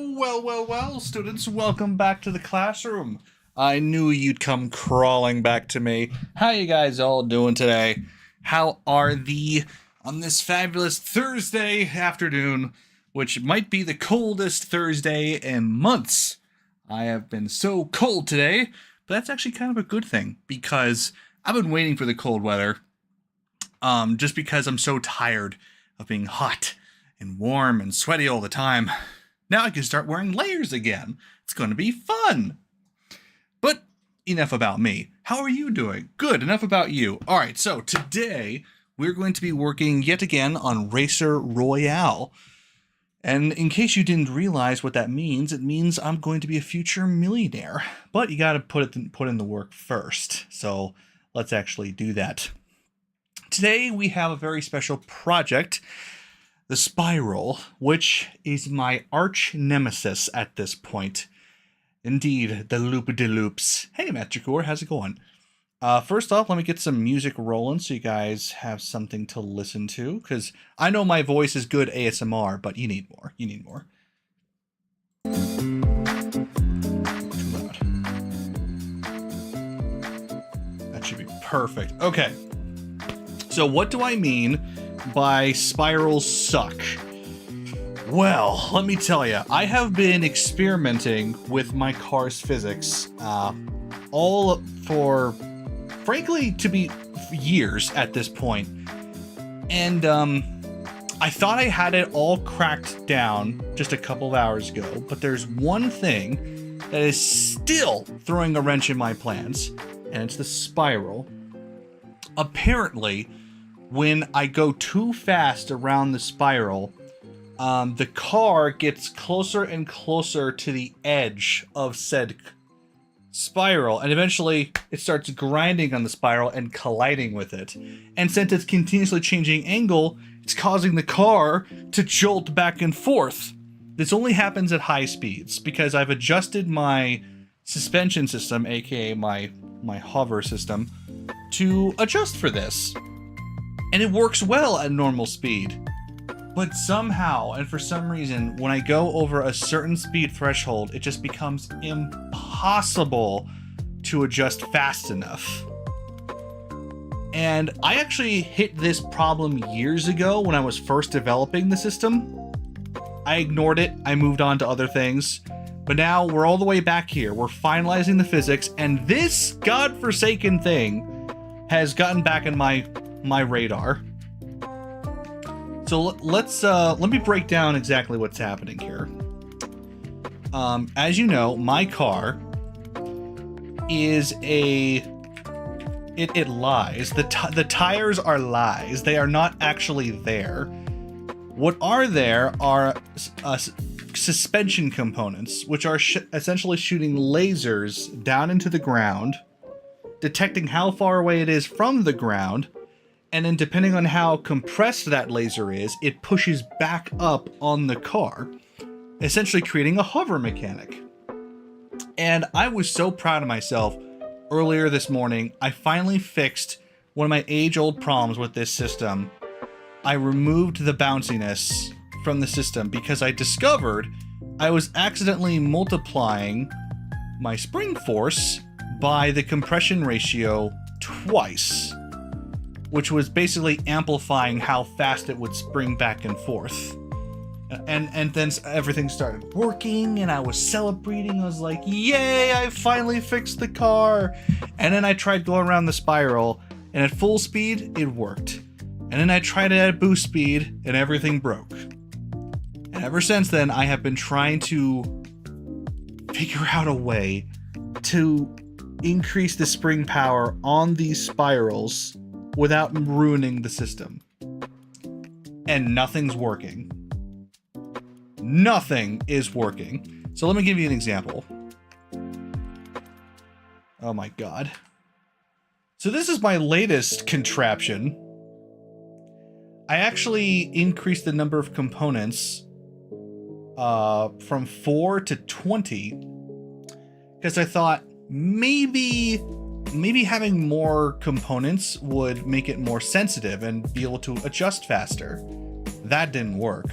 Well, students, welcome back to the classroom. I knew you'd come crawling back to me. How you guys all doing today? How are thee on this fabulous Thursday afternoon, which might be the coldest Thursday in months? I have been so cold today, but that's actually kind of a good thing because I've been waiting for the cold weather, just because I'm so tired of being hot and warm and sweaty all the time. Now I can start wearing layers again. It's going to be fun. But enough about me. How are you doing? Good, enough about you. All right, so today we're going to be working yet again on RACER_ROYALE. And in case you didn't realize what that means, it means I'm going to be a future millionaire. But you got to put in the work first. So let's actually do that. Today we have a very special project, the Spiral, which is my arch nemesis at this point. Indeed, the loop-de-loops. Hey, Matricor, how's it going? First off, let me get some music rolling so you guys have something to listen to, because I know my voice is good ASMR, but you need more. You need more. Too loud. That should be perfect. Okay. So what do I mean by spirals suck? Well, let me tell you, I have been experimenting with my car's physics all for, frankly, to be years at this point. And I thought I had it all cracked down just a couple of hours ago, but there's one thing that is still throwing a wrench in my plans, and it's the spiral. Apparently, when I go too fast around the spiral, the car gets closer and closer to the edge of said spiral, and eventually it starts grinding on the spiral and colliding with it. And since it's continuously changing angle, it's causing the car to jolt back and forth. This only happens at high speeds because I've adjusted my suspension system, aka my hover system, to adjust for this. And it works well at normal speed. But somehow, and for some reason, when I go over a certain speed threshold, it just becomes impossible to adjust fast enough. And I actually hit this problem years ago when I was first developing the system. I ignored it, I moved on to other things. But now we're all the way back here. We're finalizing the physics, and this godforsaken thing has gotten back in my radar. So let me break down exactly what's happening here. As you know, my car is it lies. The tires are lies. They are not actually there. What are there are suspension components, which are essentially shooting lasers down into the ground, detecting how far away it is from the ground, and then depending on how compressed that laser is, it pushes back up on the car, essentially creating a hover mechanic. And I was so proud of myself. Earlier this morning, I finally fixed one of my age-old problems with this system. I removed the bounciness from the system because I discovered I was accidentally multiplying my spring force by the compression ratio twice, which was basically amplifying how fast it would spring back and forth. And then everything started working, and I was celebrating. I was like, yay, I finally fixed the car. And then I tried going around the spiral, and at full speed, it worked. And then I tried it at boost speed, and everything broke. And ever since then, I have been trying to figure out a way to increase the spring power on these spirals without ruining the system. And nothing's working. Nothing is working. So let me give you an example. Oh my god. So this is my latest contraption. I actually increased the number of components from 4 to 20 because I thought maybe having more components would make it more sensitive and be able to adjust faster. That didn't work.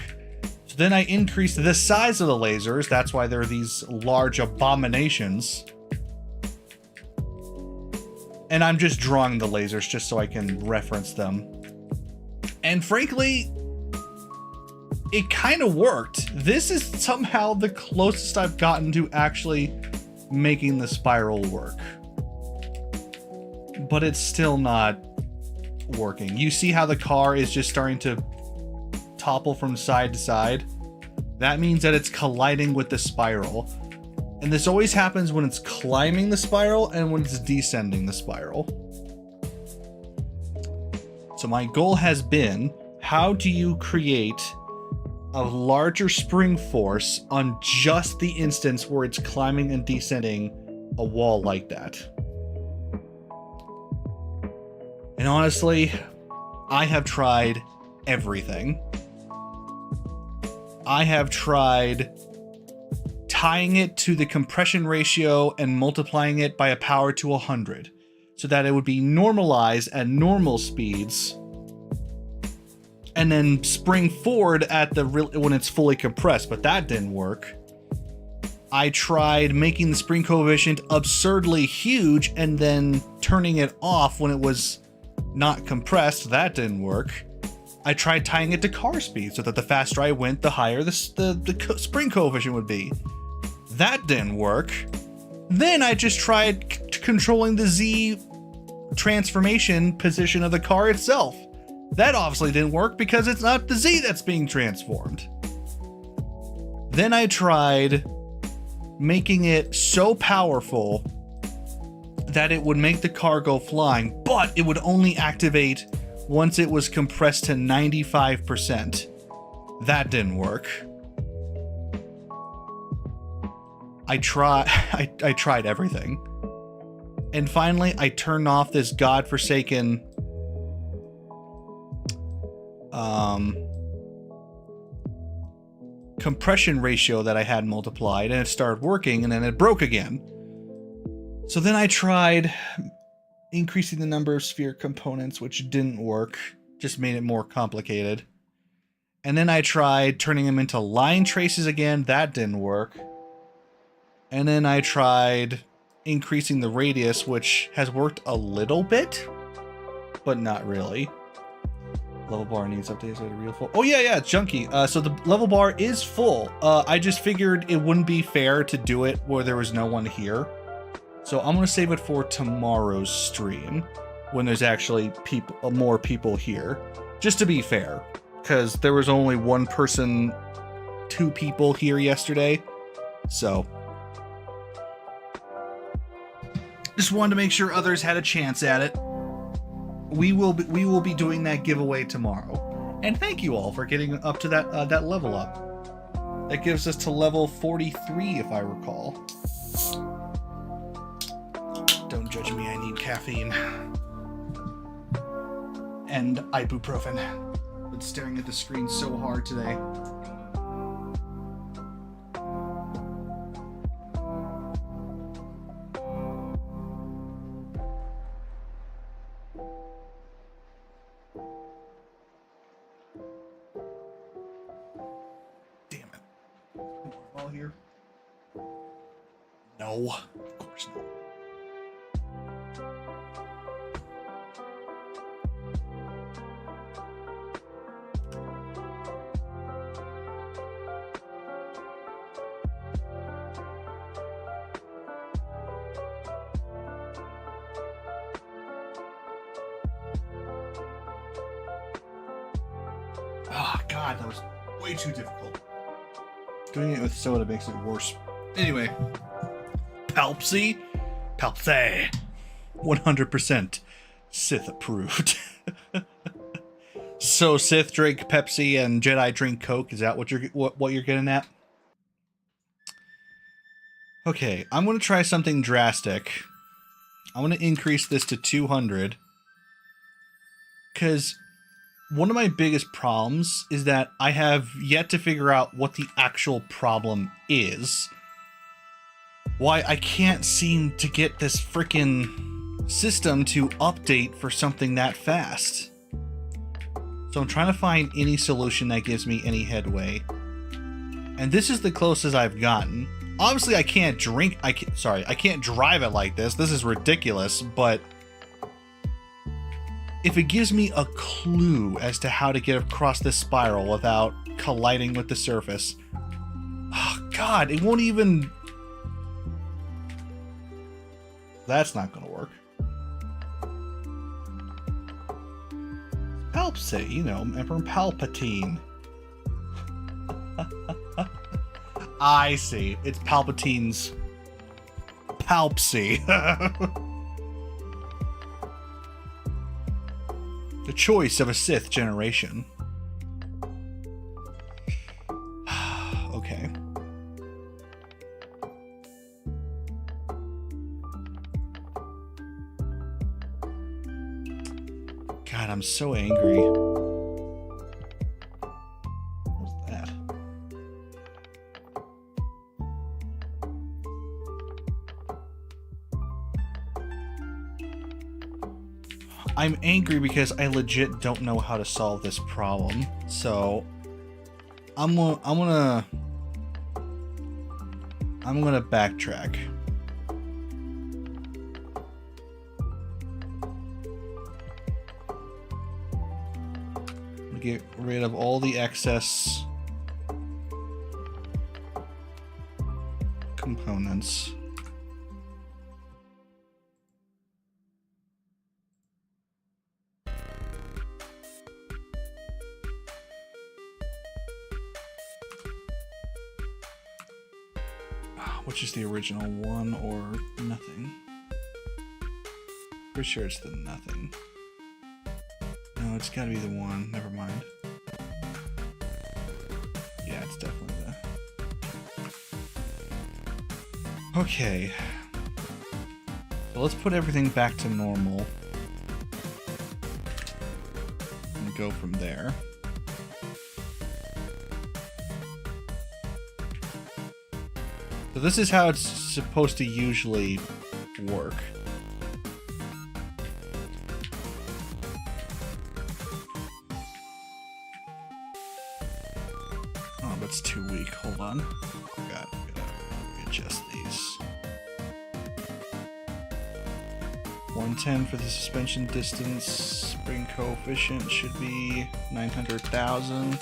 So then I increased the size of the lasers. That's why there are these large abominations. And I'm just drawing the lasers just so I can reference them. And frankly, it kind of worked. This is somehow the closest I've gotten to actually making the spiral work. But it's still not working. You see how the car is just starting to topple from side to side? That means that it's colliding with the spiral. And this always happens when it's climbing the spiral and when it's descending the spiral. So my goal has been, how do you create a larger spring force on just the instance where it's climbing and descending a wall like that? And honestly, I have tried everything. I have tried tying it to the compression ratio and multiplying it by a power to 100 so that it would be normalized at normal speeds and then spring forward at the when it's fully compressed, but that didn't work. I tried making the spring coefficient absurdly huge and then turning it off when it was not compressed. That didn't work. I tried tying it to car speed so that the faster I went, the higher the spring coefficient would be. That didn't work. Then I just tried controlling the Z transformation position of the car itself. That obviously didn't work because it's not the Z that's being transformed. Then I tried making it so powerful that it would make the car go flying, but it would only activate once it was compressed to 95%. That didn't work. I tried everything. And finally, I turned off this godforsaken compression ratio that I had multiplied, and it started working, and then it broke again. So then I tried increasing the number of sphere components, which didn't work, just made it more complicated. And then I tried turning them into line traces again. That didn't work. And then I tried increasing the radius, which has worked a little bit, but not really. Level bar needs updates at a real full. Oh yeah, it's junky. So the level bar is full. I just figured it wouldn't be fair to do it where there was no one here. So I'm gonna save it for tomorrow's stream when there's actually more people here, just to be fair, because there was only one person, 2 people here yesterday. So just wanted to make sure others had a chance at it. We will be doing that giveaway tomorrow, and thank you all for getting up to that level up. That gives us to level 43, if I recall. Don't judge me. I need caffeine and ibuprofen. I've been staring at the screen so hard today. Here? No, of course not. Oh God, that was way too difficult. Doing it with soda makes it worse. Anyway, Palpsy, 100% Sith approved. So Sith drink Pepsi and Jedi drink Coke. Is that what you're getting at? Okay, I'm gonna try something drastic. I'm gonna increase this to 200 because one of my biggest problems is that I have yet to figure out what the actual problem is. Why I can't seem to get this freaking system to update for something that fast. So I'm trying to find any solution that gives me any headway. And this is the closest I've gotten. Obviously, I can't drink. I can't drive it like this. This is ridiculous. But if it gives me a clue as to how to get across this spiral without colliding with the surface, oh God, it won't even. That's not going to work. Palpsy, you know, Emperor Palpatine. I see. It's Palpatine's Palpsy. The choice of a Sith generation. Okay. God, I'm so angry. I'm angry because I legit don't know how to solve this problem. So I'm gonna backtrack. Get rid of all the excess components. Which is the original, one or nothing? Pretty sure it's the nothing. No, it's gotta be the one. Never mind. Yeah, it's definitely the... Okay. So let's put everything back to normal. And go from there. So this is how it's supposed to usually work. Oh, that's too weak. Hold on. Forgot. Gotta adjust these. 110 for the suspension distance. Spring coefficient should be 900,000.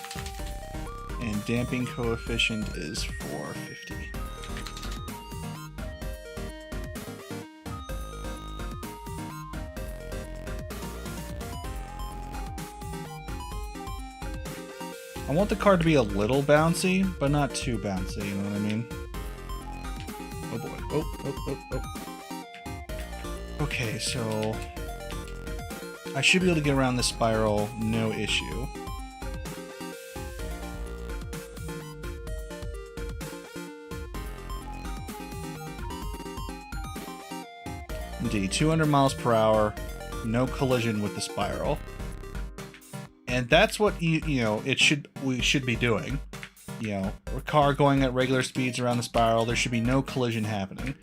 And damping coefficient is 450. I want the car to be a little bouncy, but not too bouncy, you know what I mean? Oh boy. Oh. Okay, so I should be able to get around this spiral, no issue. Indeed, 200 miles per hour, no collision with the spiral. And that's what we should be doing. You know, a car going at regular speeds around the spiral, there should be no collision happening.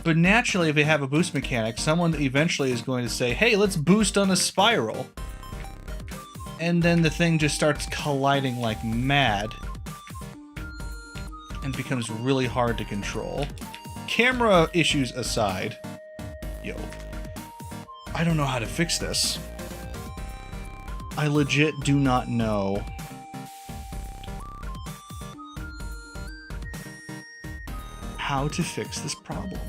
But naturally, if they have a boost mechanic, someone eventually is going to say, hey, let's boost on a spiral. And then the thing just starts colliding like mad. And becomes really hard to control. Camera issues aside, I don't know how to fix this. I legit do not know how to fix this problem.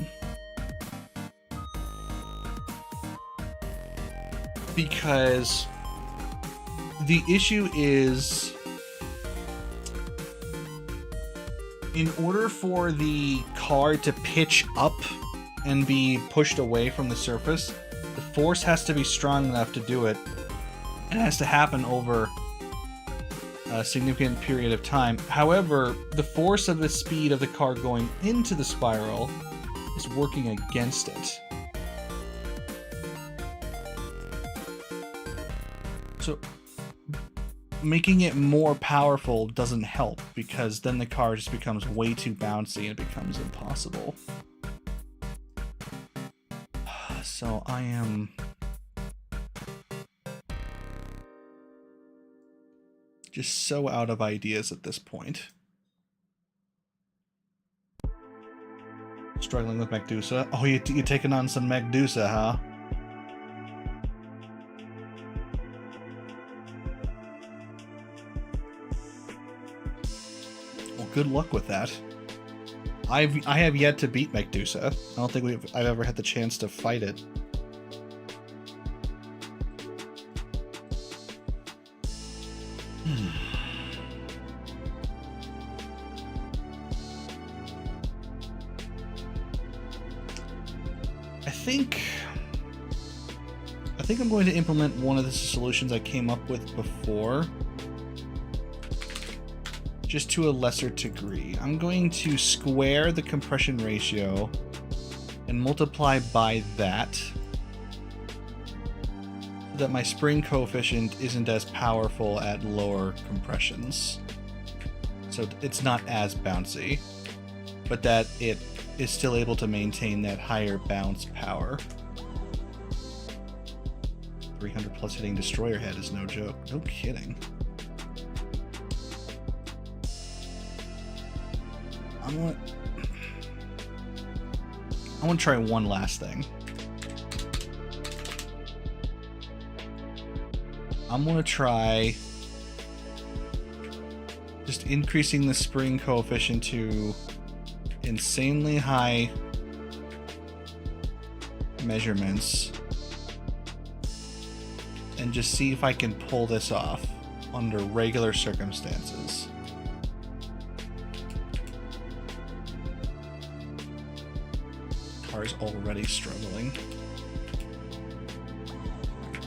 Because the issue is, in order for the car to pitch up and be pushed away from the surface, the force has to be strong enough to do it. It has to happen over a significant period of time. However, the force of the speed of the car going into the spiral is working against it. So, making it more powerful doesn't help, because then the car just becomes way too bouncy and it becomes impossible. So I am... just so out of ideas at this point. Struggling with Medusa. Oh, you're taking on some Medusa, huh? Well, good luck with that. I have yet to beat Medusa. I don't think I've ever had the chance to fight it. I think I'm going to implement one of the solutions I came up with before, just to a lesser degree. I'm going to square the compression ratio and multiply by that so that my spring coefficient isn't as powerful at lower compressions. So it's not as bouncy, but that it is still able to maintain that higher bounce power. 300 plus hitting destroyer head is no joke. No kidding. I want to try one last thing. I'm going to try just increasing the spring coefficient to insanely high measurements and just see if I can pull this off under regular circumstances. Car's already struggling.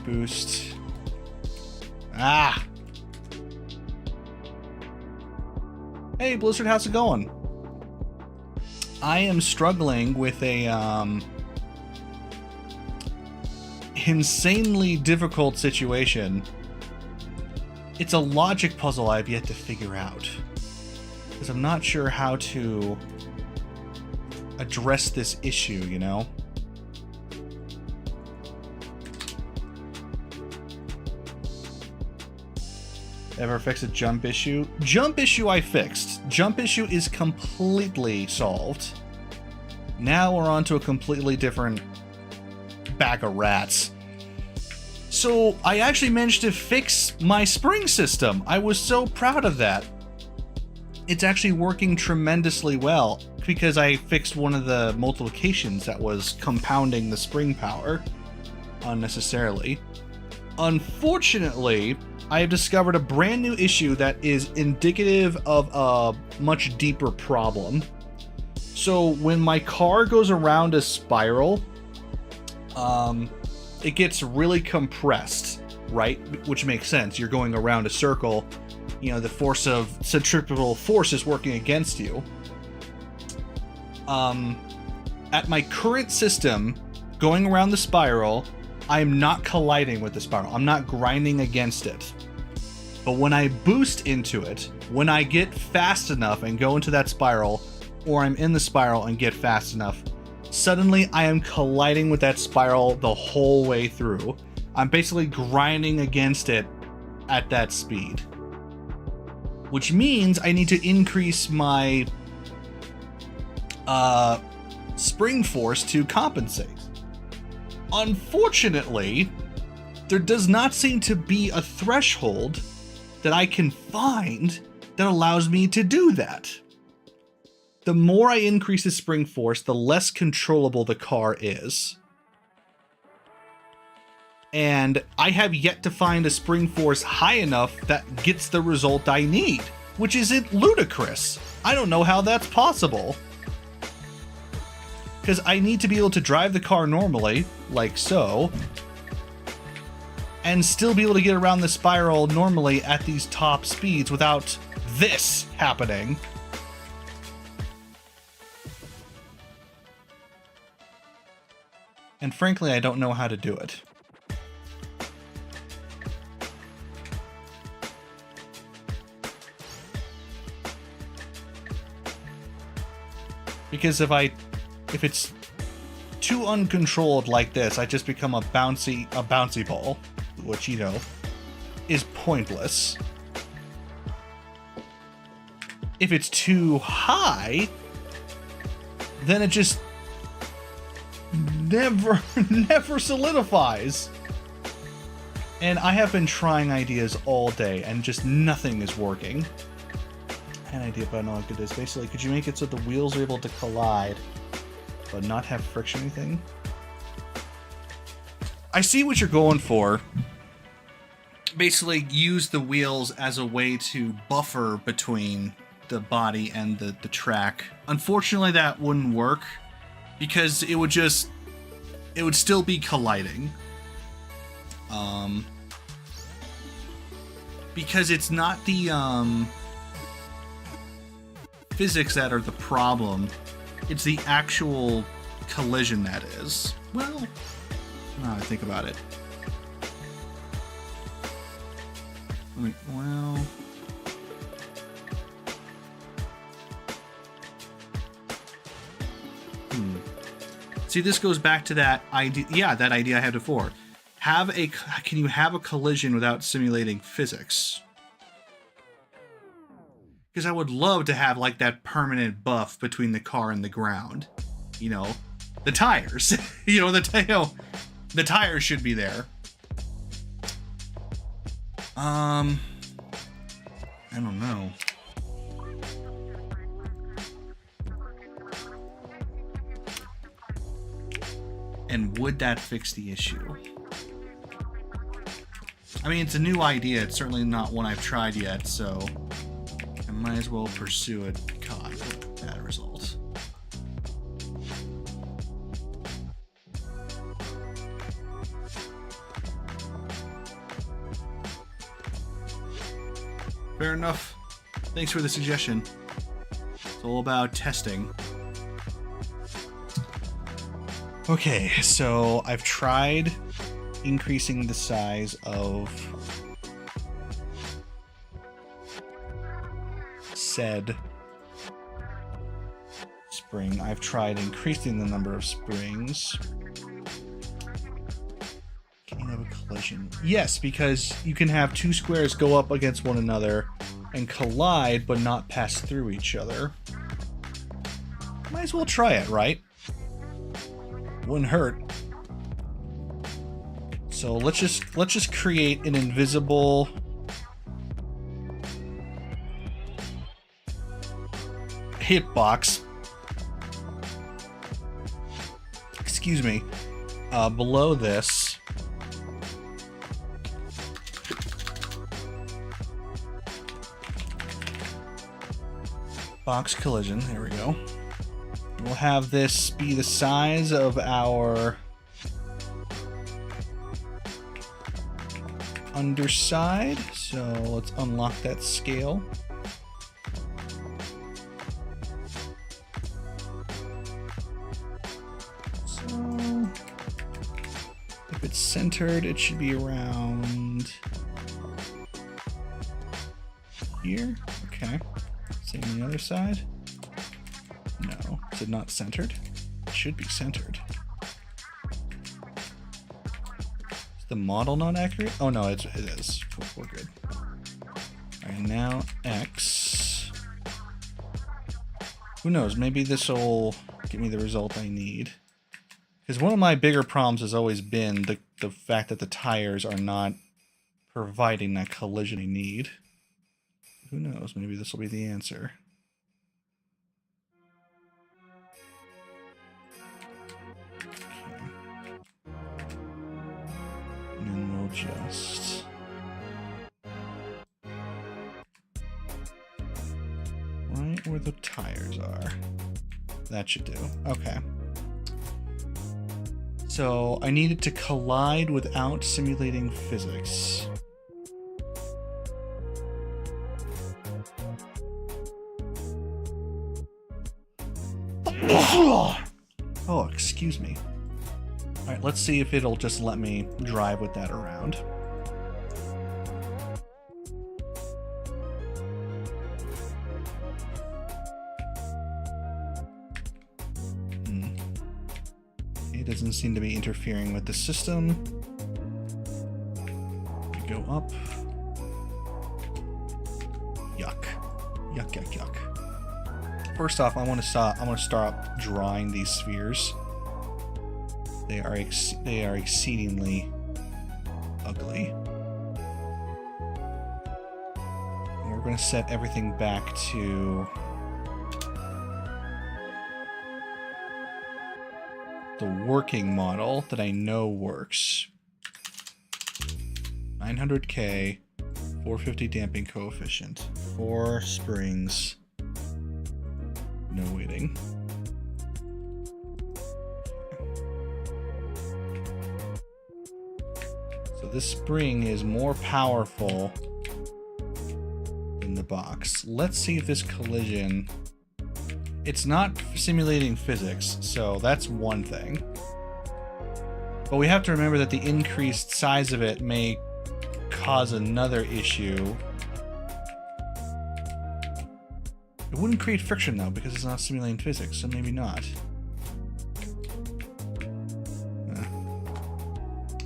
Boost. Ah! Hey Blizzard, how's it going? I am struggling with a insanely difficult situation. It's a logic puzzle I've yet to figure out, because I'm not sure how to address this issue, you know? Ever fix a jump issue? Jump issue I fixed. Jump issue is completely solved. Now we're on to a completely different bag of rats. So I actually managed to fix my spring system. I was so proud of that. It's actually working tremendously well because I fixed one of the multiplications that was compounding the spring power unnecessarily. Unfortunately, I have discovered a brand new issue that is indicative of a much deeper problem. So when my car goes around a spiral, it gets really compressed, right? Which makes sense. You're going around a circle, you know, the force of centripetal force is working against you. At my current system, going around the spiral, I'm not colliding with the spiral. I'm not grinding against it. But when I boost into it, when I get fast enough and go into that spiral, or I'm in the spiral and get fast enough, suddenly I am colliding with that spiral the whole way through. I'm basically grinding against it at that speed. Which means I need to increase my spring force to compensate. Unfortunately, there does not seem to be a threshold that I can find that allows me to do that. The more I increase the spring force, the less controllable the car is. And I have yet to find a spring force high enough that gets the result I need, which is ludicrous. I don't know how that's possible. Because I need to be able to drive the car normally, like so, and still be able to get around the spiral normally at these top speeds without this happening. And frankly, I don't know how to do it. Because if it's too uncontrolled like this, I just become a bouncy ball, which, you know, is pointless. If it's too high, then it just never, never solidifies. And I have been trying ideas all day, and just nothing is working. I had an idea, but I don't know how good it is. Basically, could you make it so the wheels are able to collide, but not have friction or anything? I see what you're going for. Basically, use the wheels as a way to buffer between the body and the track. Unfortunately, that wouldn't work, because it would still be colliding. Because it's not the physics that are the problem, it's the actual collision that is. Well, now I think about it. Well, see, this goes back to that idea. Yeah, that idea I had before. Can you have a collision without simulating physics? Because I would love to have like that permanent buff between the car and the ground. You know, the tires. The tires should be there. I don't know. And would that fix the issue? I mean, it's a new idea. It's certainly not one I've tried yet, so I might as well pursue it. God, bad result. Fair enough. Thanks for the suggestion. It's all about testing. Okay, so I've tried increasing the size of said spring. I've tried increasing the number of springs. Can you have a collision? Yes, because you can have two squares go up against one another and collide but not pass through each other. Might as well try it, right? Wouldn't hurt. So let's just create an invisible hitbox. Excuse me. Below this. Box collision. There we go. We'll have this be the size of our underside. So let's unlock that scale. So if it's centered, it should be around here. Okay. Same on the other side. No, is it not centered? It should be centered. Is the model not accurate? Oh no, it is. We're good. Alright, now X. Who knows? Maybe this will give me the result I need. Because one of my bigger problems has always been the fact that the tires are not providing that collision I need. Who knows? Maybe this will be the answer. And we'll just right where the tires are. That should do. Okay. So I need it to collide without simulating physics. Oh, excuse me. Alright, let's see if it'll just let me drive with that around. It doesn't seem to be interfering with the system. We go up. Yuck. Yuck, yuck, yuck. First off, I want to start drawing these spheres. They are exceedingly ugly. And we're going to set everything back to the working model that I know works. 900K, 450 damping coefficient, 4 springs, no weighting. So this spring is more powerful than the box. Let's see if this collision... It's not simulating physics, so that's one thing. But we have to remember that the increased size of it may cause another issue. It wouldn't create friction, though, because it's not simulating physics, so maybe not.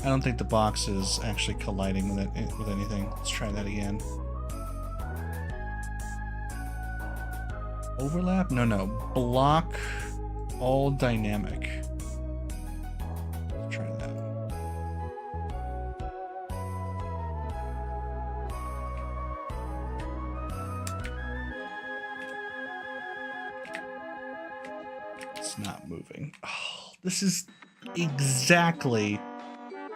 I don't think the box is actually colliding with anything. Let's try that again. Overlap? No. Block all dynamic. Let's try that. It's not moving. Oh, this is exactly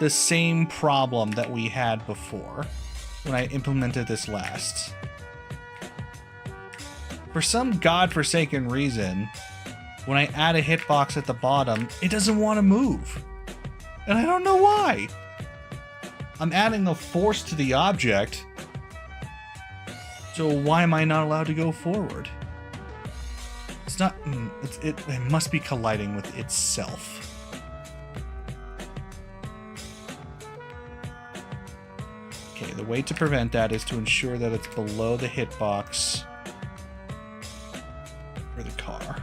the same problem that we had before when I implemented this last. For some godforsaken reason, when I add a hitbox at the bottom, it doesn't want to move. And I don't know why. I'm adding a force to the object, so why am I not allowed to go forward? It's not... It must be colliding with itself. Okay, the way to prevent that is to ensure that it's below the hitbox for the car.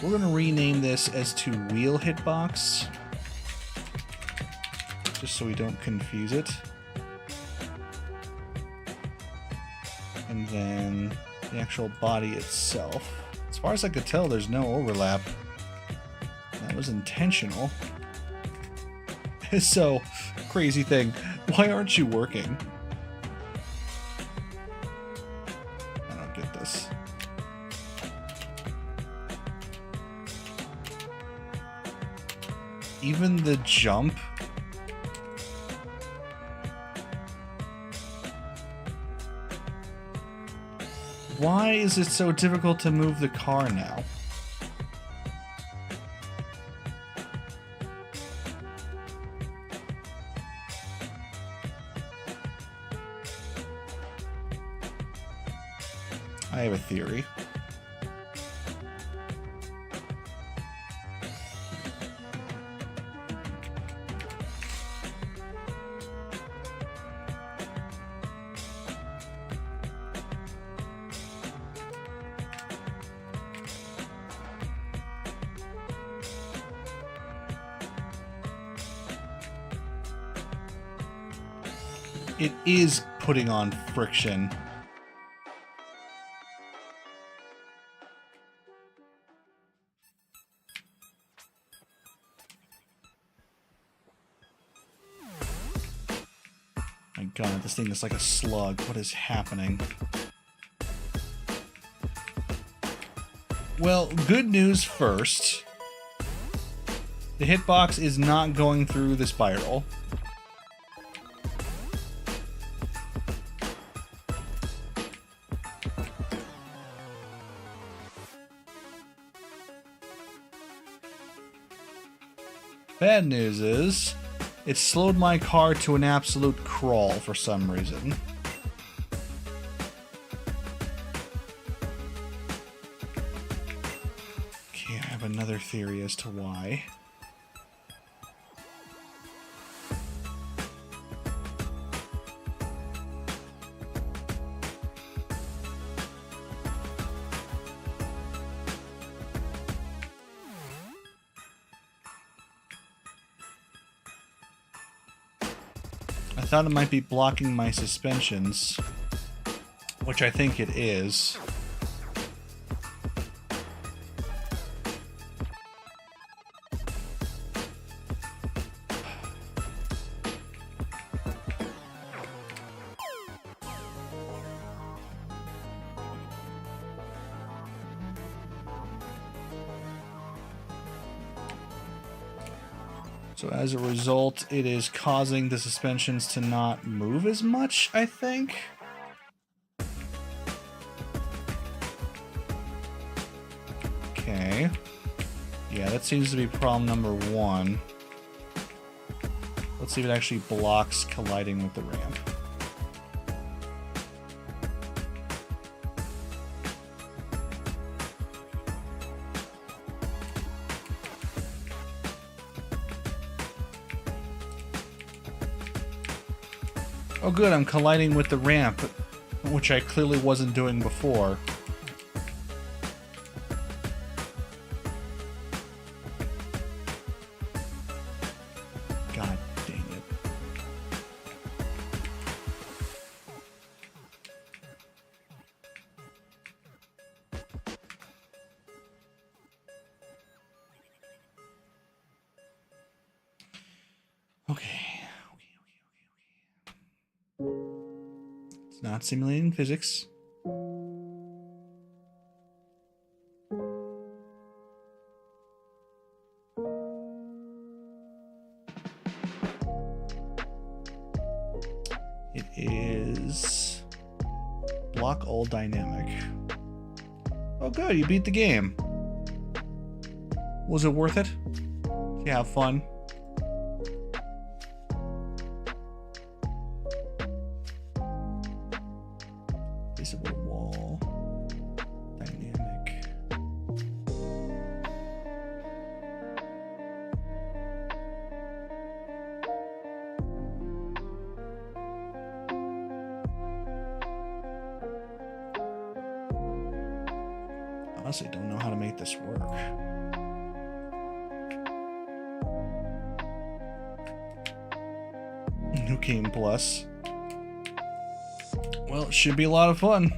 We're going to rename this as to wheel hitbox, just so we don't confuse it. And then the actual body itself. As far as I could tell, there's no overlap. That was intentional. So, crazy thing. Why aren't you working? I don't get this. Even the jump. Why is it so difficult to move the car now? I have a theory. It is putting on friction. My God, this thing is like a slug. What is happening? Well, good news first. The hitbox is not going through the spiral. Bad news is, it slowed my car to an absolute crawl for some reason. Okay, I have another theory as to why. I thought it might be blocking my suspensions, which I think it is. So as a result, it is causing the suspensions to not move as much, I think. Okay. Yeah, that seems to be problem number 1. Let's see if it actually blocks colliding with the ramp. Oh good, I'm colliding with the ramp, which I clearly wasn't doing before. God dang it. Okay. It's not simulating physics. It is block all dynamic. Oh good, you beat the game. Was it worth it? Did you have fun? Visible wall. Dynamic. Honestly, don't know how to make this work. New Game Plus. Well, it should be a lot of fun.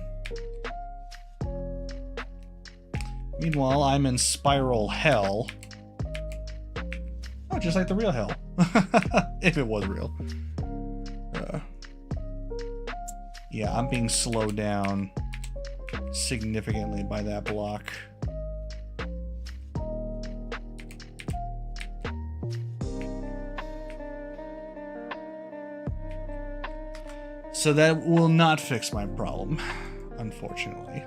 Meanwhile, I'm in spiral hell. Oh, just like the real hell. If it was real. Yeah, I'm being slowed down significantly by that block. So that will not fix my problem, unfortunately.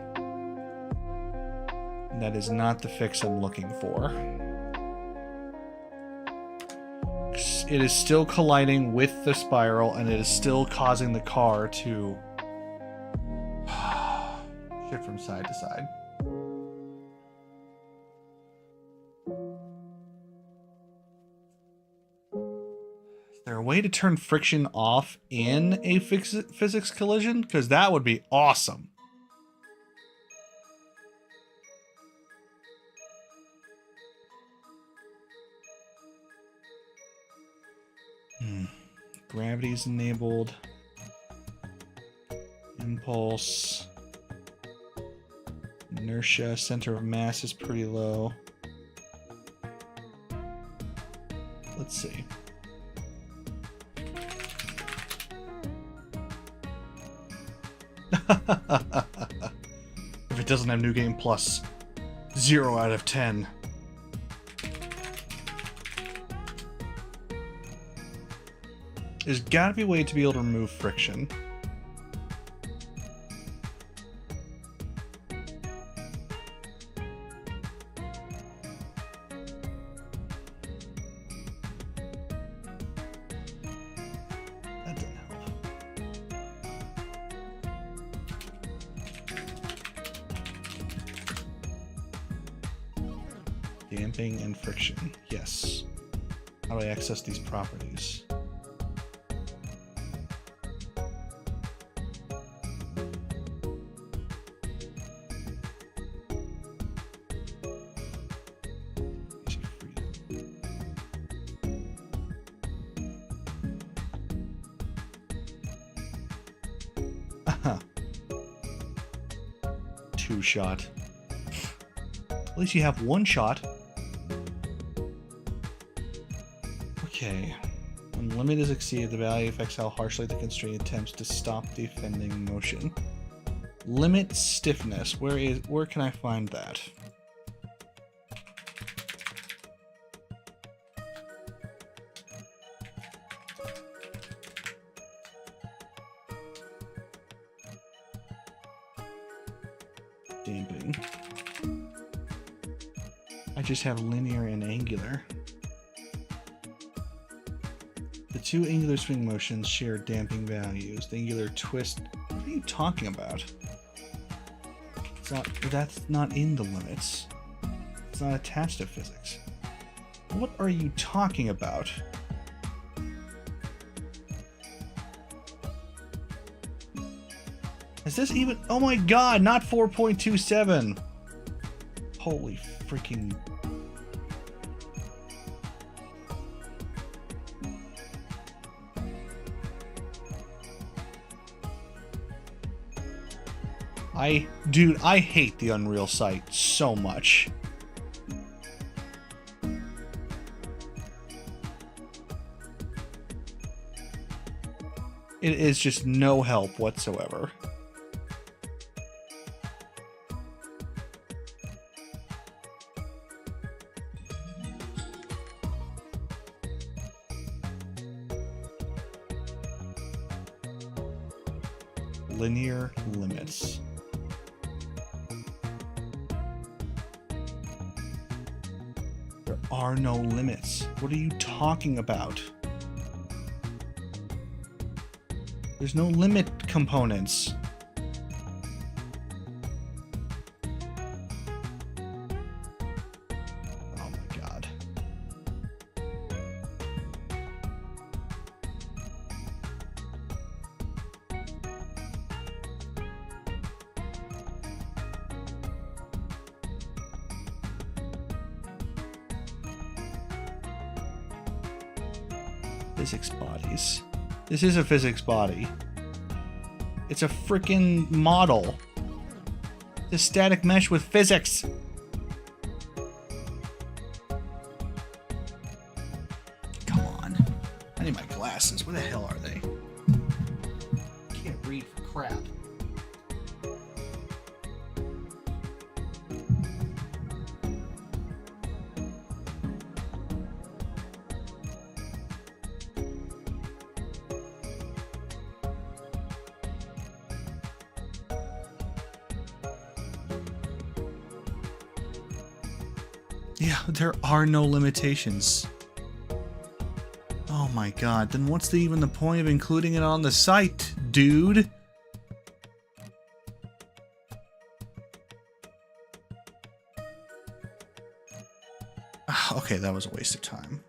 That is not the fix I'm looking for. It is still colliding with the spiral, and it is still causing the car to shift from side to side. Is there a way to turn friction off in a physics collision? Because that would be awesome. Gravity is enabled. Impulse. Inertia, center of mass is pretty low. Let's see. If it doesn't have New Game Plus, 0 out of 10. There's gotta be a way to be able to remove friction. That didn't help. Damping and friction. Yes. How do I access these properties? Two shot. At least you have one shot. Okay. When the limit is exceeded, the value affects how harshly the constraint attempts to stop defending motion. Limit stiffness. Where can I find that? damping. I just have linear and angular. The two angular swing motions share damping values. The angular twist... What are you talking about? That's not in the limits. It's not attached to physics. What are you talking about? Is this even... Oh my god, not 4.27! Holy freaking... Dude, I hate the Unreal site so much. It is just no help whatsoever. Linear limits. There are no limits. What are you talking about? There's no limit components. Oh my god. Physics bodies. This is a physics body. It's a freaking model. It's a static mesh with physics. Come on. I need my glasses. Where the hell are they? Can't read for crap. Yeah, there are no limitations. Oh my god, then what's even the point of including it on the site, dude? Okay, that was a waste of time.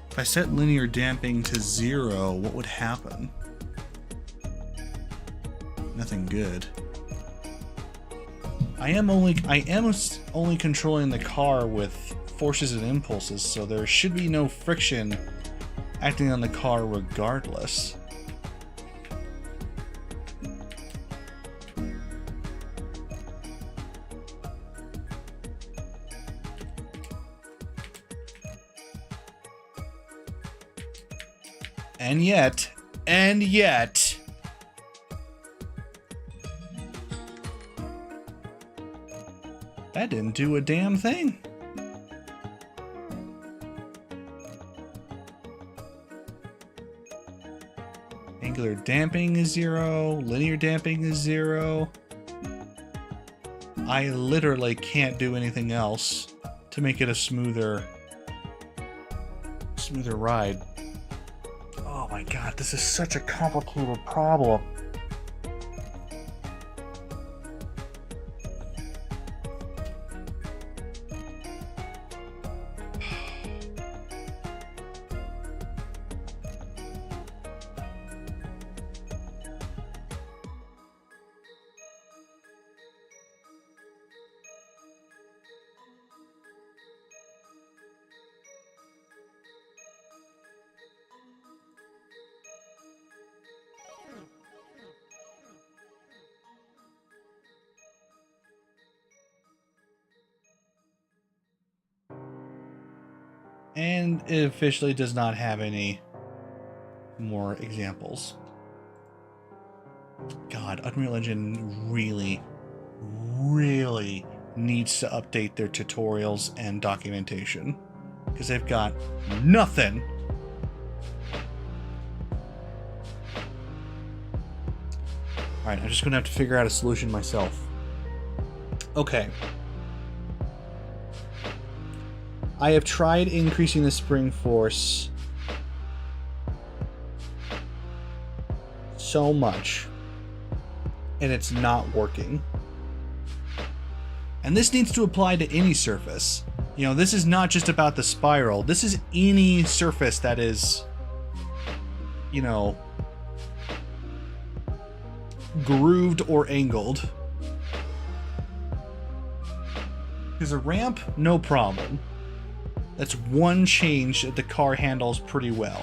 If I set linear damping to 0, what would happen? Nothing good. I am only controlling the car with forces and impulses, so there should be no friction acting on the car regardless. And yet, that didn't do a damn thing. Angular damping is 0, linear damping is 0. I literally can't do anything else to make it a smoother ride. Oh my god, this is such a complicated problem. And it officially does not have any more examples. God, Unreal Engine really, really needs to update their tutorials and documentation, because they've got nothing. Alright, I'm just going to have to figure out a solution myself. Okay. I have tried increasing the spring force so much, and it's not working. And this needs to apply to any surface. You know, this is not just about the spiral. This is any surface that is, you know, grooved or angled. Because a ramp, no problem. That's one change that the car handles pretty well.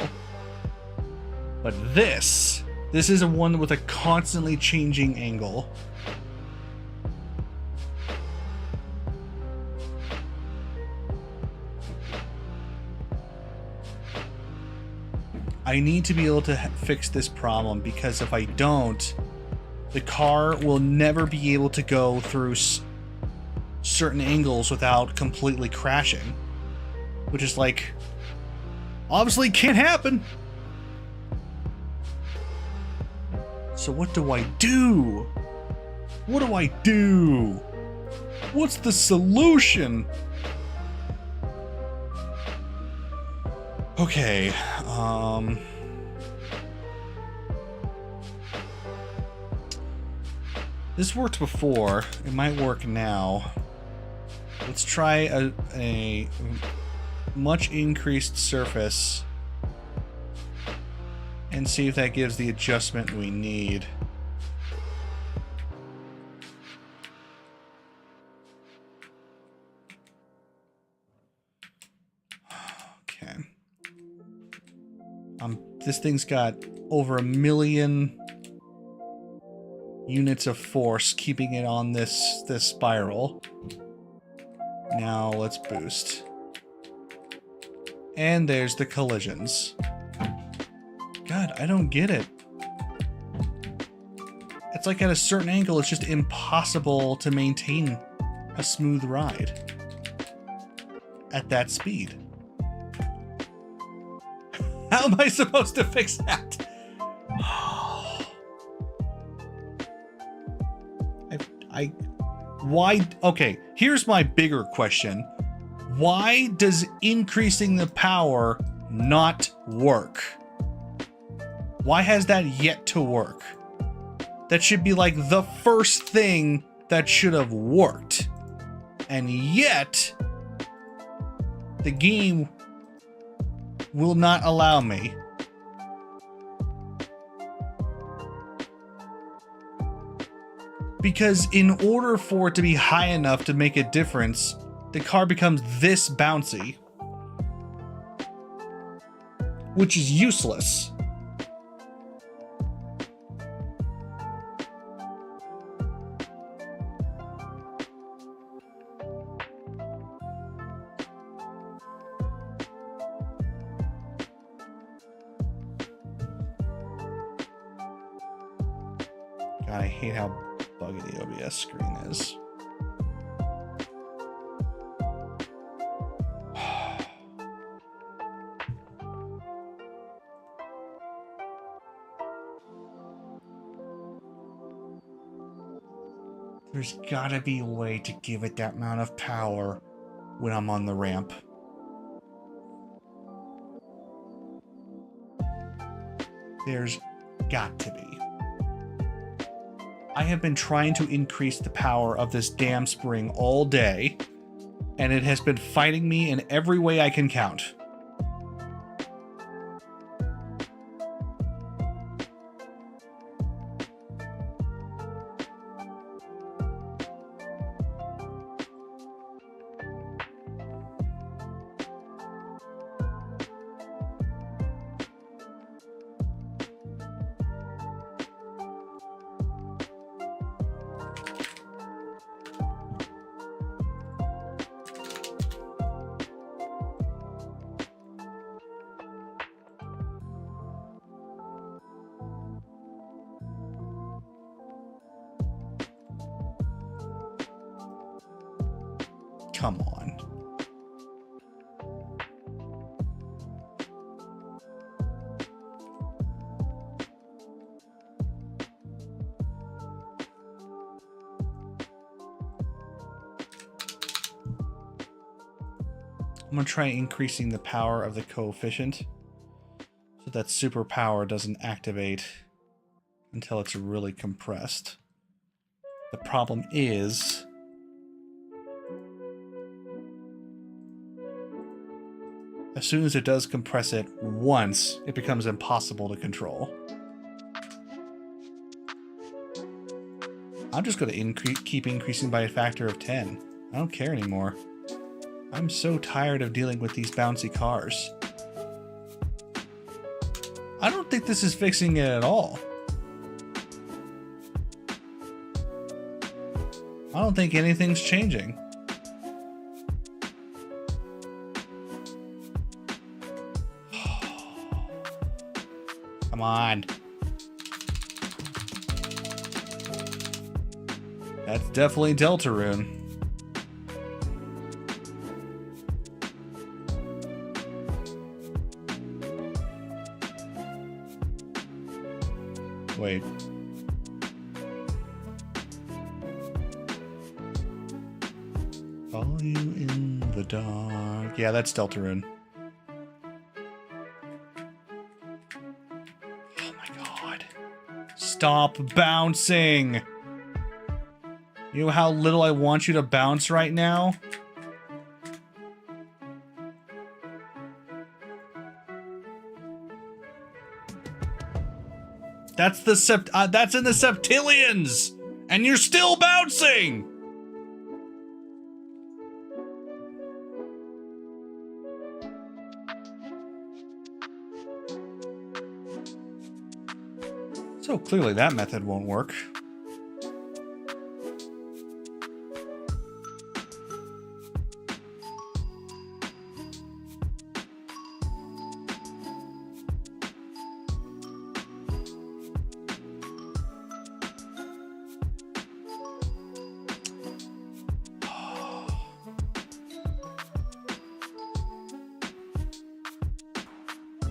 But this is a one with a constantly changing angle. I need to be able to fix this problem, because if I don't, the car will never be able to go through certain angles without completely crashing. Which is like, obviously can't happen. So what do I do? What do I do? What's the solution? Okay, this worked before. It might work now. Let's try a much increased surface and see if that gives the adjustment we need. Okay. This thing's got over 1 million units of force keeping it on this spiral. Now let's boost. And there's the collisions. God, I don't get it. It's like at a certain angle, it's just impossible to maintain a smooth ride at that speed. How am I supposed to fix that? Why? Okay, here's my bigger question. Why does increasing the power not work? Why has that yet to work? That should be like the first thing that should have worked. And yet, the game will not allow me. Because in order for it to be high enough to make a difference, the car becomes this bouncy. Which is useless. God, I hate how buggy the OBS screen is. There's gotta be a way to give it that amount of power when I'm on the ramp. There's got to be. I have been trying to increase the power of this damn spring all day, and it has been fighting me in every way I can count. come on. I'm going to try increasing the power of the coefficient so that superpower doesn't activate until it's really compressed. The problem is as soon as it does compress it once, it becomes impossible to control. I'm just going to keep increasing by a factor of 10. I don't care anymore. I'm so tired of dealing with these bouncy cars. I don't think this is fixing it at all. I don't think anything's changing. Come on. That's definitely Deltarune. Wait. Follow you in the dark. Yeah, that's Deltarune. Oh my god. Stop bouncing! You know how little I want you to bounce right now? That's that's in the septillions, and you're still bouncing. So clearly that method won't work.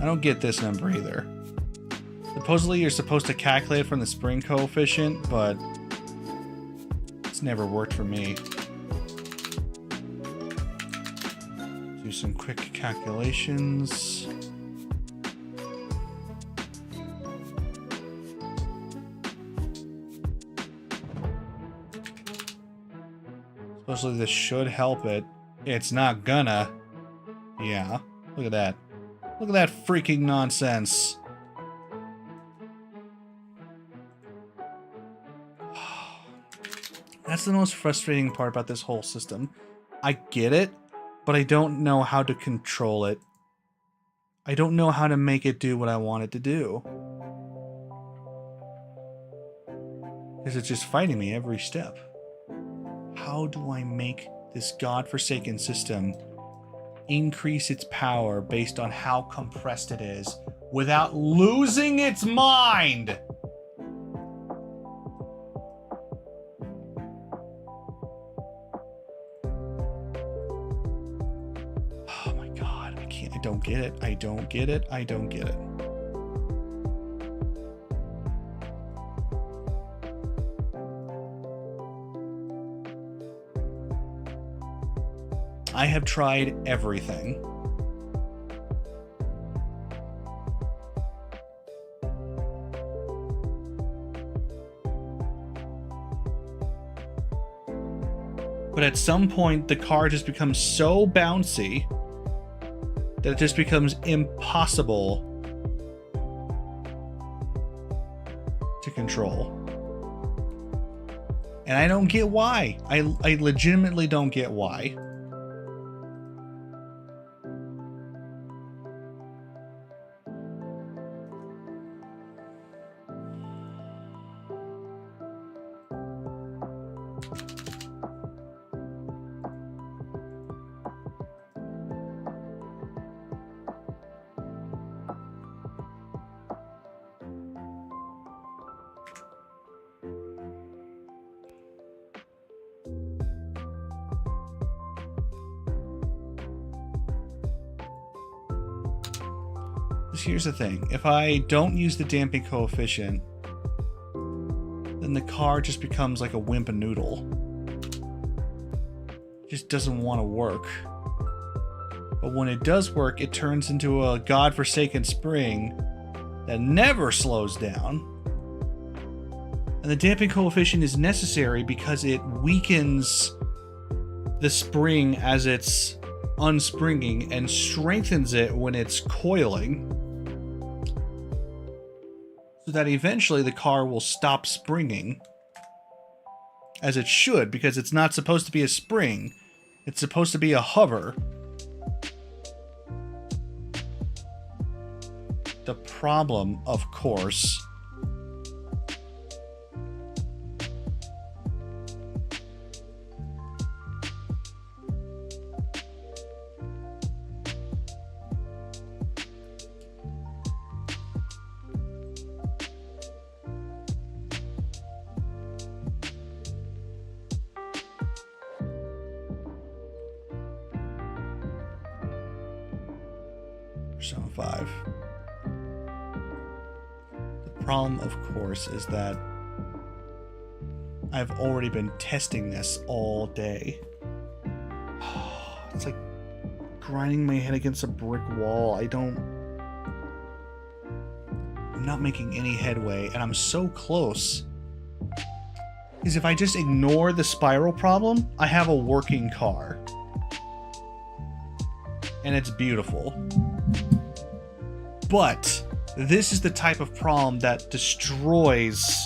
I don't get this number either. Supposedly you're supposed to calculate from the spring coefficient, but it's never worked for me. Do some quick calculations. Supposedly this should help it. It's not gonna. Yeah, look at that. Look at that freaking nonsense. That's the most frustrating part about this whole system. I get it, but I don't know how to control it. I don't know how to make it do what I want it to do. Because it's just fighting me every step. How do I make this godforsaken system increase its power based on how compressed it is without losing its mind? Oh my god, I don't get it. I don't get it. I don't get it. I have tried everything. But at some point, the car just becomes so bouncy that it just becomes impossible to control. And I don't get why. I legitimately don't get why. Here's the thing. If I don't use the damping coefficient, then the car just becomes like a wimp and noodle. It just doesn't want to work. But when it does work, it turns into a godforsaken spring that never slows down. And the damping coefficient is necessary because it weakens the spring as it's unspringing and strengthens it when it's coiling, so that eventually the car will stop springing, as it should, because it's not supposed to be a spring. It's supposed to be a hover. The problem, of course, Persona 5. The problem, of course, is that I've already been testing this all day. It's like grinding my head against a brick wall. I'm not making any headway, and I'm so close. Because if I just ignore the spiral problem, I have a working car. And it's beautiful. But this is the type of problem that destroys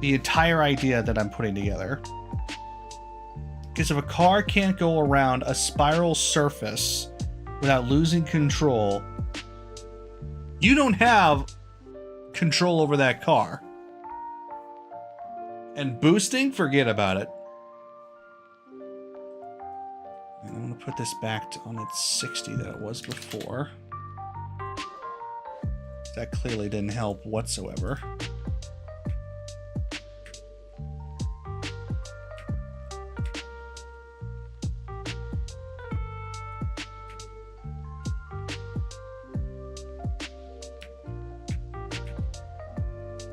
the entire idea that I'm putting together. Because if a car can't go around a spiral surface without losing control, you don't have control over that car. And boosting, forget about it. And I'm going to put this back on its 60 that it was before. That clearly didn't help whatsoever.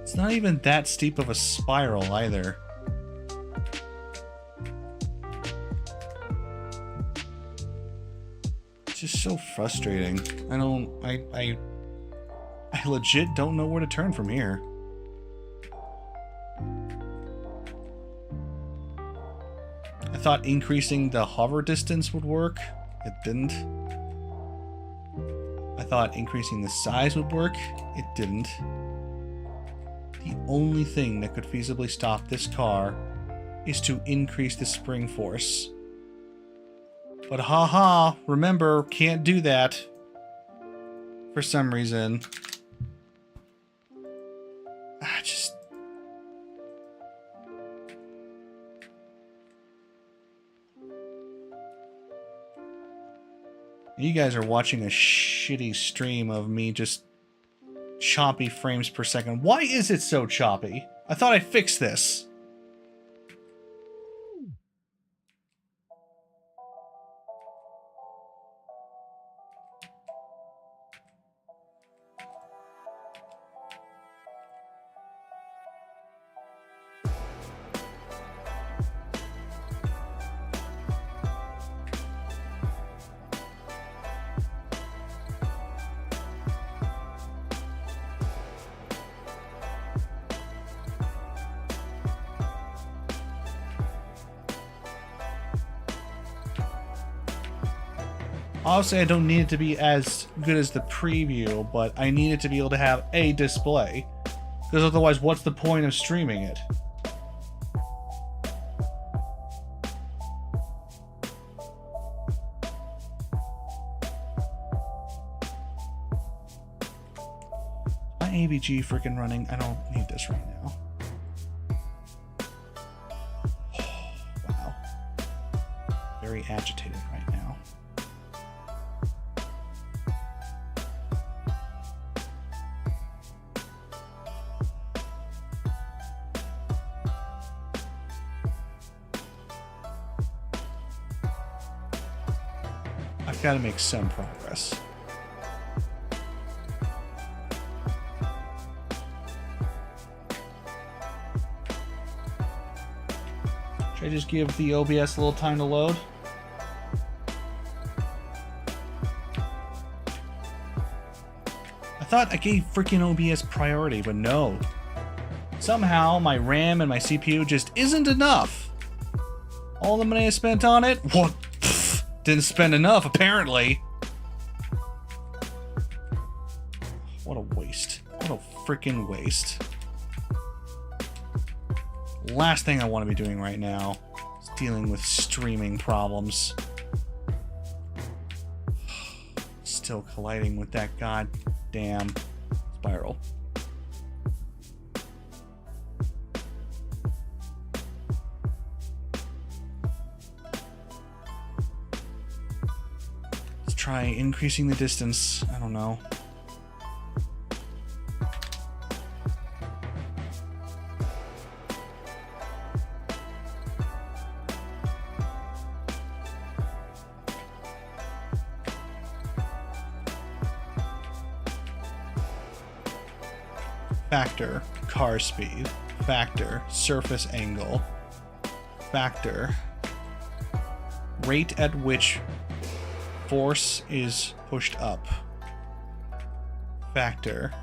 It's not even that steep of a spiral either. It's just so frustrating. I legit don't know where to turn from here. I thought increasing the hover distance would work. It didn't. I thought increasing the size would work. It didn't. The only thing that could feasibly stop this car is to increase the spring force. But haha, remember, can't do that. For some reason. You guys are watching a shitty stream of me just choppy frames per second. Why is it so choppy? I thought I fixed this. Obviously, I don't need it to be as good as the preview, but I need it to be able to have a display. Because otherwise, what's the point of streaming it? My AVG freaking running. I don't need this right now. Wow. Very agitated right now. I've got to make some progress. Should I just give the OBS a little time to load? I thought I gave freaking OBS priority, but no. Somehow my RAM and my CPU just isn't enough. All the money I spent on it? What? Pfft, didn't spend enough, apparently. What a waste. What a freaking waste. Last thing I want to be doing right now is dealing with streaming problems. Still colliding with that goddamn spiral. Let's try increasing the distance. I don't know. Factor, car speed. Factor, surface angle. Factor, rate at which force is pushed up. Factor,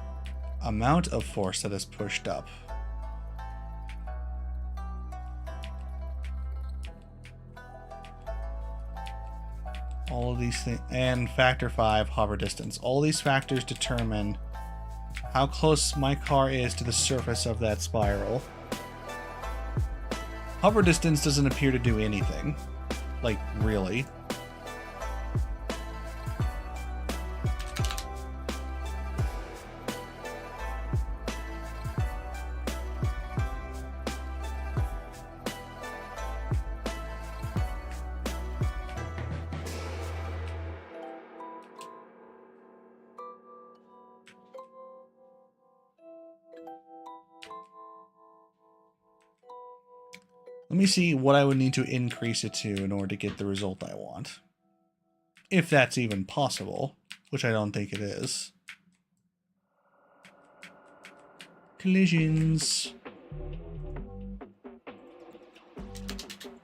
amount of force that is pushed up. All of these things, and factor 5, hover distance. All these factors determine how close my car is to the surface of that spiral. Hover distance doesn't appear to do anything. Like, really. Let me see what I would need to increase it to in order to get the result I want. If that's even possible, which I don't think it is. Collisions.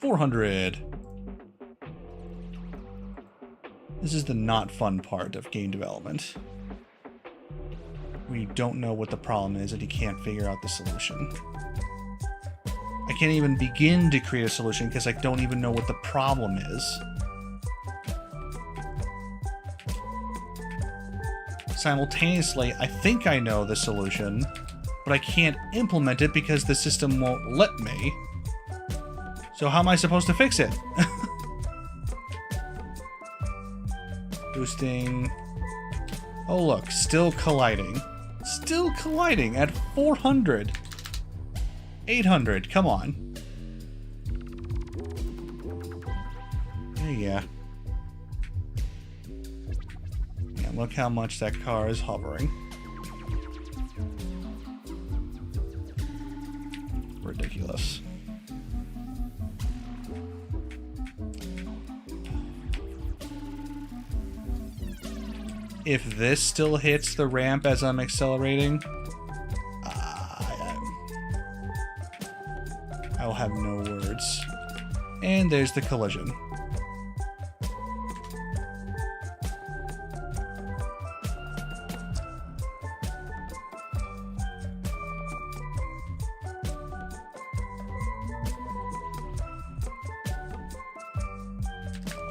400. This is the not fun part of game development. We don't know what the problem is and you can't figure out the solution. I can't even begin to create a solution because I don't even know what the problem is. Simultaneously, I think I know the solution, but I can't implement it because the system won't let me. So how am I supposed to fix it? Boosting. Oh look, still colliding. Still colliding at 400. 800, come on. Yeah. Yeah, look how much that car is hovering. Ridiculous. If this still hits the ramp as I'm accelerating, I'll have no words. And there's the collision.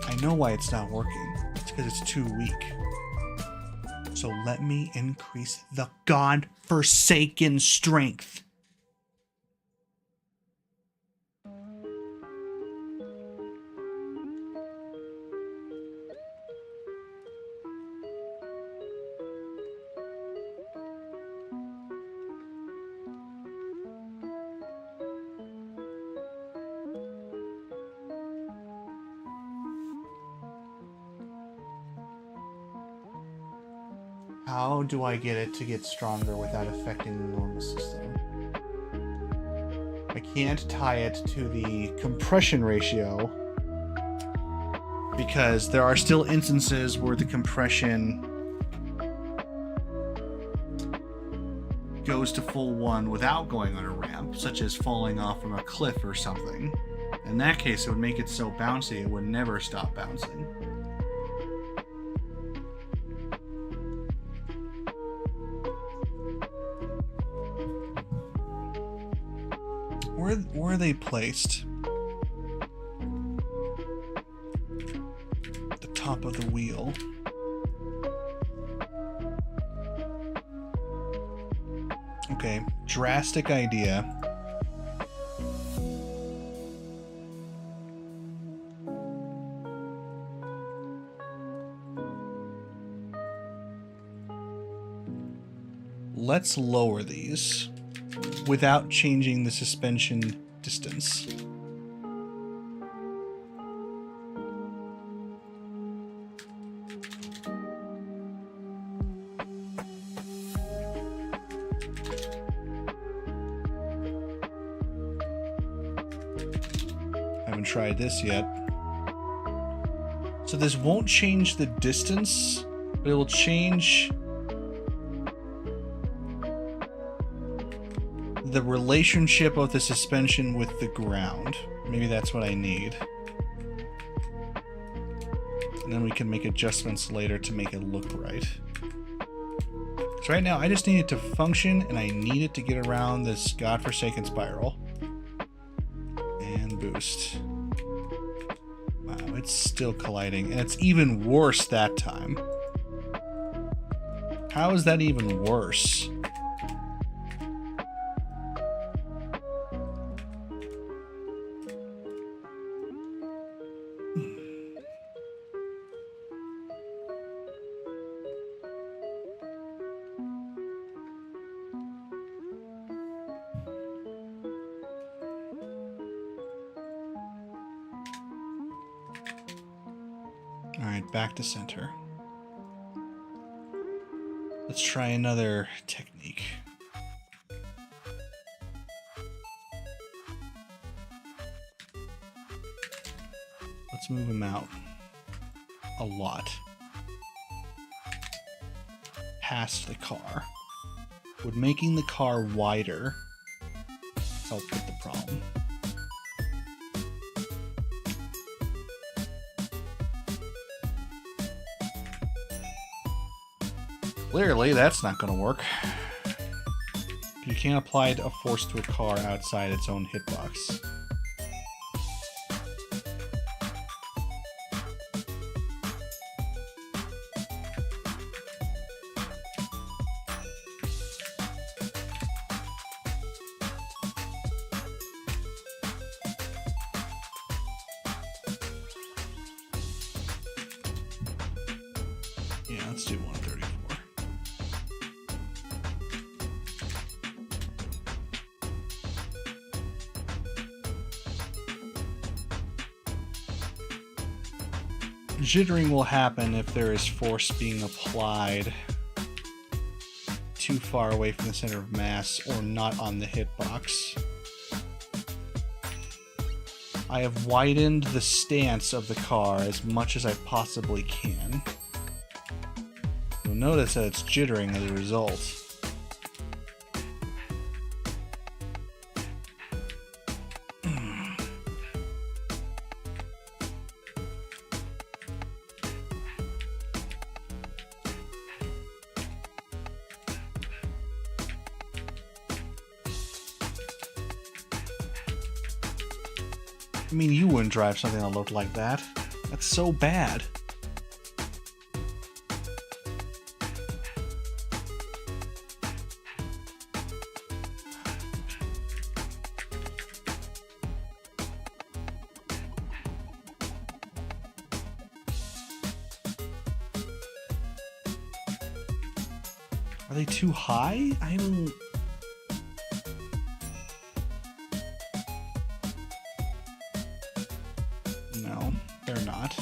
I know why it's not working. It's because it's too weak. So let me increase the God-forsaken strength. How do I get it to get stronger without affecting the normal system? I can't tie it to the compression ratio because there are still instances where the compression goes to full 1 without going on a ramp, such as falling off from a cliff or something. In that case, it would make it so bouncy it would never stop bouncing. Where are they placed? The top of the wheel. Okay, drastic idea. Let's lower these without changing the suspension distance. Haven't tried this yet. So this won't change the distance, but it will change the relationship of the suspension with the ground. Maybe that's what I need. And then we can make adjustments later to make it look right. So right now I just need it to function and I need it to get around this godforsaken spiral. And boost. Wow, it's still colliding and it's even worse that time. How is that even worse? Alright, back to center. Let's try another technique. Let's move him out a lot. Past the car. Would making the car wider help with the problem? Clearly, that's not going to work. You can't apply a force to a car outside its own hitbox. Yeah, let's do 134. Jittering will happen if there is force being applied too far away from the center of mass or not on the hitbox. I have widened the stance of the car as much as I possibly can. You'll notice that it's jittering as a result. I mean, you wouldn't drive something that looked like that. That's so bad. Are they too high? I don't... No, they're not.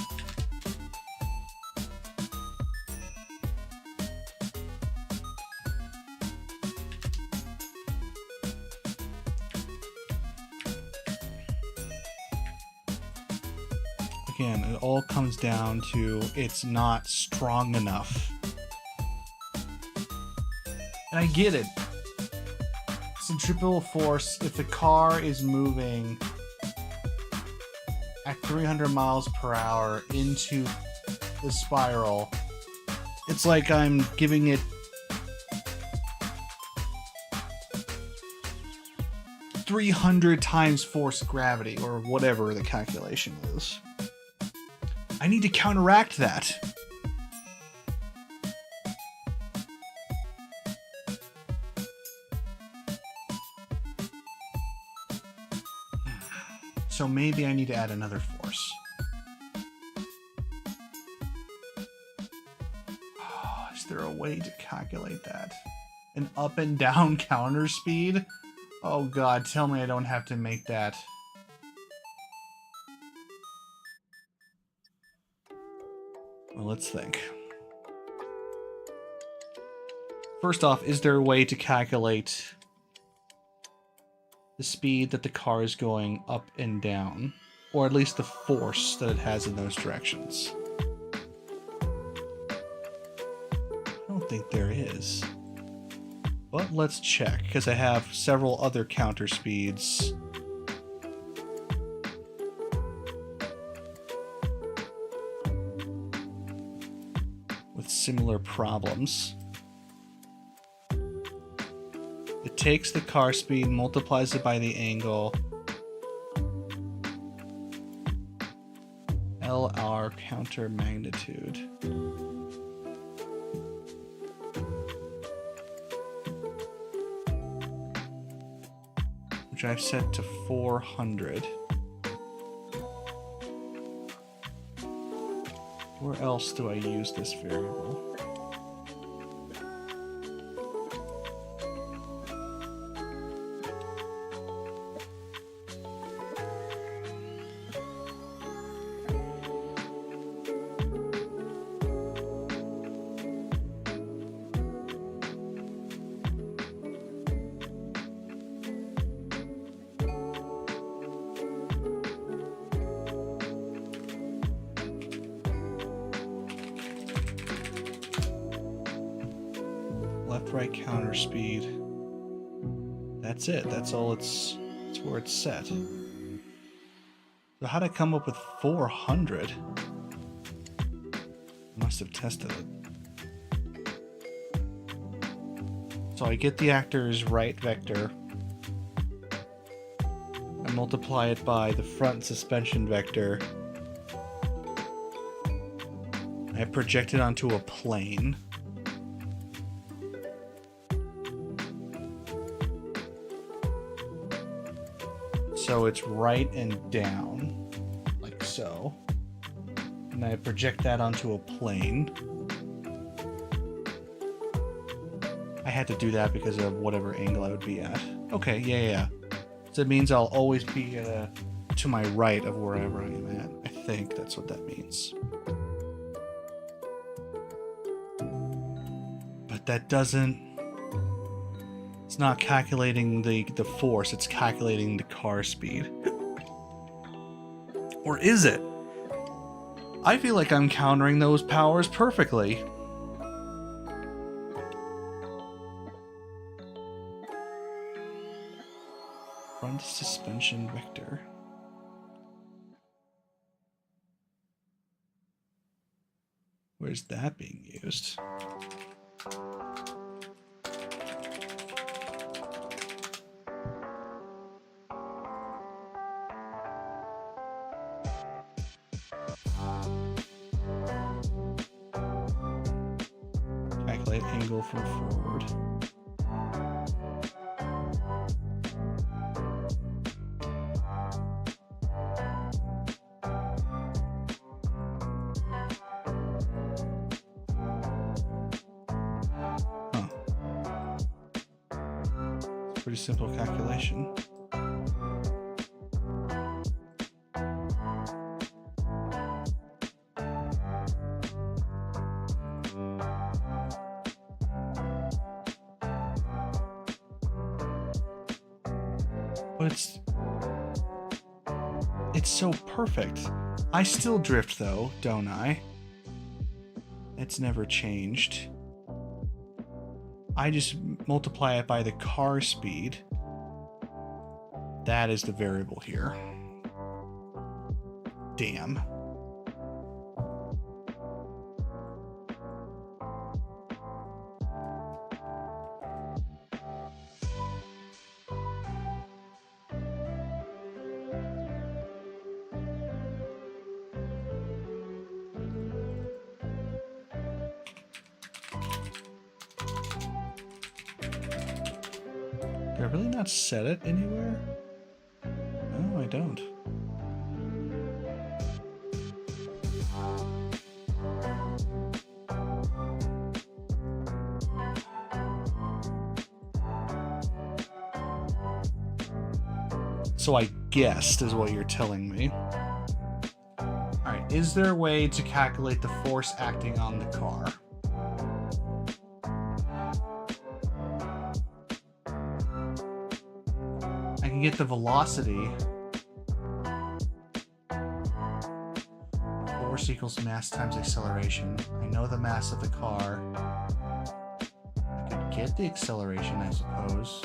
Again, it all comes down to it's not strong enough. And I get it. Centripetal force, if the car is moving at 300 miles per hour into the spiral. It's like I'm giving it 300 times force gravity, or whatever the calculation is. I need to counteract that. So maybe I need to add another force. Oh, is there a way to calculate that? An up and down counter speed? Oh god, tell me I don't have to make that. Well, let's think. First off, is there a way to calculate the speed that the car is going up and down? Or at least the force that it has in those directions? I don't think there is. But let's check, because I have several other counter speeds. With similar problems. It takes the car speed, multiplies it by the angle. LR counter magnitude. Which I've set to 400. Where else do I use this variable? Left-right counter speed. That's it. That's all that's where it's set. So how'd I come up with 400? Must have tested it. So I get the actor's right vector. I multiply it by the front suspension vector. I project it onto a plane. So it's right and down, like so. And I project that onto a plane. I had to do that because of whatever angle I would be at. Okay, yeah. So it means I'll always be to my right of wherever I am at. I think that's what that means. But that doesn't... It's not calculating the force, it's calculating the car speed. Or is it? I feel like I'm countering those powers perfectly. Front suspension vector. Where's that being used? Calculate angle from forward. Pretty simple calculation. But it's so perfect. I still drift though, don't I? It's never changed. I just multiply it by the car speed. That is the variable here. Damn. Did I really not set it anywhere? No, I don't. So I guessed is what you're telling me. Alright, is there a way to calculate the force acting on the car? I can get the velocity. Force equals mass times acceleration. I know the mass of the car. I could get the acceleration, I suppose.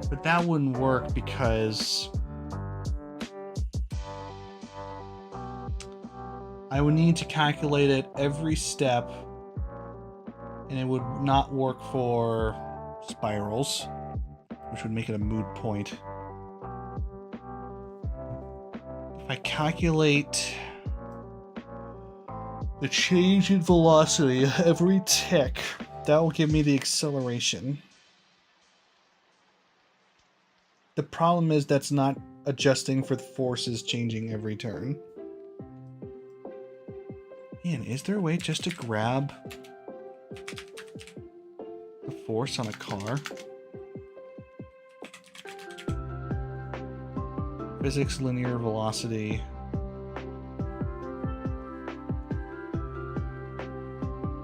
But that wouldn't work because I would need to calculate it every step, and it would not work for spirals, which would make it a moot point. If I calculate the change in velocity every tick, that will give me the acceleration. The problem is that's not adjusting for the forces changing every turn. Man, is there a way just to grab the force on a car? Physics, linear velocity.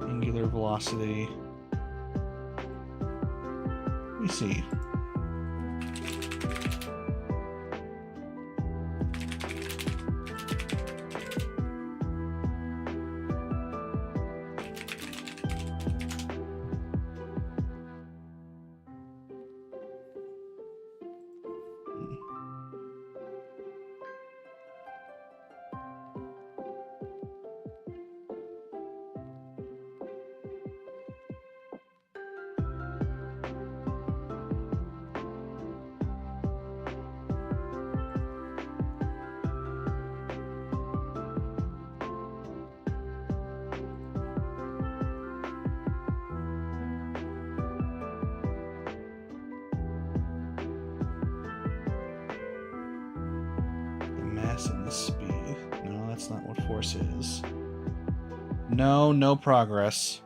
Angular velocity. Let me see. And the speed. No, that's not what force is. No progress.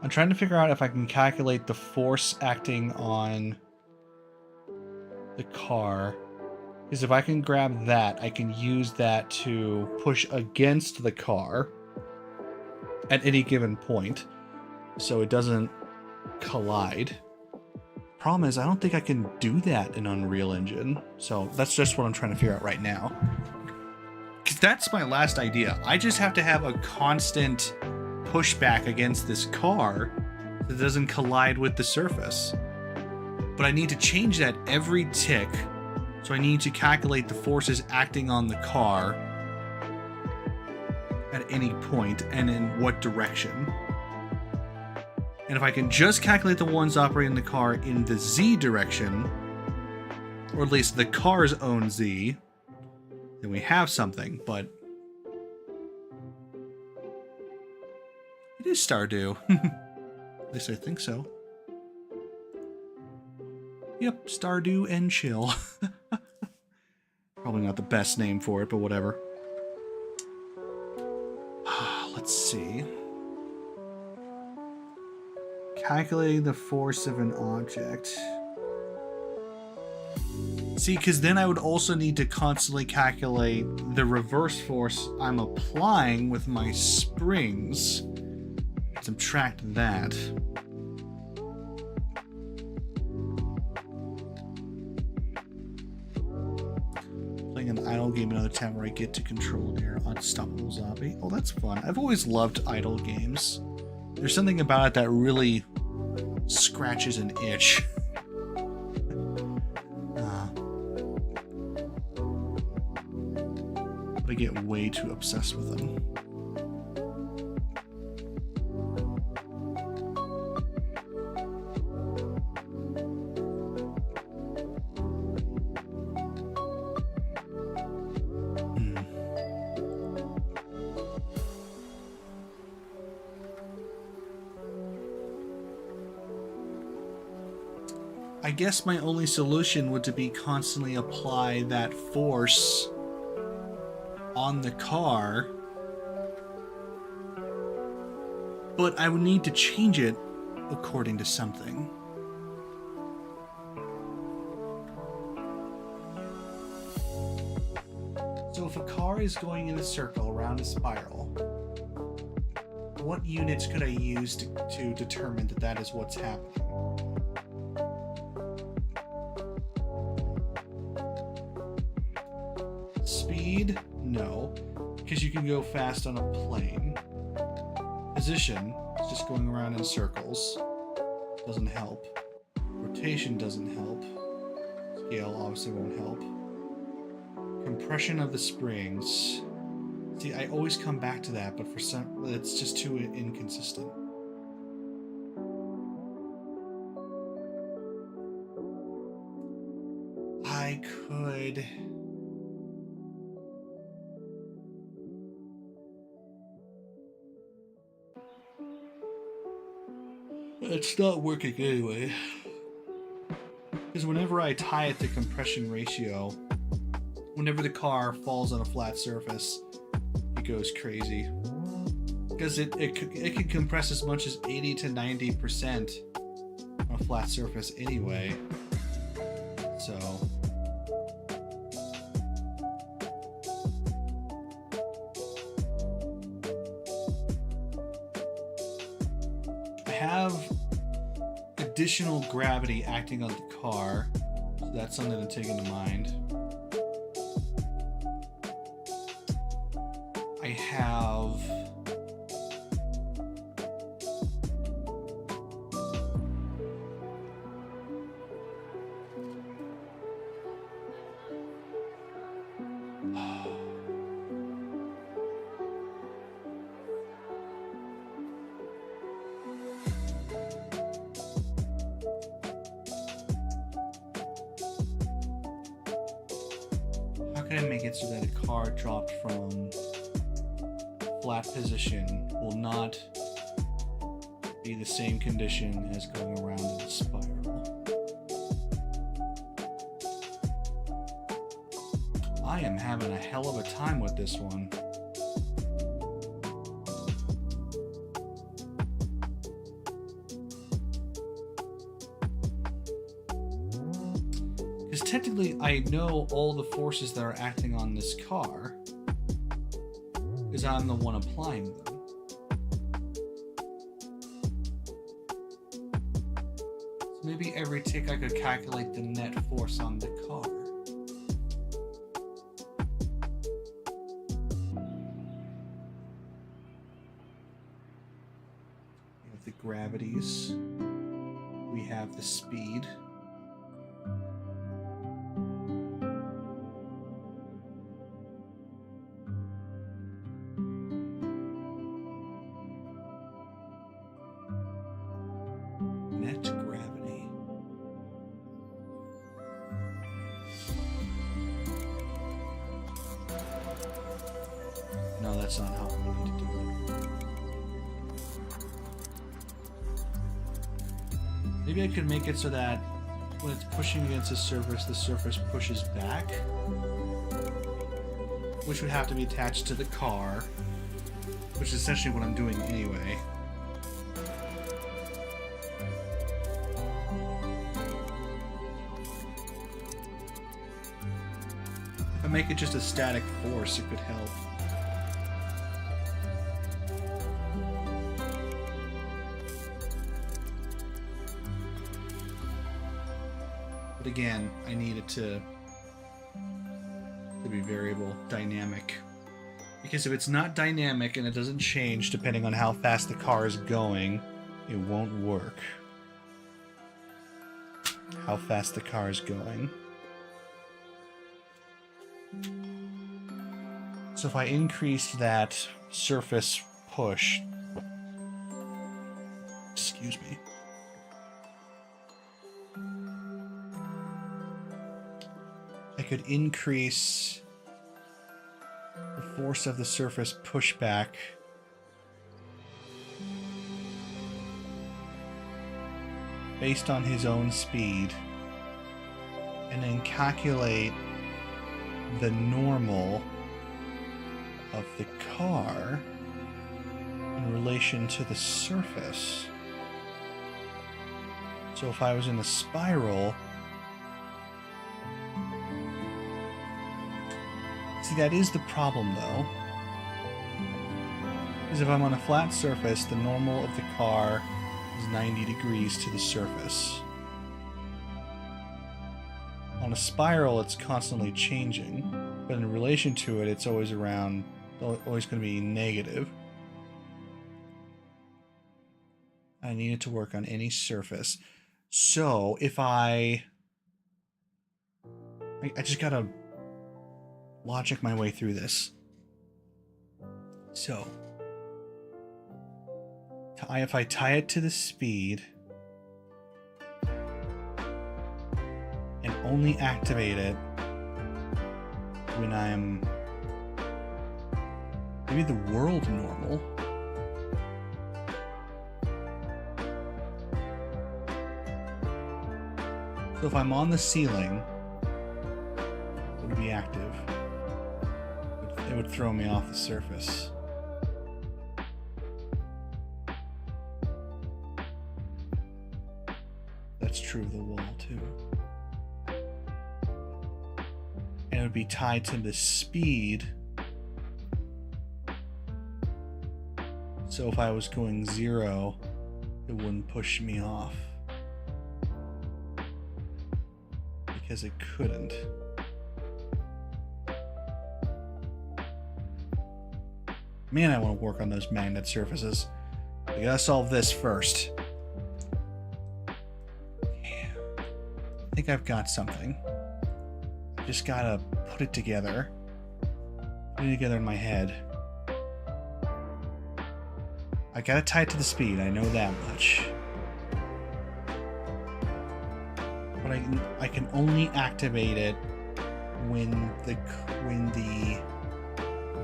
I'm trying to figure out if I can calculate the force acting on the car. Because if I can grab that, I can use that to push against the car at any given point, so it doesn't collide. Problem is, I don't think I can do that in Unreal Engine. So that's just what I'm trying to figure out right now. Because that's my last idea. I just have to have a constant pushback against this car that doesn't collide with the surface. But I need to change that every tick. So I need to calculate the forces acting on the car at any point and in what direction. And if I can just calculate the ones operating the car in the Z direction, or at least the car's own Z, then we have something, but it is Stardew. At least I think so. Yep, Stardew and Chill. Probably not the best name for it, but whatever. Let's see. Calculating the force of an object. See, because then I would also need to constantly calculate the reverse force I'm applying with my springs. Subtract that. Playing an idle game another time where I get to control your unstoppable zombie. Oh, that's fun. I've always loved idle games. There's something about it that really scratches an itch. I get way too obsessed with them. I guess my only solution would to be constantly apply that force on the car, but I would need to change it according to something. So if a car is going in a circle around a spiral, what units could I use to determine that that is what's happening? Speed? No, because you can go fast on a plane. Position, it's just going around in circles. Doesn't help. Rotation doesn't help. Scale obviously won't help. Compression of the springs. See, I always come back to that, but for some, it's just too inconsistent. I could... It's not working anyway. Because whenever I tie it to compression ratio, whenever the car falls on a flat surface, it goes crazy. Because it can compress as much as 80 to 90% on a flat surface anyway. So... have additional gravity acting on the car, so that's something to take into mind. I have make it so that a car dropped from flat position will not be the same condition as going around in a spiral. I am having a hell of a time with this one. Because technically, I know all the forces that are acting on this car, because I'm the one applying them. So maybe every tick I could calculate the net force on the car. We have the gravities. We have the speed. No, that's not how we need to do it. Maybe I could make it so that when it's pushing against the surface pushes back, which would have to be attached to the car, which is essentially what I'm doing anyway. If I make it just a static force, it could help. But again, I need it to be variable, dynamic. Because if it's not dynamic and it doesn't change depending on how fast the car is going, it won't work. How fast the car is going. So if I increase that surface push, excuse me, I could increase the force of the surface pushback based on his own speed, and then calculate the normal of the car in relation to the surface. So if I was in a spiral, see, that is the problem though, is if I'm on a flat surface, the normal of the car is 90 degrees to the surface. On a spiral, it's constantly changing, but in relation to it, it's always around, always going to be negative. I needed to work on any surface. So if I just gotta logic my way through this. So if I tie it to the speed and only activate it when I'm maybe the world normal. So if I'm on the ceiling, it would be active. It would throw me off the surface. That's true of the wall too. And it would be tied to the speed. So if I was going 0, it wouldn't push me off. Because it couldn't. Man, I want to work on those magnet surfaces. We gotta solve this first. Yeah. I think I've got something. I just gotta put it together. Put it together in my head. I gotta tie it to the speed, I know that much. But I can only activate it when the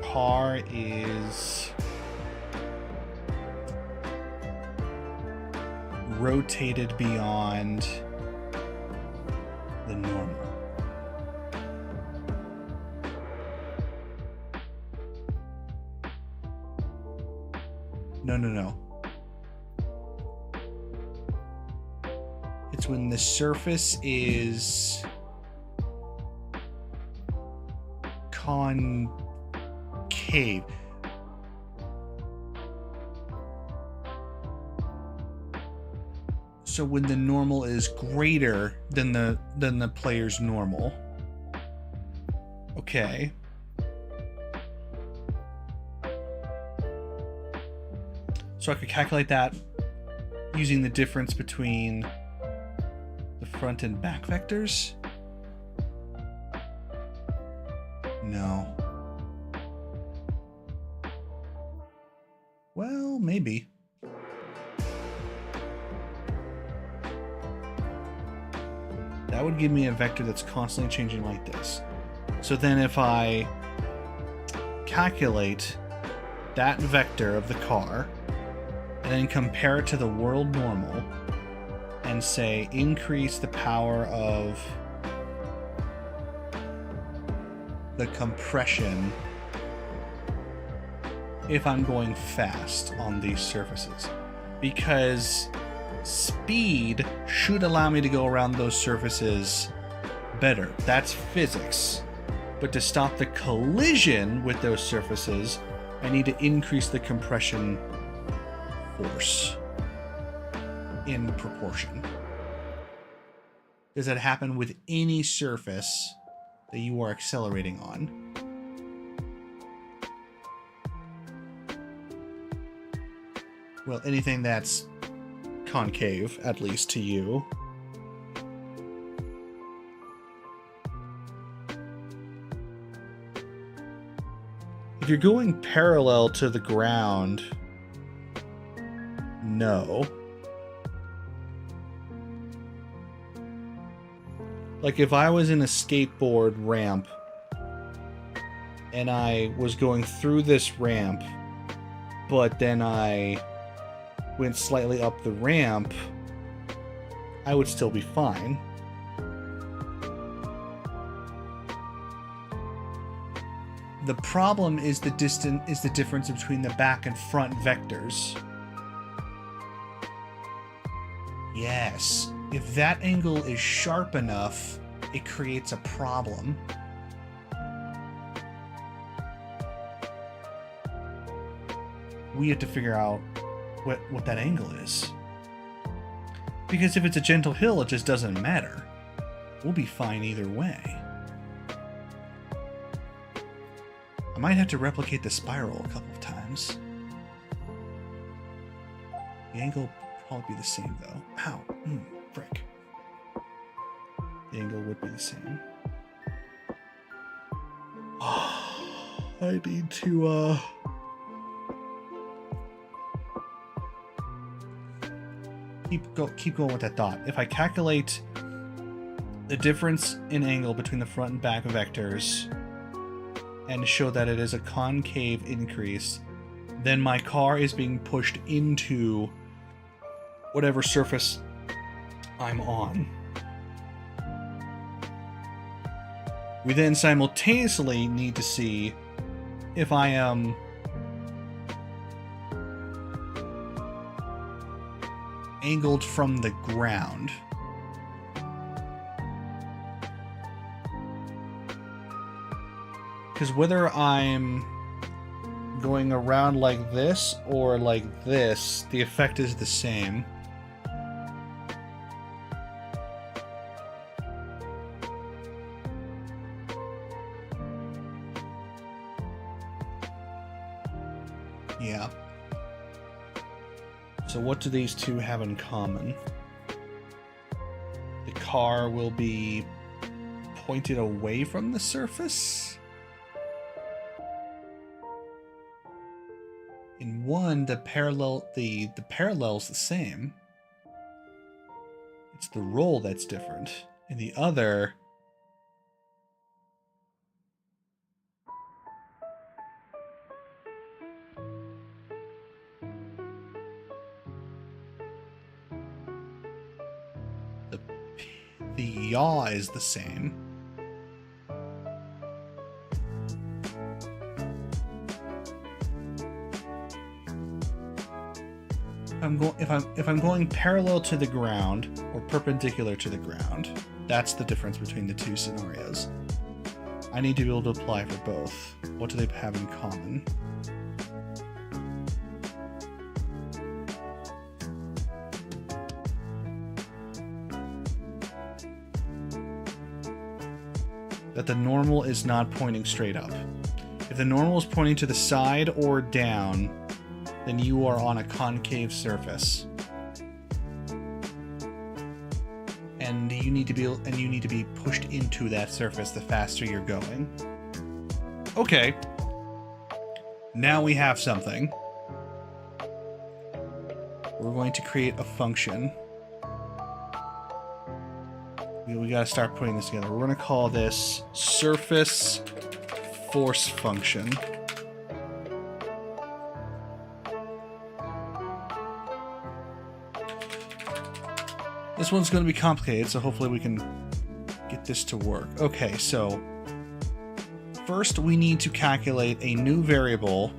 car is rotated beyond the normal. No. It's when the surface is concave. So when the normal is greater than the player's normal. Okay. So I could calculate that using the difference between the front and back vectors? No. Well, maybe. That would give me a vector that's constantly changing like this. So then if I calculate that vector of the car and then compare it to the world normal and say increase the power of the compression if I'm going fast on these surfaces, because speed should allow me to go around those surfaces better. That's physics. But to stop the collision with those surfaces, I need to increase the compression force in proportion. Does that happen with any surface that you are accelerating on? Well, anything that's concave, at least to you. you're going parallel to the ground, no. Like if I was in a skateboard ramp and I was going through this ramp, but then I went slightly up the ramp, I would still be fine. The problem is the difference between the back and front vectors. Yes, if that angle is sharp enough, it creates a problem. We have to figure out what that angle is. Because if it's a gentle hill, it just doesn't matter. We'll be fine either way. I might have to replicate the spiral a couple of times. The angle will probably be the same though. Ow, frick. The angle would be the same. I need to, keep going with that thought. If I calculate the difference in angle between the front and back vectors and show that it is a concave increase, then my car is being pushed into whatever surface I'm on. We then simultaneously need to see if I am angled from the ground. Because whether I'm going around like this or like this, the effect is the same. Yeah. So what do these two have in common? The car will be pointed away from the surface. In one, the parallel's the same. It's the roll that's different. In the other, the yaw is the same. If I'm going parallel to the ground or perpendicular to the ground, that's the difference between the two scenarios. I need to be able to apply for both. What do they have in common? That the normal is not pointing straight up. If the normal is pointing to the side or down, then you are on a concave surface. And you need to be pushed into that surface the faster you're going. Okay. Now we have something. We're going to create a function. We gotta start putting this together. We're gonna call this surface force function. This one's going to be complicated, so hopefully we can get this to work. Okay, so first we need to calculate a new variable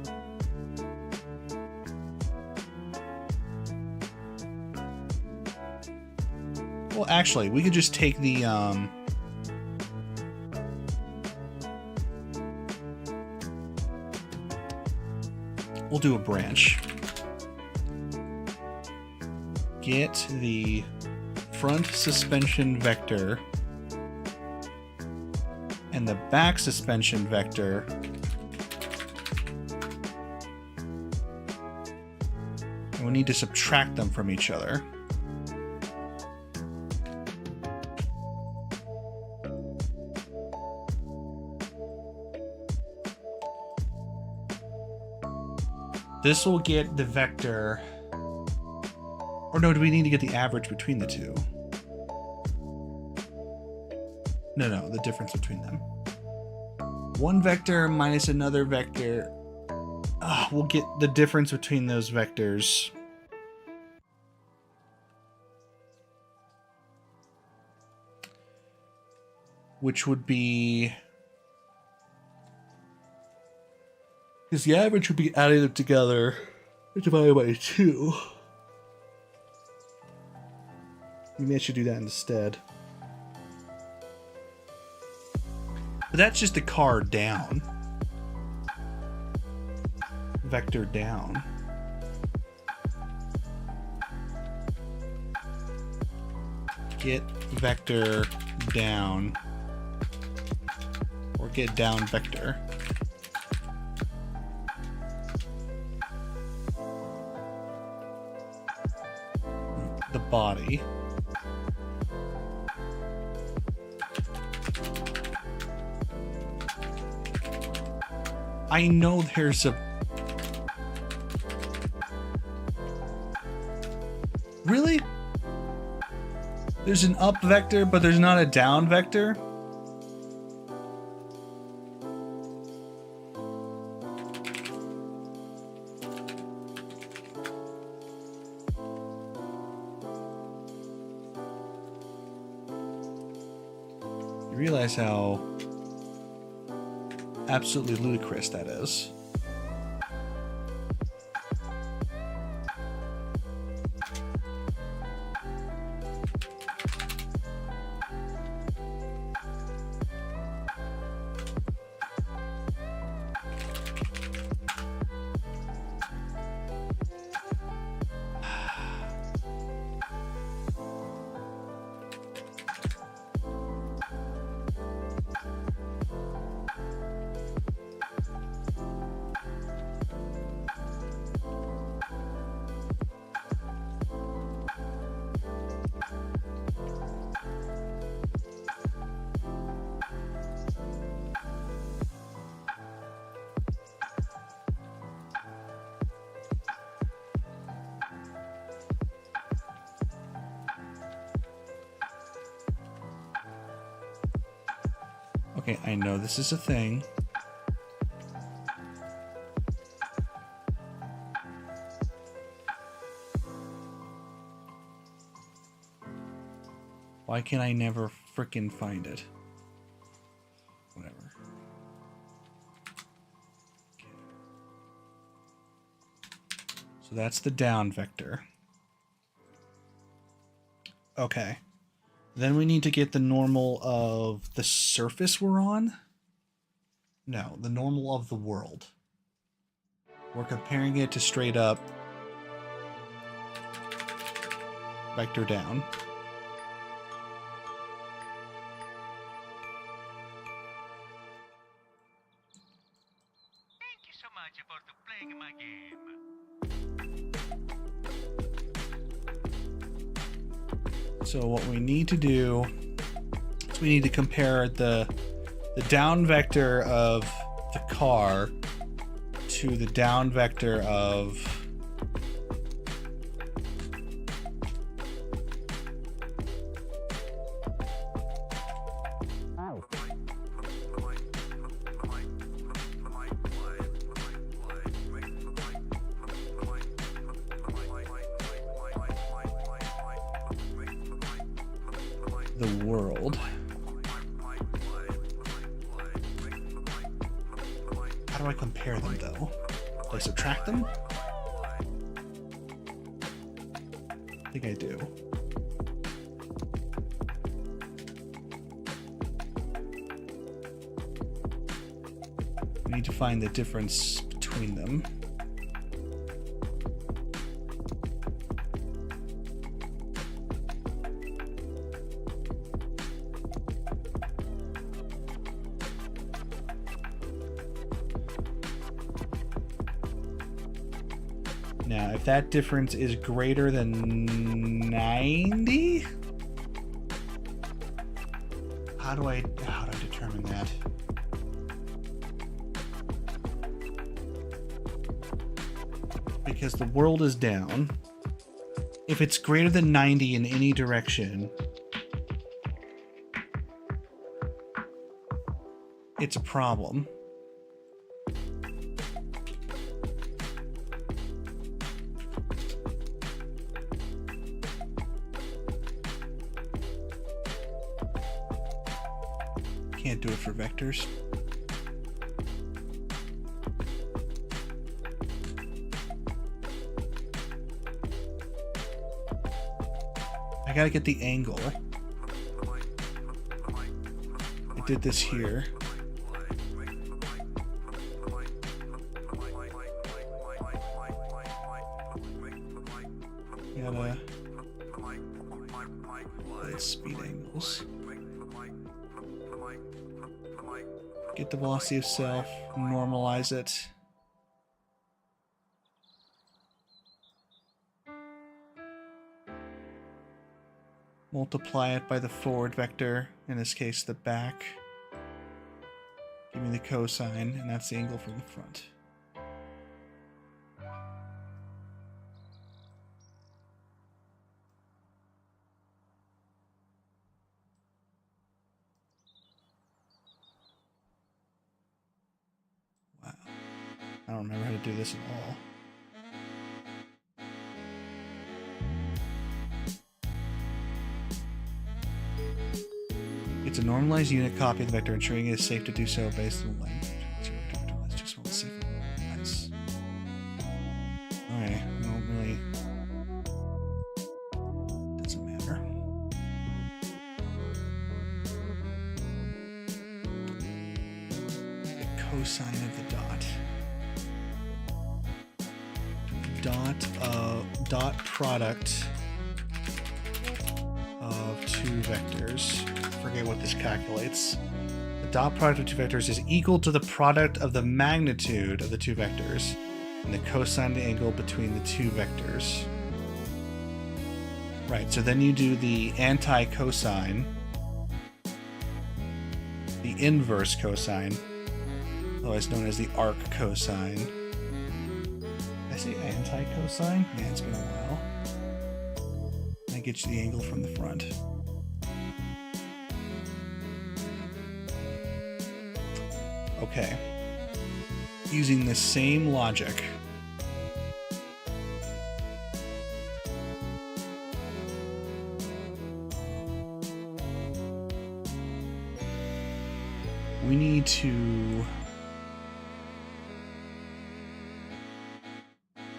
well, actually, we could just take the we'll do a branch. Get the front suspension vector and the back suspension vector and we need to subtract them from each other. This will get the vector. Or no, do we need to get the average between the two? No, the difference between them. One vector minus another vector. We'll get the difference between those vectors. Which would be... Because the average would be adding them together divided by 2. Maybe I should do that instead. But that's just the car down. Vector down. Get vector down. Or get down vector. The body. I know there's a... Really? There's an up vector, but there's not a down vector? You realize how absolutely ludicrous that is. Okay, I know this is a thing. Why can I never frickin' find it? Whatever. Okay. So that's the down vector. Okay. Then we need to get the normal of the surface we're on. No, the normal of the world. We're comparing it to straight up vector down. Thank you so much for playing my game. So what we need to do is we need to compare the down vector of the car to the down vector of the world. How do I compare them though? Do I subtract them? I think I do. We need to find the difference between them. Now, if that difference is greater than 90, how do I determine that? because the world is down. If it's greater than 90 in any direction, it's a problem. Can't do it for vectors. I gotta get the angle. I did this here. Gotta get speed angles. Get the velocity of self, normalize it. Multiply it by the forward vector, in this case the back. Give me the cosine, and that's the angle from the front. Wow. I don't remember how to do this at all. It's a normalized unit copy of the vector, ensuring it is safe to do so based on the length. Let's just want to see if it nice. Okay, I don't really. Doesn't matter. The cosine of the dot product of two vectors. Forget what this calculates. The dot product of two vectors is equal to the product of the magnitude of the two vectors and the cosine of the angle between the two vectors. Right, so then you do the anti-cosine, the inverse cosine, otherwise known as the arc cosine. Did I say anti-cosine? Yeah, it's been a while. That gets you the angle from the front. Okay. Using the same logic. We need to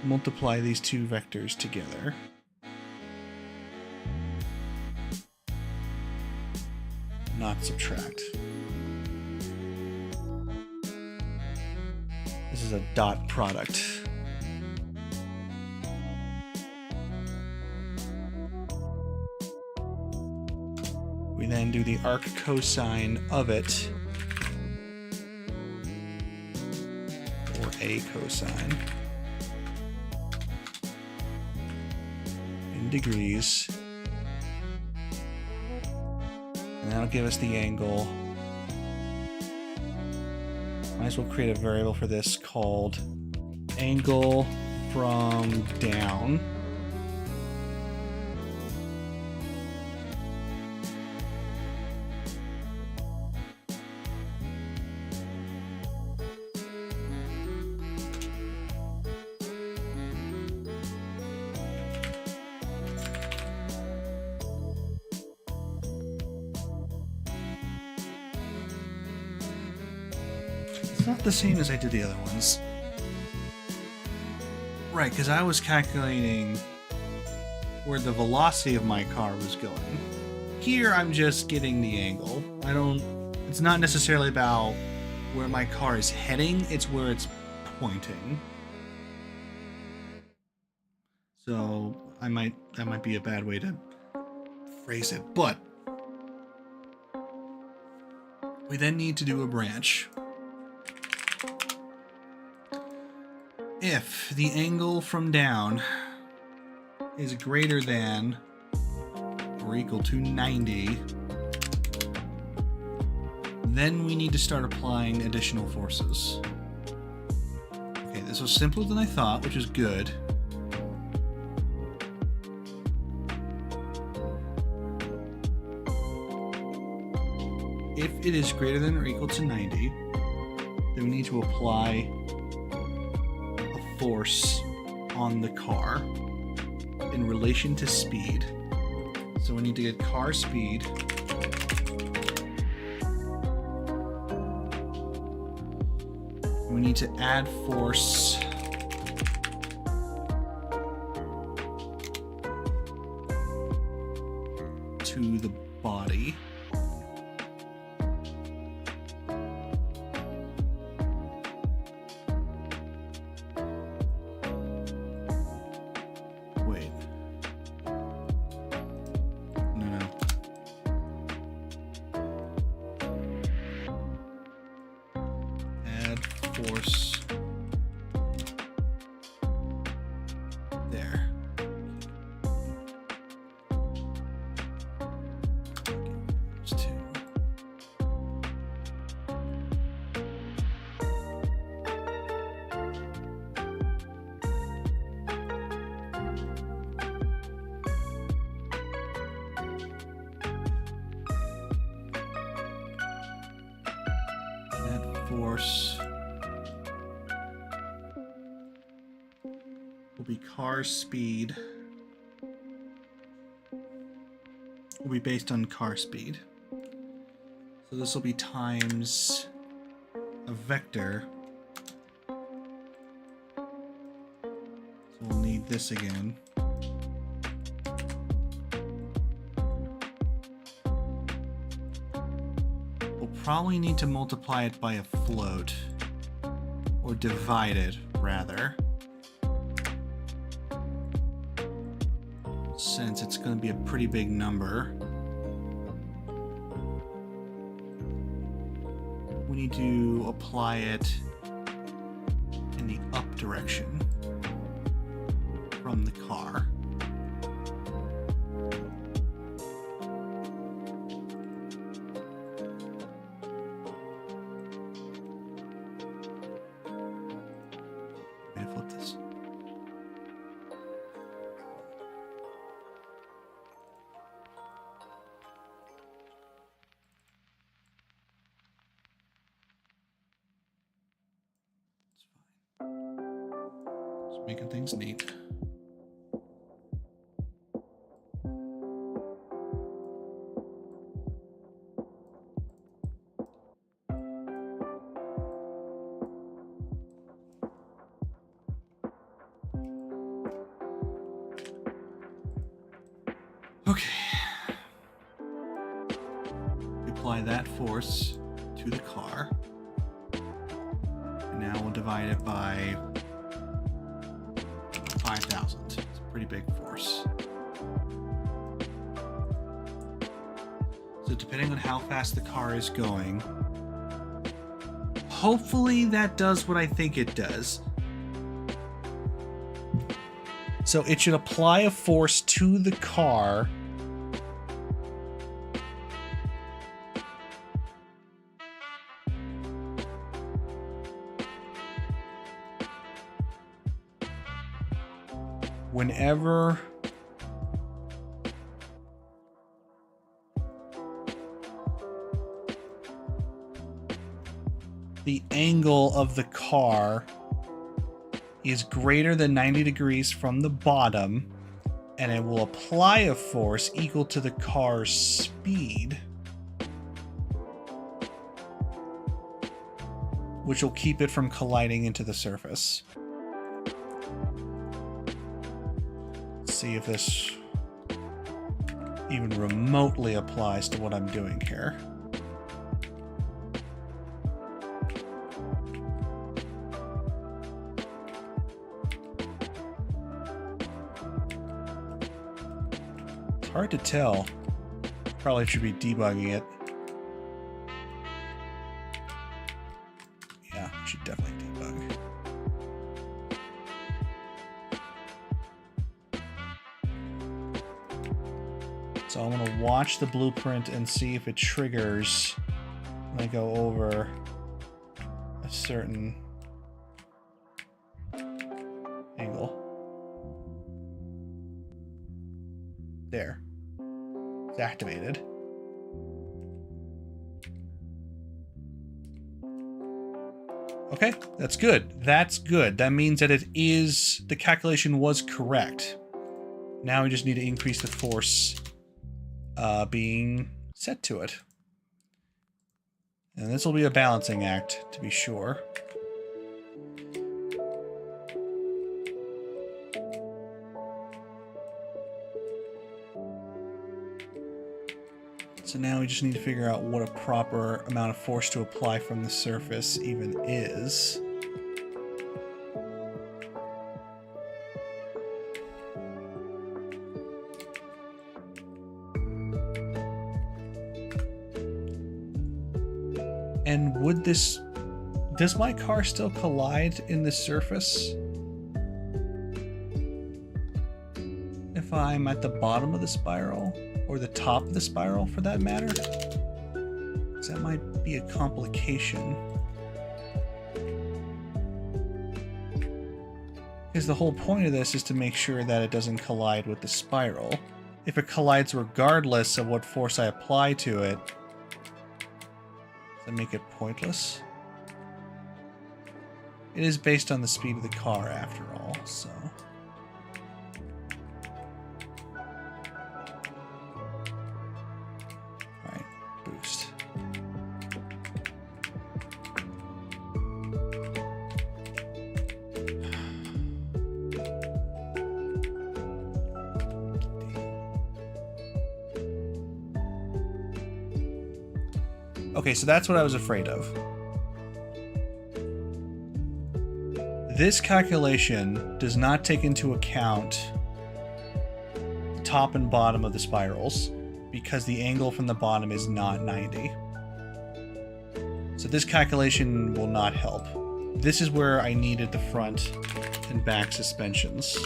multiply these two vectors together. Not subtract. This is a dot product. We then do the arc cosine of it, or a cosine, in degrees. And that'll give us the angle. Might as well create a variable for this called angle from down. It's not the same as I did the other ones. Right, because I was calculating where the velocity of my car was going. Here, I'm just getting the angle. It's not necessarily about where my car is heading, it's where it's pointing. So, that might be a bad way to phrase it, but we then need to do a branch. If the angle from down is greater than or equal to 90, then we need to start applying additional forces. Okay, this was simpler than I thought, which is good. if it is greater than or equal to 90, then we need to apply a force on the car in relation to speed. So we need to get car speed we need to add force to the body. Wait. No. Add force there. Those two. That force will be car speed. Will be based on car speed. So this will be times a vector. So we'll need this again. We'll probably need to multiply it by a float. Or divide it, rather. Since it's going to be a pretty big number. We need to apply it in the up direction from the car. Let me flip this. Just making things neat. Okay. We apply that force to the car. And now we'll divide it by 5,000. It's a pretty big force. So depending on how fast the car is going, hopefully that does what I think it does. So it should apply a force to the car whenever the angle of the car is greater than 90 degrees from the bottom, and it will apply a force equal to the car's speed, which will keep it from colliding into the surface. Let's see if this even remotely applies to what I'm doing here. Hard to tell. Probably should be debugging it. Yeah, should definitely debug. So I'm going to watch the blueprint and see if it triggers when I go over a certain angle. There. It's activated. Okay, that's good. That's good. That means that the calculation was correct. Now we just need to increase the force being set to it. And this will be a balancing act, to be sure. So now we just need to figure out what a proper amount of force to apply from the surface even is. And would this... Does my car still collide in the surface? If I'm at the bottom of the spiral? Or the top of the spiral, for that matter? Because that might be a complication. Because the whole point of this is to make sure that it doesn't collide with the spiral. If it collides regardless of what force I apply to it, does that make it pointless? It is based on the speed of the car, after all, so... Boost. Okay, so that's what I was afraid of. This calculation does not take into account the top and bottom of the spirals, because the angle from the bottom is not 90. So this calculation will not help. This is where I needed the front and back suspensions.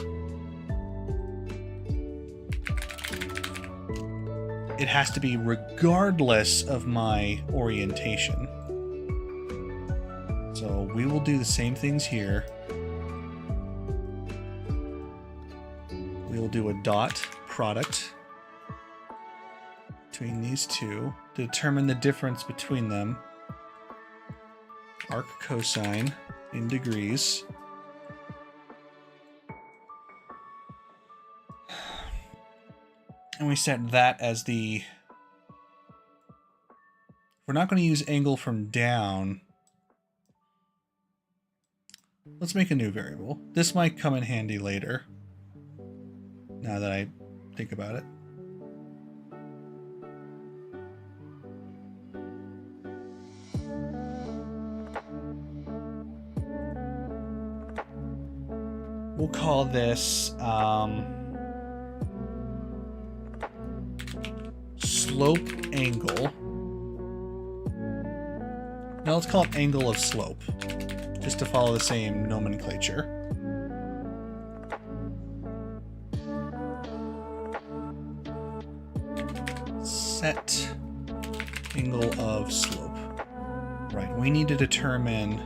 It has to be regardless of my orientation. So we will do the same things here. We will do a dot product between these two to determine the difference between them. Arc cosine in degrees. And we set that as the... We're not going to use angle from down. Let's make a new variable. This might come in handy later, now that I think about it. We'll call this slope angle. Now let's call it angle of slope, just to follow the same nomenclature. Set angle of slope. Right, we need to determine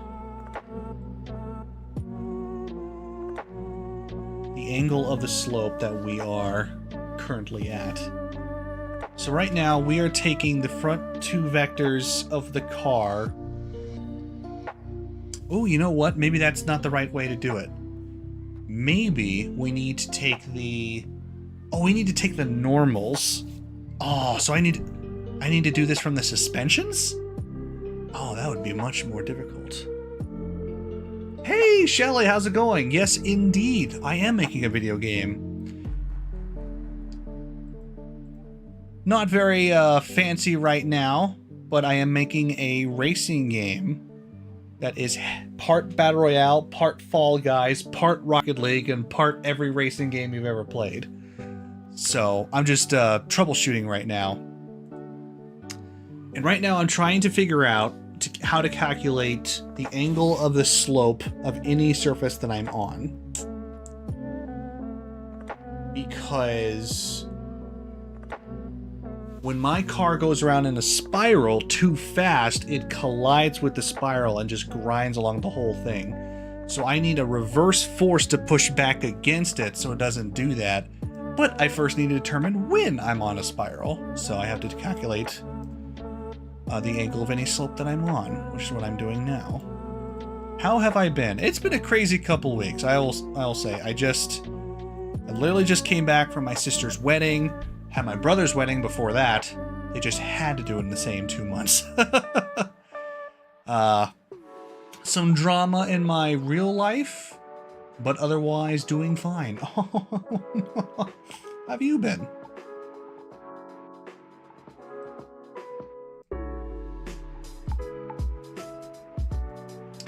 the angle of the slope that we are currently at. So right now we are taking the front two vectors of the car. Oh, you know what? Maybe that's not the right way to do it. Maybe we need to take the... Oh, we need to take the normals. Oh, so I need to do this from the suspensions? Oh, that would be much more difficult. Hey, Shelly, how's it going? Yes, indeed. I am making a video game. Not very fancy right now, but I am making a racing game that is part Battle Royale, part Fall Guys, part Rocket League, and part every racing game you've ever played. So I'm just troubleshooting right now. And right now I'm trying to figure out how to calculate the angle of the slope of any surface that I'm on. Because when my car goes around in a spiral too fast, it collides with the spiral and just grinds along the whole thing. So I need a reverse force to push back against it so it doesn't do that. But I first need to determine when I'm on a spiral. So I have to calculate the angle of any slope that I'm on, which is what I'm doing now. How have I been? It's been a crazy couple weeks. I'll say. I literally just came back from my sister's wedding, had my brother's wedding before that. They just had to do it in the same 2 months. Some drama in my real life, but otherwise doing fine. Oh, no. How have you been?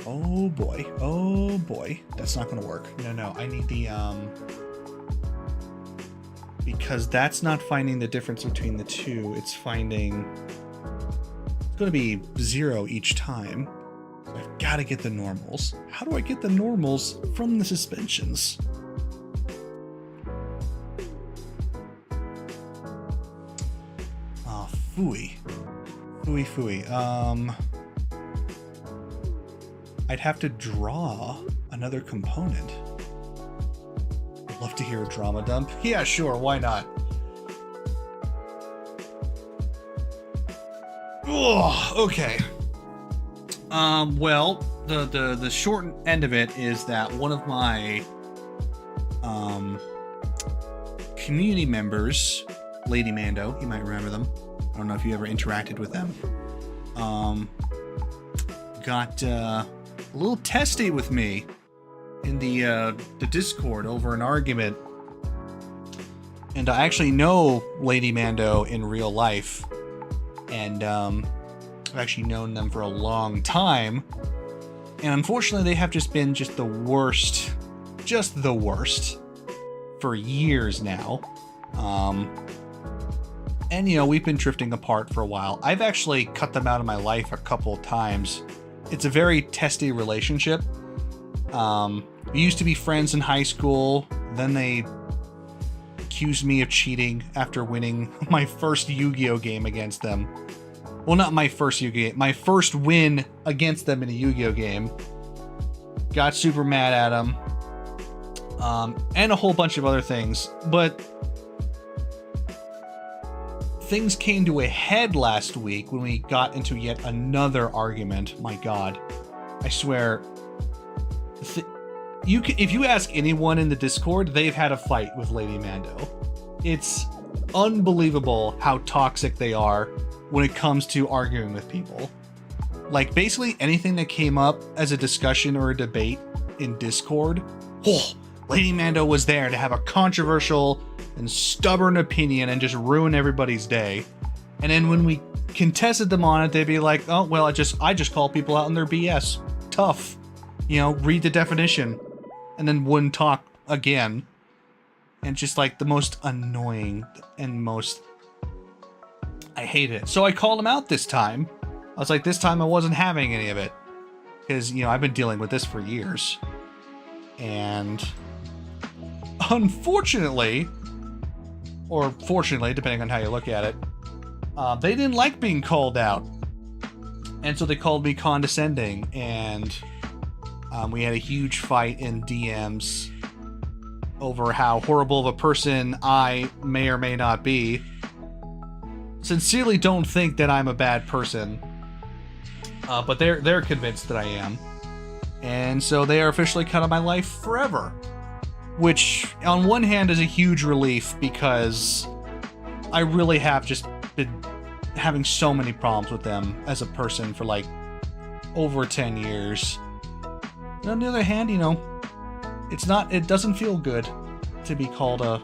Oh boy. Oh boy. That's not gonna work. No, I need the, because that's not finding the difference between the two. It's finding, it's gonna be 0 each time. So I've gotta get the normals. How do I get the normals from the suspensions? Ah, phooey. Phooey. I'd have to draw another component. I'd love to hear a drama dump. Yeah, sure, why not? Oh, okay. Well, the short end of it is that one of my community members, Lady Mando, you might remember them. I don't know if you ever interacted with them. Got a little testy with me in the Discord over an argument. And I actually know Lady Mando in real life. And I've actually known them for a long time. And unfortunately, they have just been the worst. Just the worst. For years now. And, you know, we've been drifting apart for a while. I've actually cut them out of my life a couple times. It's a very testy relationship. We used to be friends in high school. Then they accused me of cheating after winning my first Yu-Gi-Oh game against them. Well, not my first Yu-Gi-Oh game. My first win against them in a Yu-Gi-Oh game. Got super mad at them. And a whole bunch of other things. But things came to a head last week when we got into yet another argument. My God, I swear. If you ask anyone in the Discord, they've had a fight with Lady Mando. It's unbelievable how toxic they are when it comes to arguing with people. Like, basically anything that came up as a discussion or a debate in Discord, Lady Mando was there to have a controversial and stubborn opinion and just ruin everybody's day. And then when we contested them on it, they'd be like, oh, well, I just call people out on their BS. Tough. You know, read the definition. And then wouldn't talk again. And just like the most annoying and most... I hated it. So I called him out this time. I was like, this time I wasn't having any of it. Because, you know, I've been dealing with this for years. And unfortunately, or fortunately, depending on how you look at it, they didn't like being called out. And so they called me condescending, and we had a huge fight in DMs over how horrible of a person I may or may not be. Sincerely don't think that I'm a bad person, but they're convinced that I am. And so they are officially cut out of my life forever. Which, on one hand, is a huge relief because I really have just been having so many problems with them as a person for like over 10 years. And on the other hand, you know, it doesn't feel good to be called a...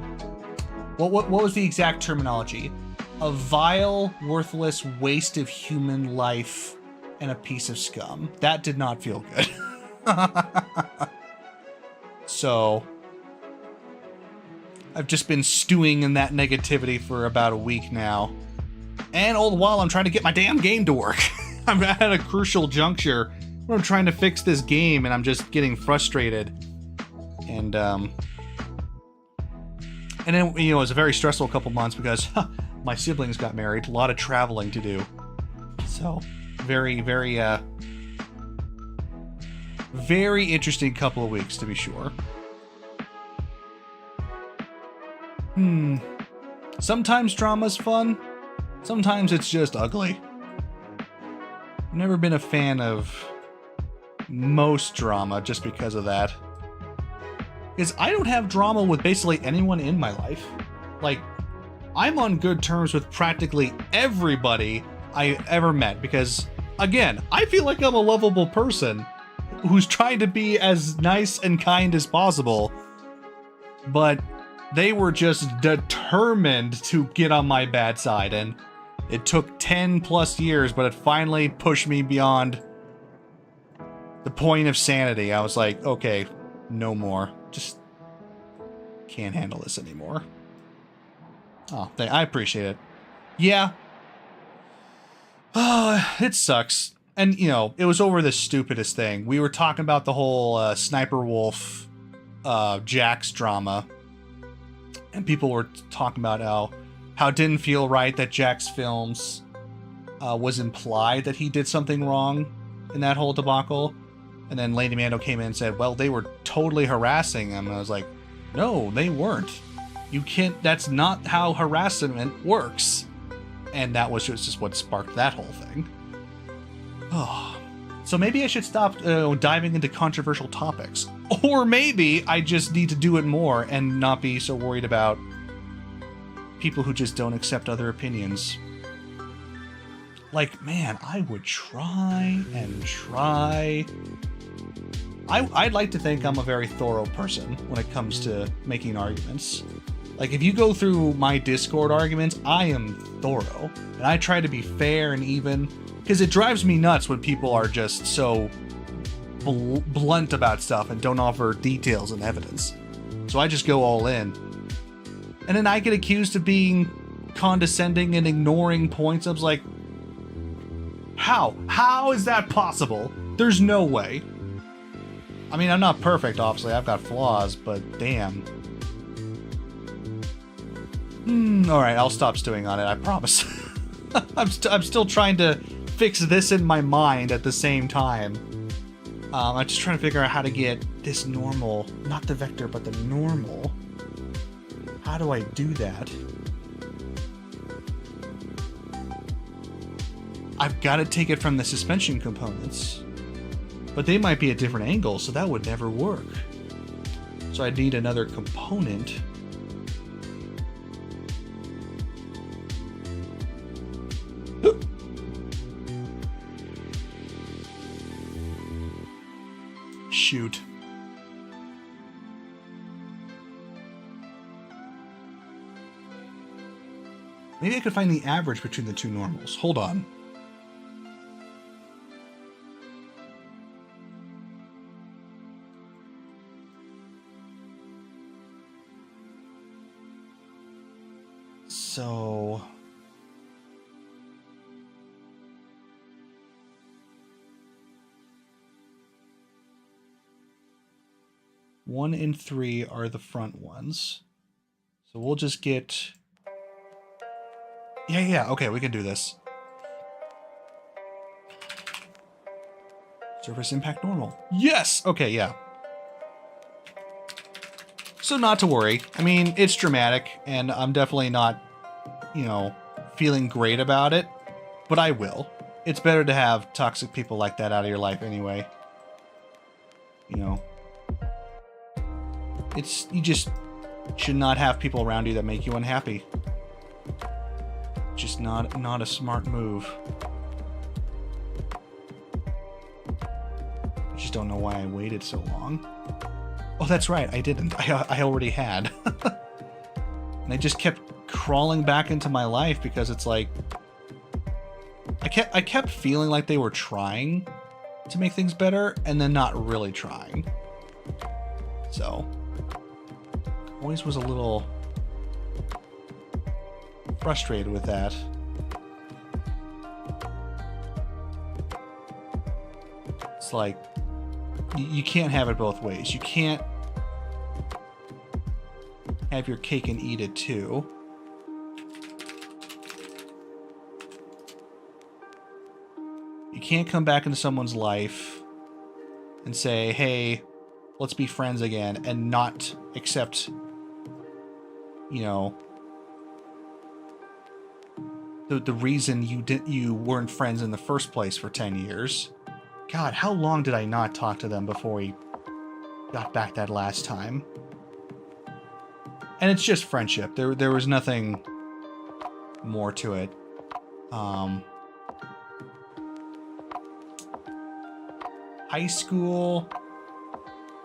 What was the exact terminology? A vile, worthless waste of human life and a piece of scum. That did not feel good. So I've just been stewing in that negativity for about a week now. And all the while I'm trying to get my damn game to work. I'm at a crucial juncture where I'm trying to fix this game and I'm just getting frustrated. And then, you know, it was a very stressful couple months because my siblings got married. A lot of traveling to do. So, very, very interesting couple of weeks, to be sure. Sometimes drama's fun. Sometimes it's just ugly. I've never been a fan of most drama just because of that. Is I don't have drama with basically anyone in my life. Like, I'm on good terms with practically everybody I ever met because, again, I feel like I'm a lovable person who's trying to be as nice and kind as possible, but they were just determined to get on my bad side, and it took 10 plus years, but it finally pushed me beyond the point of sanity. I was like, okay, no more. Just can't handle this anymore. Oh, I appreciate it. Yeah. It sucks. And, you know, it was over the stupidest thing. We were talking about the whole Sniper Wolf Jax drama. And people were talking about how it didn't feel right that Jax Films was implied that he did something wrong in that whole debacle. And then Lady Mando came in and said, well, they were totally harassing him. And I was like, no, they weren't. You can't, that's not how harassment works. And that was just what sparked that whole thing. Oh. So maybe I should stop diving into controversial topics. Or maybe I just need to do it more and not be so worried about people who just don't accept other opinions. Like, man, I would try and try. I'd like to think I'm a very thorough person when it comes to making arguments. Like, if you go through my Discord arguments, I am thorough. And I try to be fair and even. Because it drives me nuts when people are just so blunt about stuff and don't offer details and evidence. So I just go all in. And then I get accused of being condescending and ignoring points. I was like, how? How is that possible? There's no way. I mean, I'm not perfect, obviously. I've got flaws, but damn. Alright, I'll stop stewing on it, I promise. I'm still trying to fix this in my mind at the same time. I'm just trying to figure out how to get this normal, not the vector, but the normal. How do I do that? I've got to take it from the suspension components. But they might be at different angles, so that would never work. So I'd need another component. Shoot. Maybe I could find the average between the two normals. Hold on. So... 1 and 3 are the front ones. So we'll just get... Yeah, okay, we can do this. Surface impact normal. Yes! Okay, yeah. So not to worry. I mean, it's dramatic, and I'm definitely not, you know, feeling great about it, but I will. It's better to have toxic people like that out of your life anyway. You know. You just should not have people around you that make you unhappy. Just not a smart move. I just don't know why I waited so long. Oh, that's right, I didn't. I already had. And I just kept crawling back into my life because it's like... I kept feeling like they were trying to make things better and then not really trying. So... always was a little frustrated with that. It's like, you can't have it both ways. You can't have your cake and eat it too. You can't come back into someone's life and say, hey, let's be friends again, and not accept, you know, the reason you weren't friends in the first place for 10 years. God, how long did I not talk to them before we got back that last time? And it's just friendship. There was nothing more to it. High school,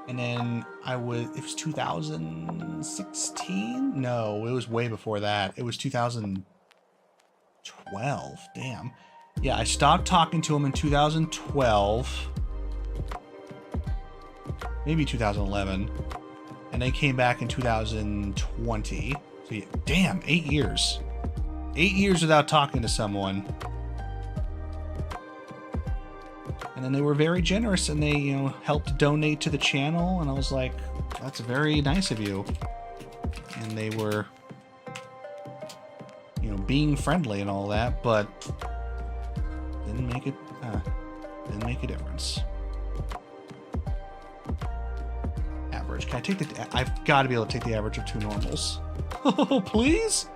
and then it was 2016? No, it was way before that. It was 2012. Damn. Yeah, I stopped talking to him in 2012. Maybe 2011. And they came back in 2020. So yeah, damn, 8 years. 8 years without talking to someone. And then they were very generous, and they, you know, helped donate to the channel, and I was like, that's very nice of you. And they were, you know, being friendly and all that, but didn't make a difference. Average. Can I take the... I've got to be able to take the average of 2 normals. Oh, please?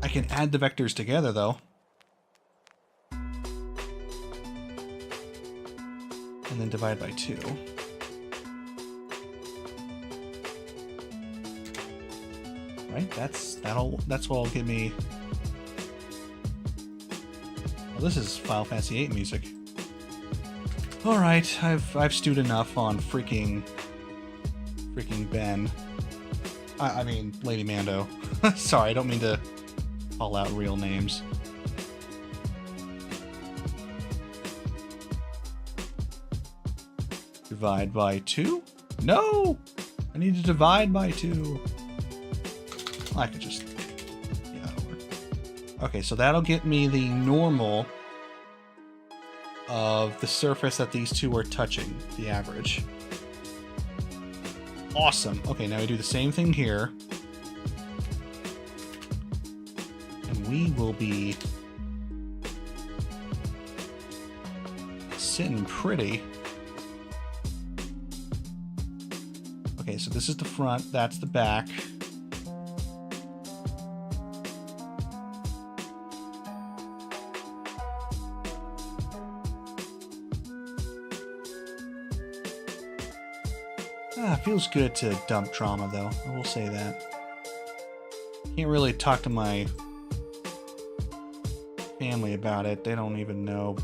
I can add the vectors together, though. And then divide by 2. Right? That's what'll give me... Well, this is Final Fantasy VIII music. Alright, I've stewed enough on freaking Ben. I mean, Lady Mando. Sorry, I don't mean to call out real names. Divide by 2? No! I need to divide by 2. I could just... Yeah, that'll work. Okay, so that'll get me the normal of the surface that these two are touching, the average. Awesome. Okay, now we do the same thing here. And we will be sitting pretty. Okay, so this is the front, that's the back. Feels good to dump drama, though. I will say that. Can't really talk to my family about it. They don't even know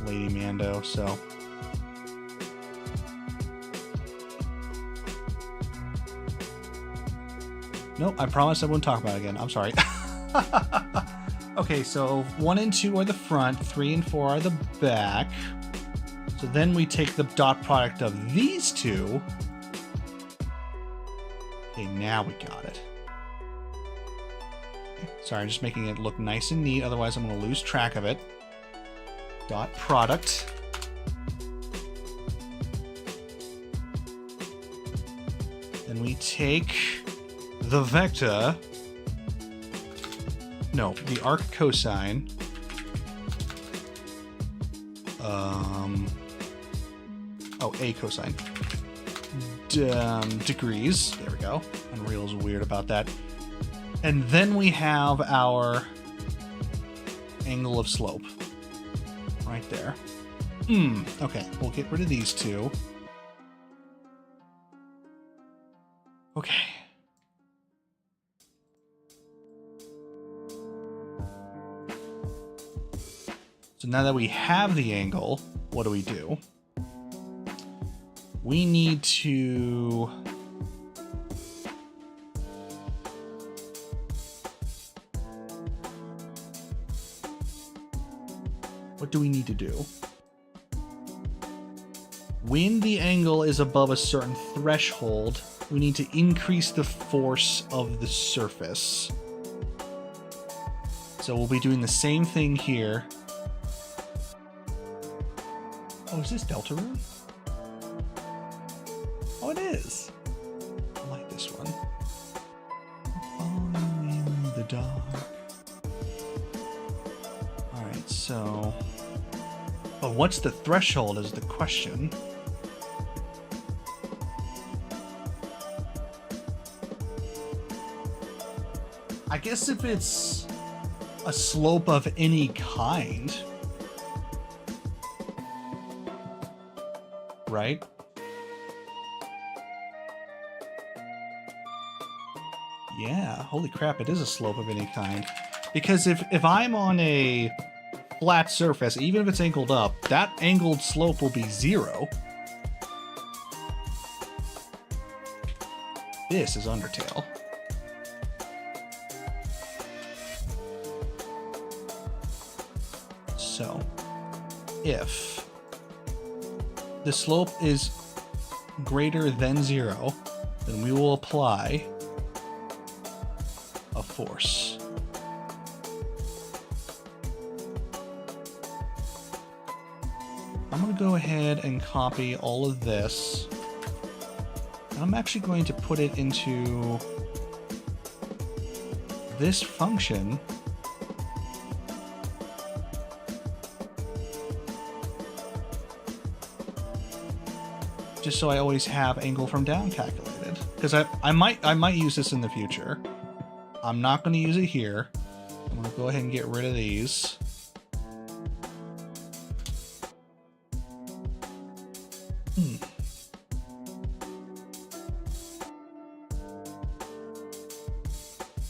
Lady Mando, so... Nope, I promise I won't talk about it again. I'm sorry. Okay, so 1 and 2 are the front, 3 and 4 are the back. So then we take the dot product of these two. Okay, now we got it. Okay, sorry, I'm just making it look nice and neat, otherwise I'm going to lose track of it. Dot product. Then we take the vector. No, the arc cosine. Oh, a cosine. Degrees. There we go. Unreal's weird about that. And then we have our angle of slope. Right there. Okay, we'll get rid of these two. Okay. So now that we have the angle, what do? We need to... What do we need to do? When the angle is above a certain threshold, we need to increase the force of the surface. So we'll be doing the same thing here. Oh, is this Deltarune? Oh, it is. I like this one. Falling in the dark. Alright, so... But what's the threshold is the question. I guess if it's a slope of any kind, right? Yeah, holy crap, it is a slope of any kind. Because if I'm on a flat surface, even if it's angled up, that angled slope will be 0. This is Undertale. So, if the slope is greater than 0, then we will apply a force. I'm going to go ahead and copy all of this. I'm actually going to put it into this function. Just so I always have angle from down calculated. Because I might use this in the future. I'm not going to use it here. I'm going to go ahead and get rid of these.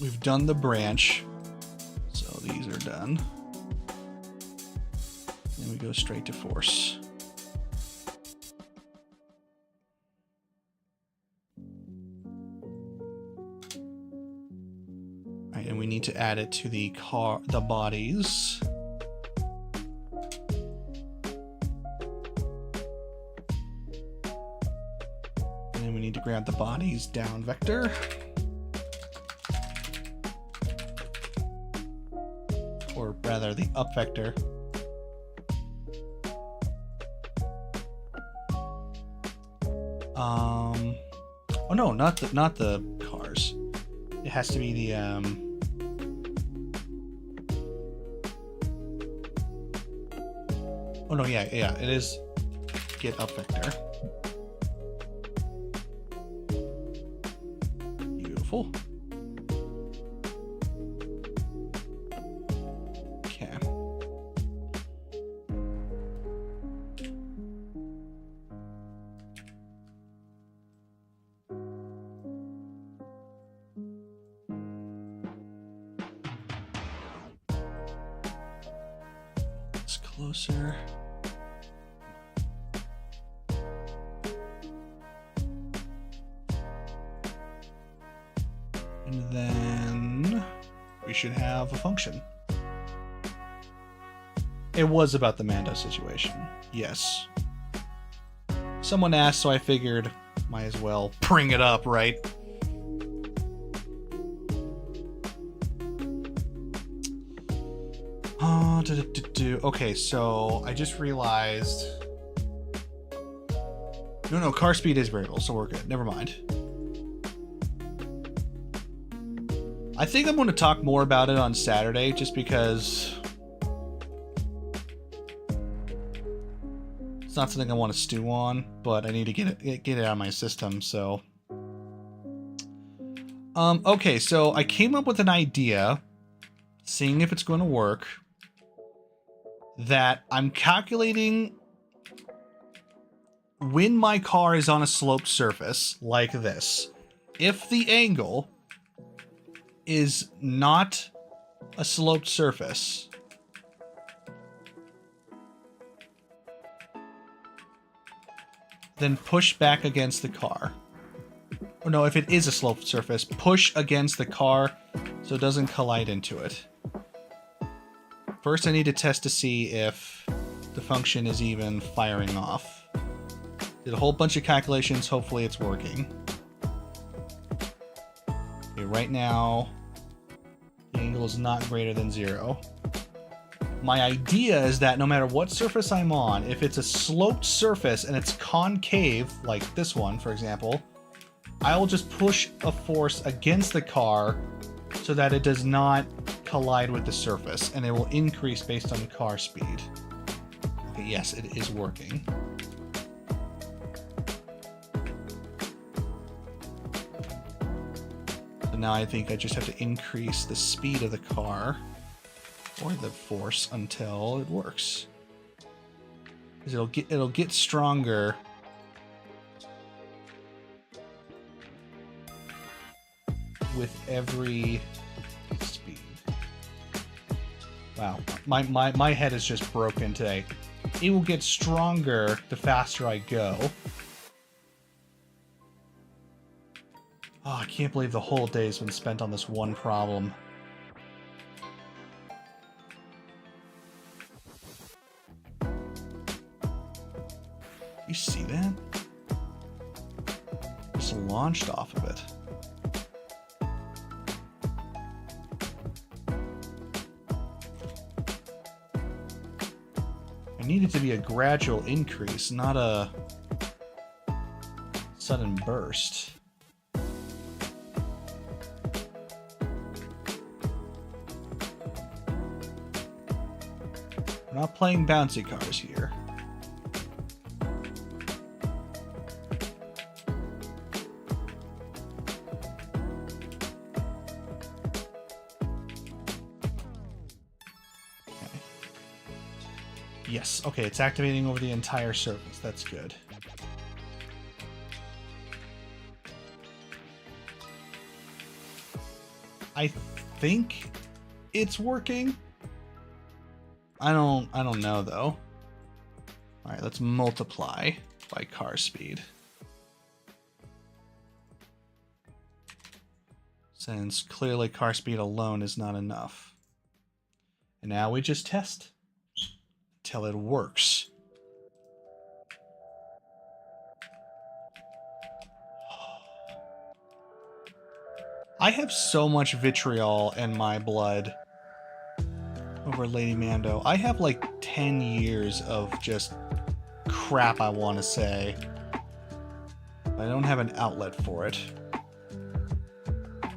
We've done the branch, so these are done. Then we go straight to force. All right, and we need to add it to the bodies. And then we need to grab the bodies down vector. Or rather, the up vector. Oh no, not the cars. It has to be the Oh no, yeah, it is get up vector. Beautiful. Closer. And then we should have a function. It was about the Mando situation. Yes. Someone asked, so I figured might as well bring it up, right? Okay, so I just realized... No, car speed is variable, so we're good. Never mind. I think I'm going to talk more about it on Saturday, just because... it's not something I want to stew on, but I need to get it out of my system, so... Okay, so I came up with an idea, seeing if it's going to work, that I'm calculating when my car is on a sloped surface like this. If the angle is not a sloped surface, then push back against the car. Or no, if it is a sloped surface, push against the car so it doesn't collide into it. First, I need to test to see if the function is even firing off. Did a whole bunch of calculations. Hopefully it's working. Okay, right now, the angle is not greater than 0. My idea is that no matter what surface I'm on, if it's a sloped surface and it's concave, like this one, for example, I will just push a force against the car so that it does not collide with the surface, and it will increase based on car speed. Okay, yes, it is working. So now I think I just have to increase the speed of the car or the force until it works. Because it'll get stronger with every speed. Wow, my head is just broken today. It will get stronger the faster I go. Oh, I can't believe the whole day's been spent on this one problem. You see that? Just launched off of it. I need it to be a gradual increase, not a sudden burst. We're not playing bouncy cars here. Yes, okay, it's activating over the entire surface. That's good. I think it's working. I don't know though. All right, let's multiply by car speed. Since clearly car speed alone is not enough. And now we just test until it works. I have so much vitriol in my blood over Lady Mando. I have like 10 years of just crap I want to say. I don't have an outlet for it.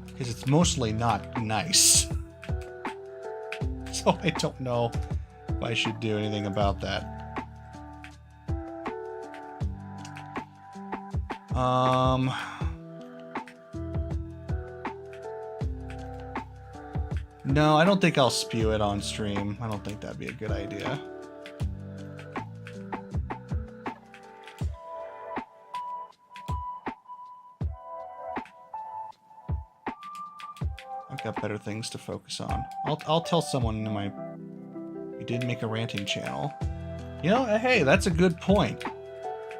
Because it's mostly not nice. So I don't know if I should do anything about that. No, I don't think I'll spew it on stream. I don't think that'd be a good idea. I've got better things to focus on. I'll tell someone in my... You did make a ranting channel. You know, hey, that's a good point.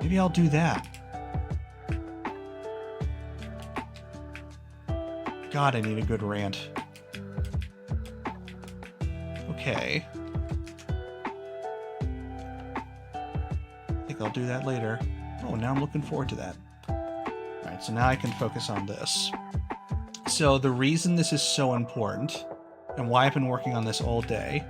Maybe I'll do that. God, I need a good rant. Okay. I think I'll do that later. Oh, now I'm looking forward to that. Alright, so now I can focus on this. So the reason this is so important, and why I've been working on this all day,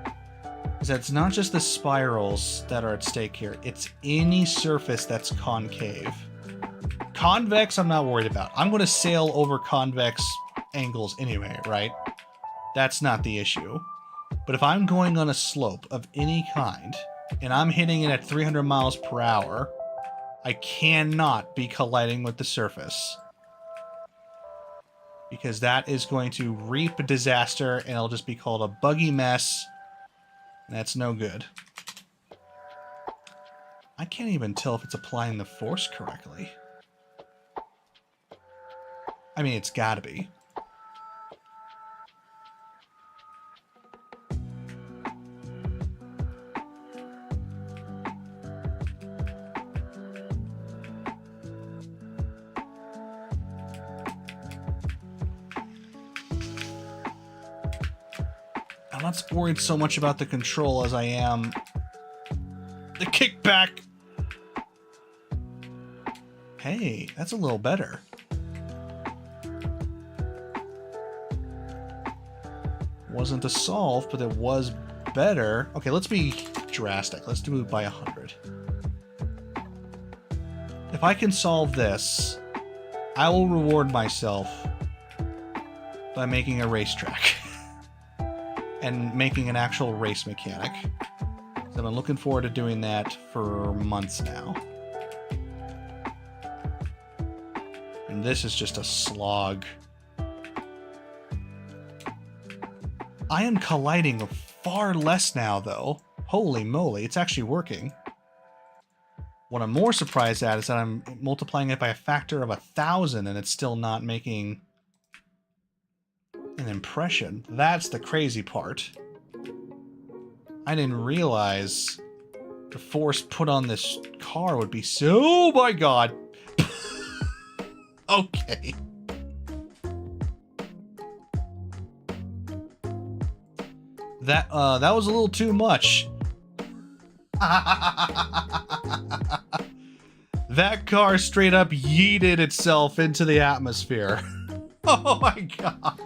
is that it's not just the spirals that are at stake here, it's any surface that's concave. Convex, I'm not worried about. I'm going to sail over convex angles anyway, right? That's not the issue. But if I'm going on a slope of any kind, and I'm hitting it at 300 miles per hour, I cannot be colliding with the surface. Because that is going to reap a disaster, and it'll just be called a buggy mess. And that's no good. I can't even tell if it's applying the force correctly. I mean, it's gotta be. I'm not worried so much about the control as I am the kickback. Hey, that's a little better. Wasn't a solve, but it was better. Okay, let's be drastic. Let's do it by 100. If I can solve this, I will reward myself by making a racetrack. And making an actual race mechanic. So I've been looking forward to doing that for months now. And this is just a slog. I am colliding far less now, though. Holy moly, it's actually working. What I'm more surprised at is that I'm multiplying it by a factor of 1,000 and it's still not making an impression. That's the crazy part. I didn't realize the force put on this car would be so... Oh my god! Okay. That was a little too much. That car straight up yeeted itself into the atmosphere. Oh my god.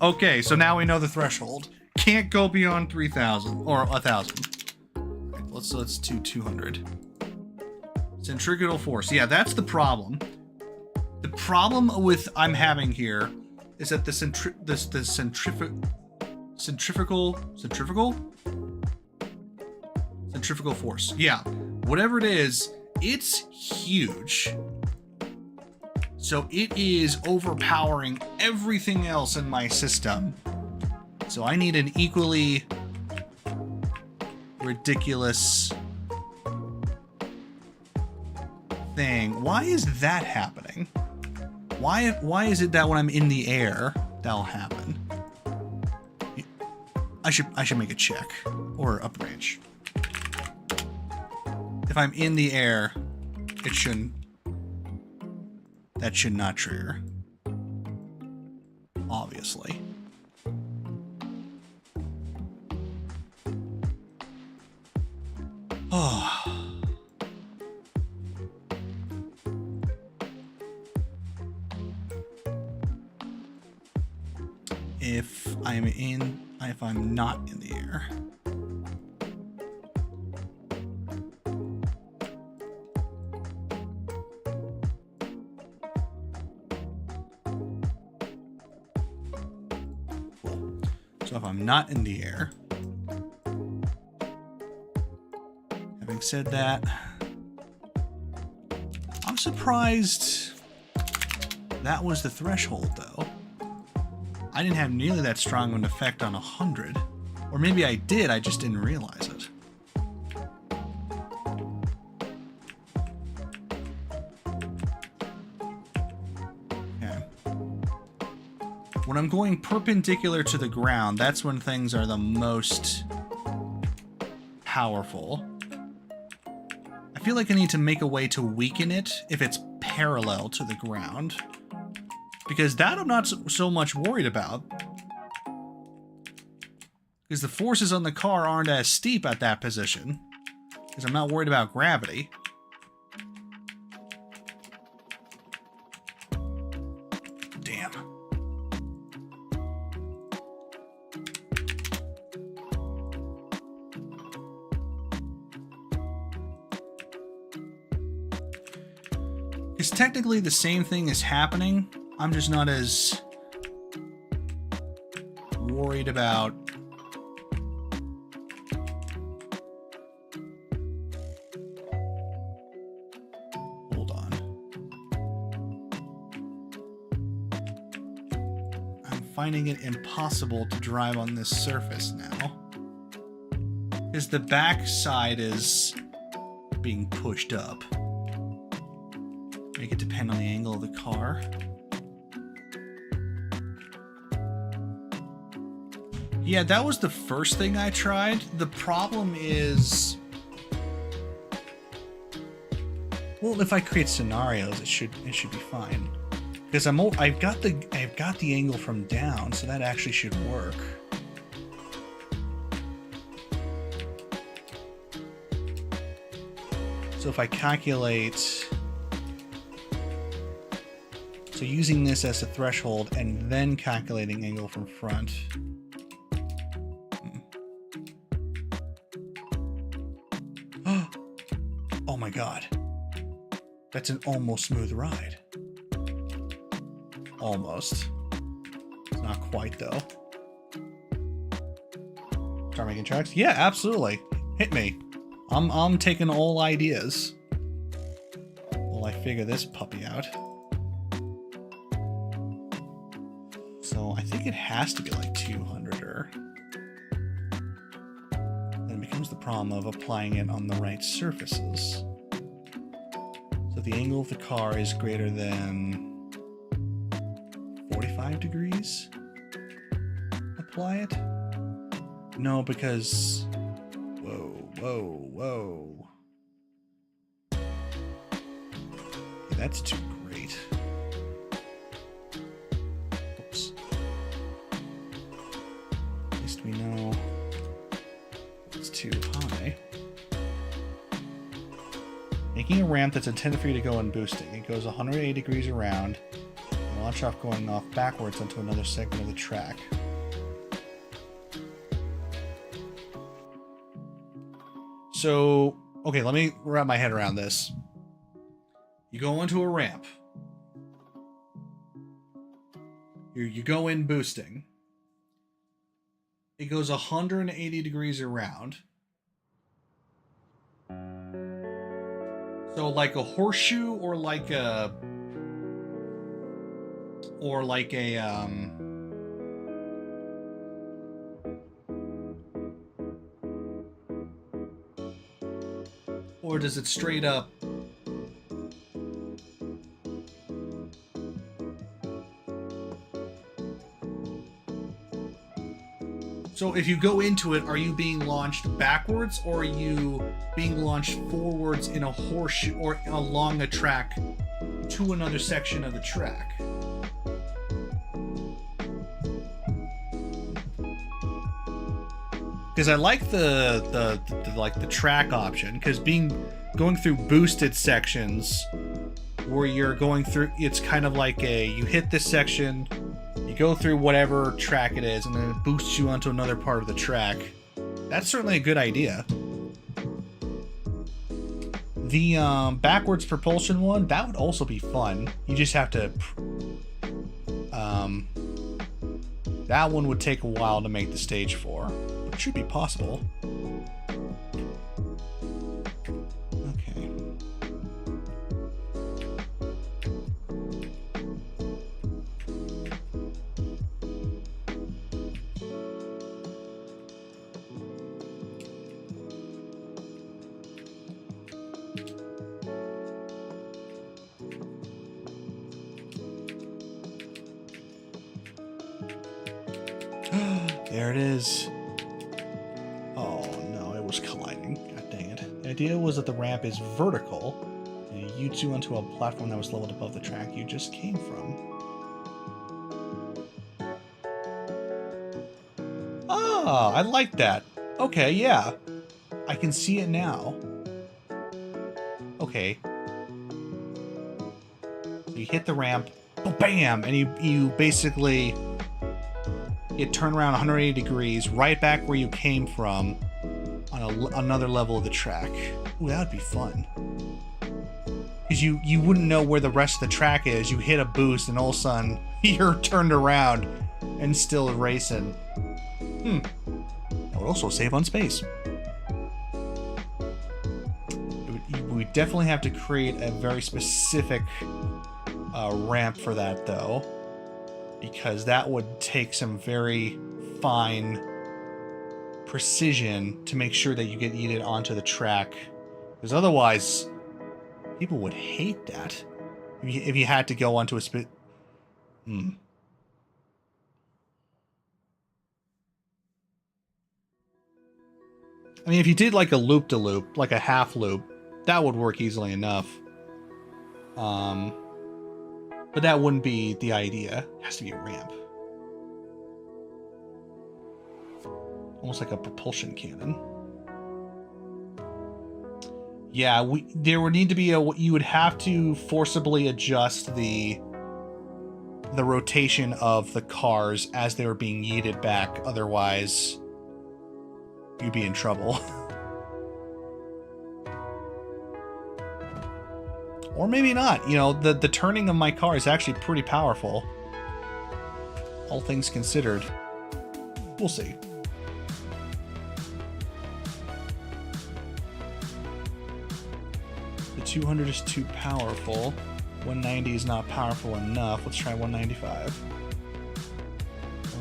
Okay, so now we know the threshold. Can't go beyond 3,000 or 1,000. Right, let's do 200. Centrifugal force. Yeah, that's the problem. The problem with I'm having here is that the centrifugal force. Yeah, whatever it is, it's huge. So it is overpowering everything else in my system. So I need an equally ridiculous thing. Why is that happening? Why is it that when I'm in the air, that'll happen? I should make a check or a branch. If I'm in the air, it shouldn't. That should not trigger. Obviously. Oh. If I'm not in the air. Cool. So if I'm not in the air. Having said that, I'm surprised that was the threshold though. I didn't have nearly that strong of an effect on 100. Or maybe I did, I just didn't realize it. Okay. When I'm going perpendicular to the ground, that's when things are the most powerful. I feel like I need to make a way to weaken it if it's parallel to the ground. Because that I'm not so much worried about. Because the forces on the car aren't as steep at that position. Because I'm not worried about gravity. Damn. Because technically the same thing is happening. I'm just not as worried about hold on. I'm finding it impossible to drive on this surface now. Because the back side is being pushed up. Make it depend on the angle of the car. Yeah, that was the first thing I tried. The problem is... Well, if I create scenarios, it should be fine. Because I've got the angle from down, so that actually should work. So if I calculate... So using this as a threshold and then calculating angle from front... Oh my god. That's an almost smooth ride. Almost. It's not quite though. Start making tracks? Yeah, absolutely. Hit me. I'm taking all ideas. While I figure this puppy out. So I think it has to be like 200 or... Then it becomes the problem of applying it on the right surfaces. So the angle of the car is greater than 45 degrees. Apply it? No, because... Whoa. Okay, that's too great. Oops. At least we know it's too high. Making a ramp that's intended for you to go in boosting. It goes 180 degrees around and launch off going off backwards onto another segment of the track. So, okay, let me wrap my head around this. You go into a ramp. You go in boosting. It goes 180 degrees around. So like a horseshoe or like a... Or does it straight up... So if you go into it, are you being launched backwards, or are you being launched forwards in a horseshoe or along a track to another section of the track? Because I like the track option, because going through boosted sections where you're going through, it's kind of like you hit this section, you go through whatever track it is, and then it boosts you onto another part of the track. That's certainly a good idea. The backwards propulsion one, that would also be fun. You just have to... that one would take a while to make the stage for. But it should be possible. Okay. There it is. Oh no, it was colliding. God dang it. The idea was that the ramp is vertical, and you two onto a platform that was leveled above the track you just came from. Ah, I like that. Okay, yeah. I can see it now. Okay. So you hit the ramp, bam, and you basically... It turned around 180 degrees, right back where you came from, on another level of the track. Ooh, that would be fun. Because you wouldn't know where the rest of the track is. You hit a boost, and all of a sudden, you're turned around and still racing. That would also save on space. We definitely have to create a very specific ramp for that, though. Because that would take some very fine precision to make sure that you get yeeted onto the track. Because otherwise, people would hate that. If you had to go onto a I mean, if you did like a loop-de-loop, like a half loop, that would work easily enough. But that wouldn't be the idea. It has to be a ramp. Almost like a propulsion cannon. Yeah, there would need to be you would have to forcibly adjust the rotation of the cars as they were being yeeted back. Otherwise, you'd be in trouble. Or maybe not. You know, the turning of my car is actually pretty powerful. All things considered. We'll see. The 200 is too powerful. 190 is not powerful enough. Let's try 195.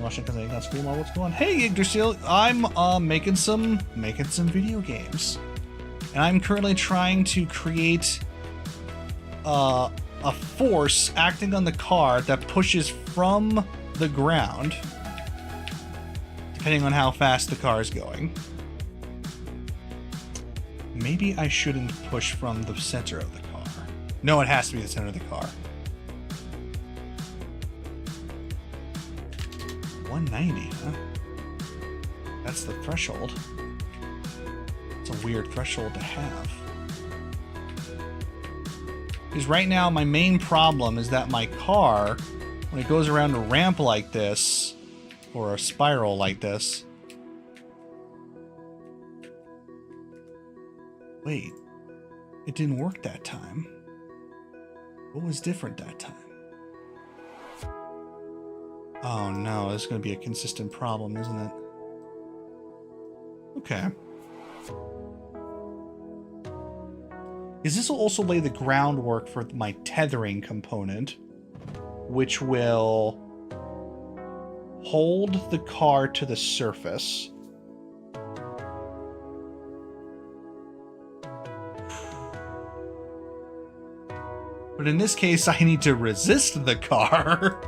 Watching because I got school. What's going on? Hey, Yggdrasil. I'm making some video games, and I'm currently trying to create a force acting on the car that pushes from the ground, depending on how fast the car is going. Maybe I shouldn't push from the center of the car. No, it has to be the center of the car. 190, huh? That's the threshold. It's a weird threshold to have. Because right now, my main problem is that my car, when it goes around a ramp like this, or a spiral like this... Wait, it didn't work that time. What was different that time? Oh no, this is going to be a consistent problem, isn't it? Okay. Because this will also lay the groundwork for my tethering component, which will hold the car to the surface. But in this case, I need to resist the car.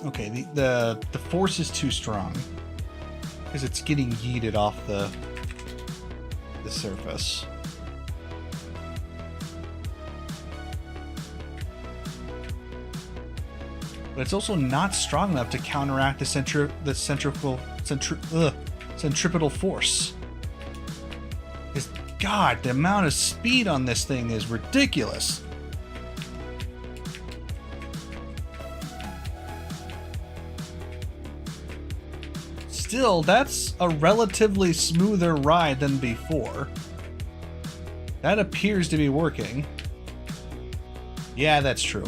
Okay, the force is too strong because it's getting yeeted off the surface. But it's also not strong enough to counteract the centripetal force. Because, God, the amount of speed on this thing is ridiculous. Still, that's a relatively smoother ride than before. That appears to be working. Yeah, that's true.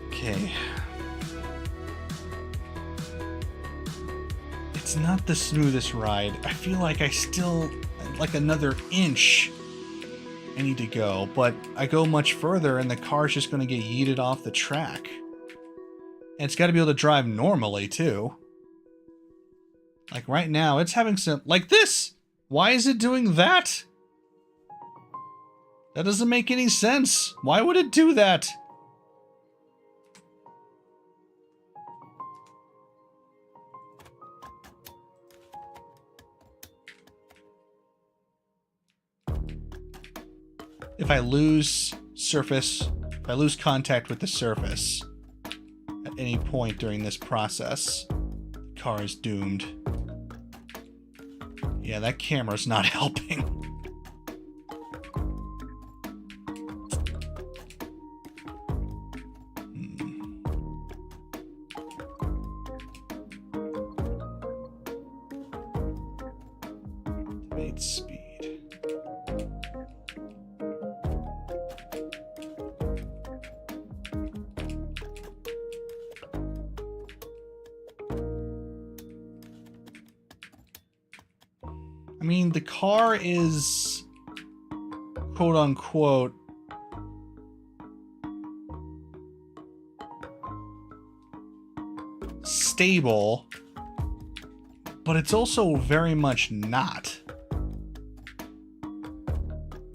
Okay. It's not the smoothest ride. I feel like I still, like another inch I need to go, but I go much further and the car's just going to get yeeted off the track. And it's got to be able to drive normally, too. Like right now, it's having some... Like this! Why is it doing that? That doesn't make any sense. Why would it do that? If I lose contact with the surface at any point during this process, the car is doomed. Yeah, that camera's not helping. Debate speed. I mean, the car is quote-unquote stable, but it's also very much not.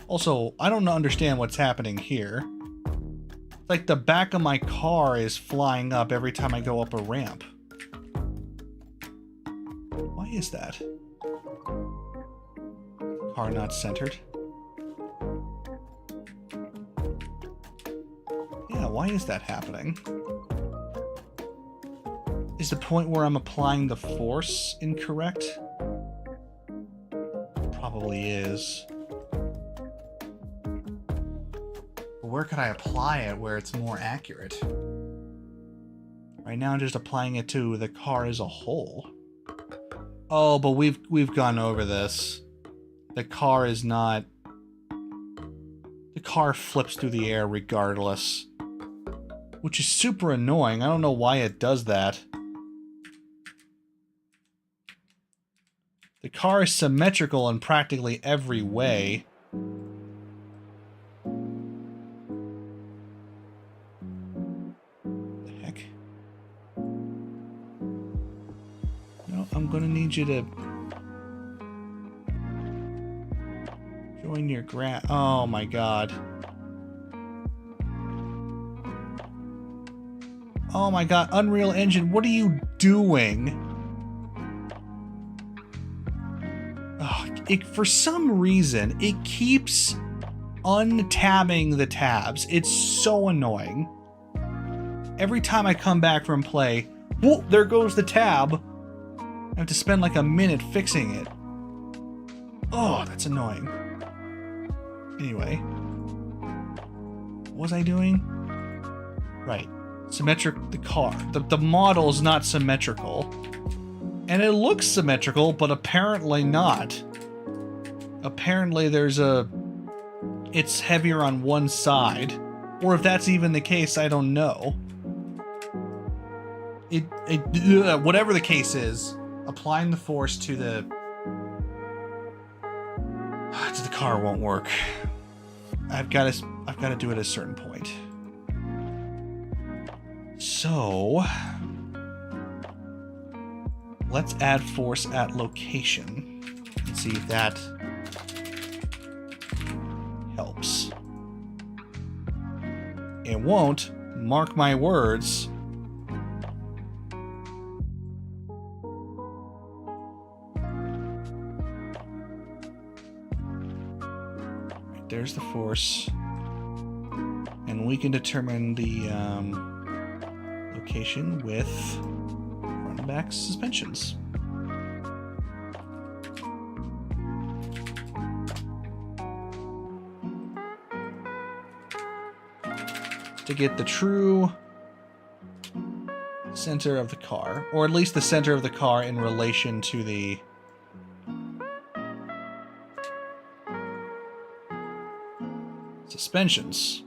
Also, I don't understand what's happening here. Like the back of my car is flying up every time I go up a ramp. Why is that? Car not centered. Yeah, why is that happening? Is the point where I'm applying the force incorrect? Probably is. But where could I apply it where it's more accurate? Right now I'm just applying it to the car as a whole. Oh, but we've gone over this. The car is not... The car flips through the air regardless. Which is super annoying. I don't know why it does that. The car is symmetrical in practically every way. The heck? No, I'm gonna need you to join your oh my god. Oh my god, Unreal Engine, what are you doing? For some reason, it keeps untabbing the tabs. It's so annoying. Every time I come back from play, whoop, there goes the tab. I have to spend like a minute fixing it. Oh, that's annoying. Anyway. What was I doing? Right. The car. The model is not symmetrical. And it looks symmetrical, but apparently not. Apparently it's heavier on one side. Or if that's even the case, I don't know. Whatever the case is, applying the force to the car won't work. I've got to do it at a certain point. So let's add force at location and see if that helps. It won't, mark my words. Right, there's the force. And we can determine the location with front and back suspensions. To get the true center of the car, or at least the center of the car in relation to the suspensions.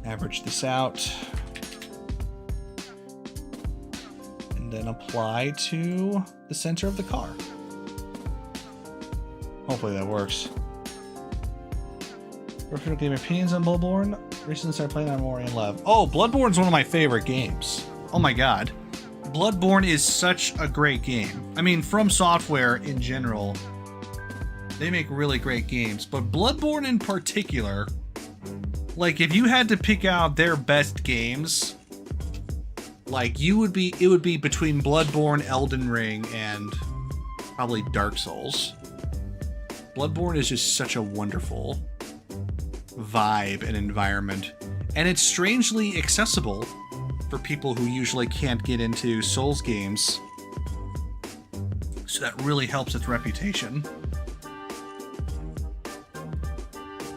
Average this out. And then apply to the center of the car. Hopefully that works. Perfect game opinions on Bloodborne. Recently started playing, I'm more in love. Oh, Bloodborne's one of my favorite games. Oh my god. Bloodborne is such a great game. I mean, From Software in general, they make really great games, but Bloodborne in particular, like if you had to pick out their best games, like it would be between Bloodborne, Elden Ring, and probably Dark Souls. Bloodborne is just such a wonderful vibe and environment, and it's strangely accessible for people who usually can't get into Souls games. So that really helps its reputation.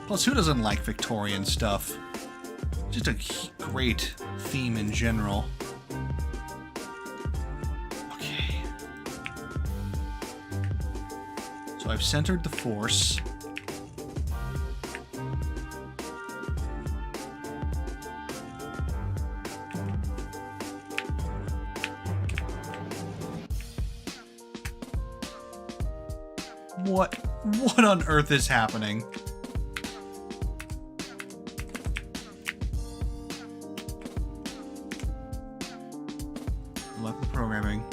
Plus, who doesn't like Victorian stuff? Just a great theme in general. Okay. So I've centered the force. What on earth is happening? Luck with programming.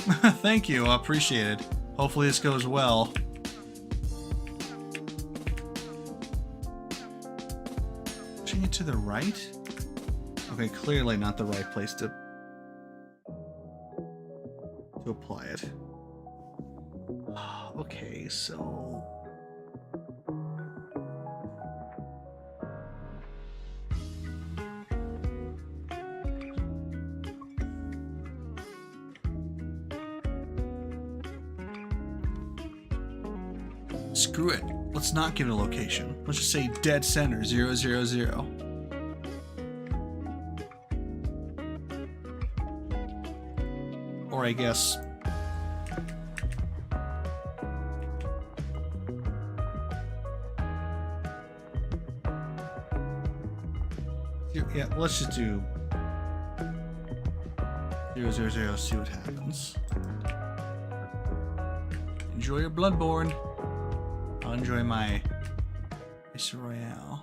Thank you, I appreciate it. Hopefully this goes well. Pushing it to the right? Okay, clearly not the right place to apply it. Okay, so screw it. Let's not give it a location. Let's just say dead center 000. Or I guess Yeah, let's just do 000, see what happens. Enjoy your Bloodborne. I'll enjoy my racerroyale.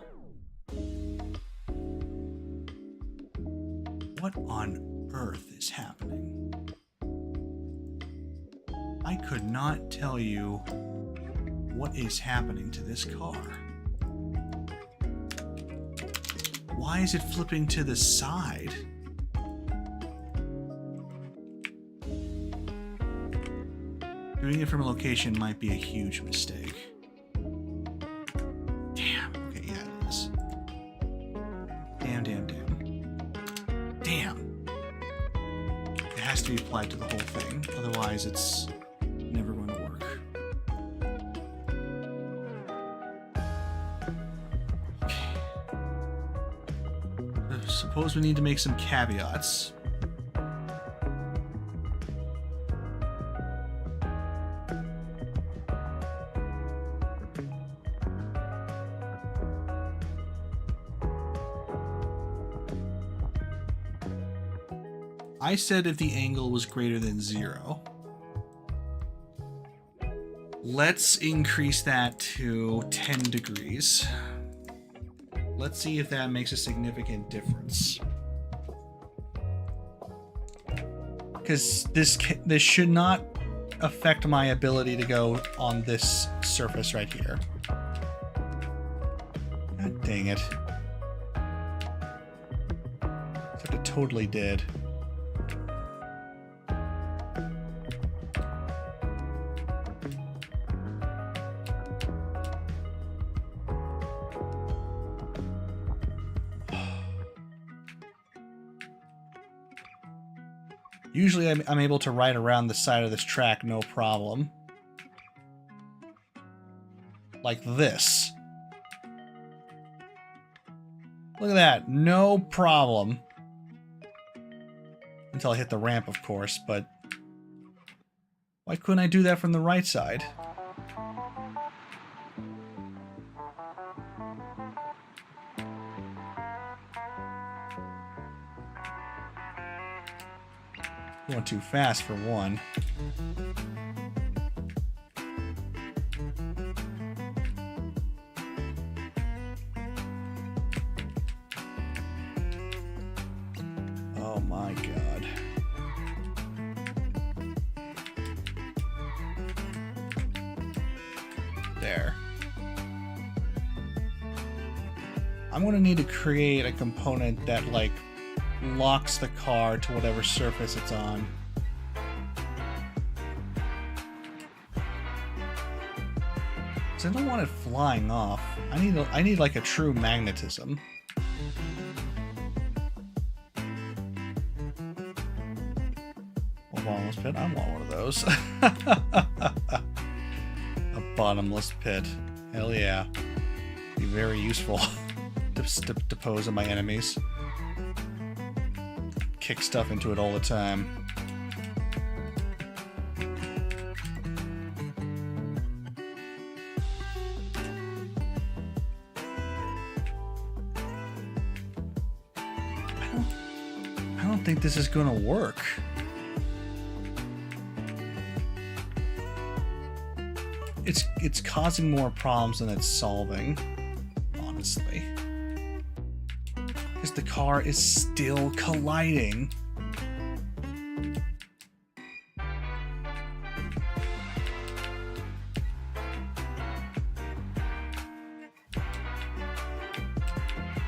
What on earth is happening? I could not tell you what is happening to this car. Why is it flipping to the side? Doing it from a location might be a huge mistake. Damn. Okay, yeah, it is. Damn. Damn. It has to be applied to the whole thing. Otherwise, it's never going to work. Okay. Suppose we need to make some caveats. I said if the angle was greater than 0. Let's increase that to 10 degrees. Let's see if that makes a significant difference. Because this should not affect my ability to go on this surface right here. God dang it. Except it totally did. Usually I'm able to ride around the side of this track no problem. Like this. Look at that, no problem. Until I hit the ramp, of course, but why couldn't I do that from the right side? Going too fast for one. Oh my God. There. I'm going to need to create a component that, like, locks the car to whatever surface it's on. So I don't want it flying off. I need like a true magnetism. A bottomless pit? I want one of those. A bottomless pit. Hell yeah. Be very useful to dispose of my enemies. Kick stuff into it all the time. I don't think this is gonna work. It's causing more problems than it's solving, honestly. Because the car is still colliding.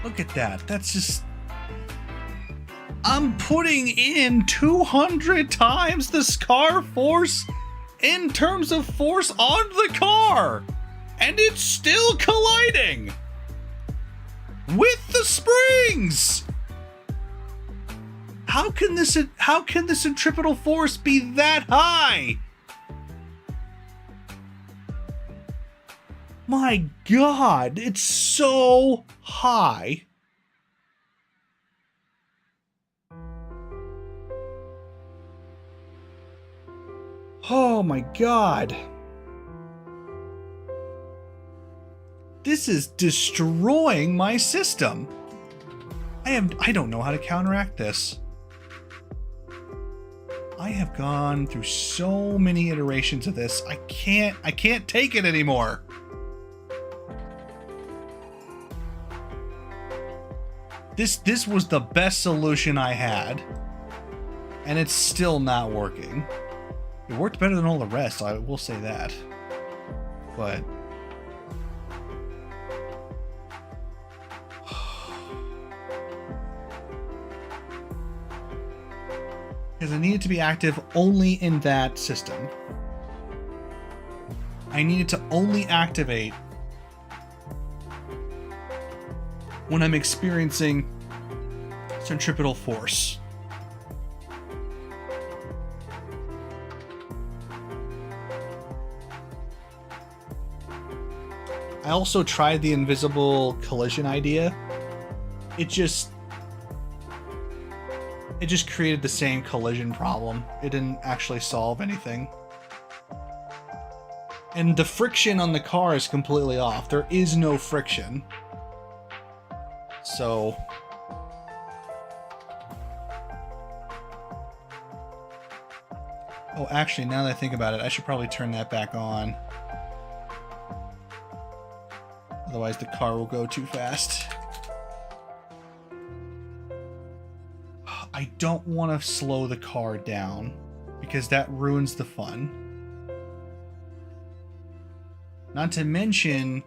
Look at that. That's just... I'm putting in 200 times the car force in terms of force on the car, and it's still colliding with the springs. How can this centripetal force be that high? My God, it's so high. Oh my God. This is destroying my system. I don't know how to counteract this. I have gone through so many iterations of this. I can't take it anymore. This was the best solution I had, and it's still not working. It worked better than all the rest, I will say that. But because I needed to be active only in that system. I needed to only activate when I'm experiencing centripetal force. I also tried the invisible collision idea. It just created the same collision problem. It didn't actually solve anything. And the friction on the car is completely off. There is no friction. So oh, actually, now that I think about it, I should probably turn that back on. Otherwise, the car will go too fast. I don't want to slow the car down because that ruins the fun. Not to mention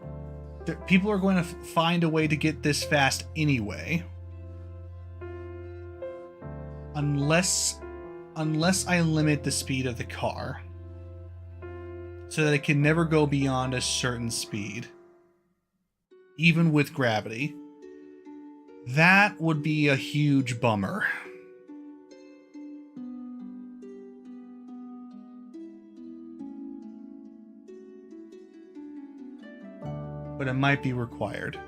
that people are going to find a way to get this fast anyway. Unless I limit the speed of the car so that it can never go beyond a certain speed, even with gravity. That would be a huge bummer. But it might be required.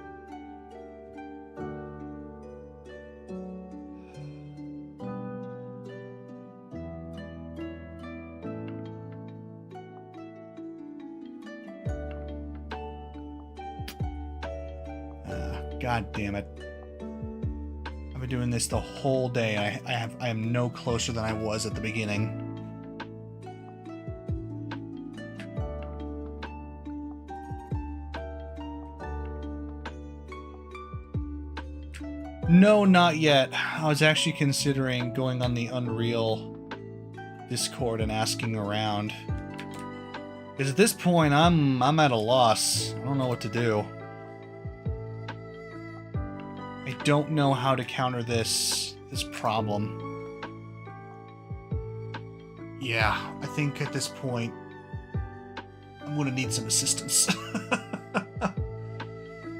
God damn it. I've been doing this the whole day. I am no closer than I was at the beginning. No, not yet. I was actually considering going on the Unreal Discord and asking around. Because at this point, I'm at a loss. I don't know what to do. I don't know how to counter this problem. Yeah, I think at this point, I'm going to need some assistance.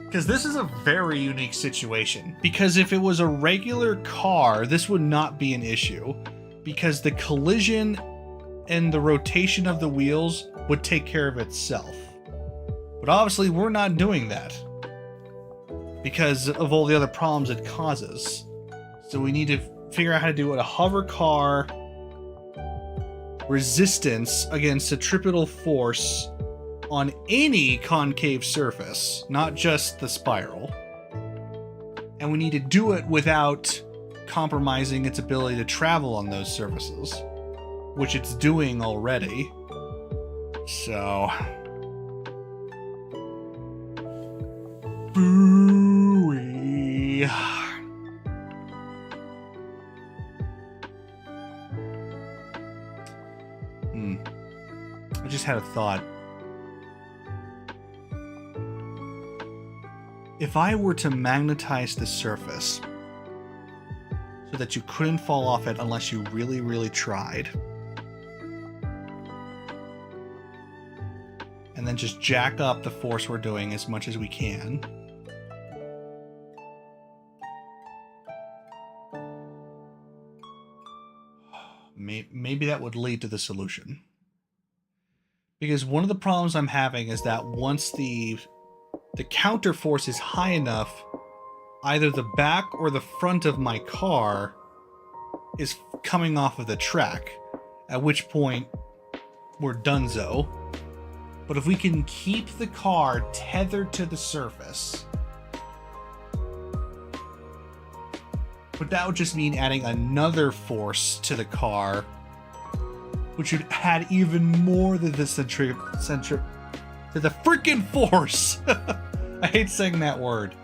Because this is a very unique situation. Because if it was a regular car, this would not be an issue. Because the collision and the rotation of the wheels would take care of itself. But obviously, we're not doing that. Because of all the other problems it causes. So we need to figure out how to do it. A hover car resistance against centripetal force on any concave surface, not just the spiral. And we need to do it without compromising its ability to travel on those surfaces, which it's doing already. So... Boo-wee. I just had a thought. If I were to magnetize the surface so that you couldn't fall off it unless you really, really tried, and then just jack up the force we're doing as much as we can, maybe that would lead to the solution. Because one of the problems I'm having is that once the counter force is high enough, either the back or the front of my car is coming off of the track, at which point we're donezo. But if we can keep the car tethered to the surface, But that would just mean adding another force to the car, which would add even more to the to the freaking force. I hate saying that word.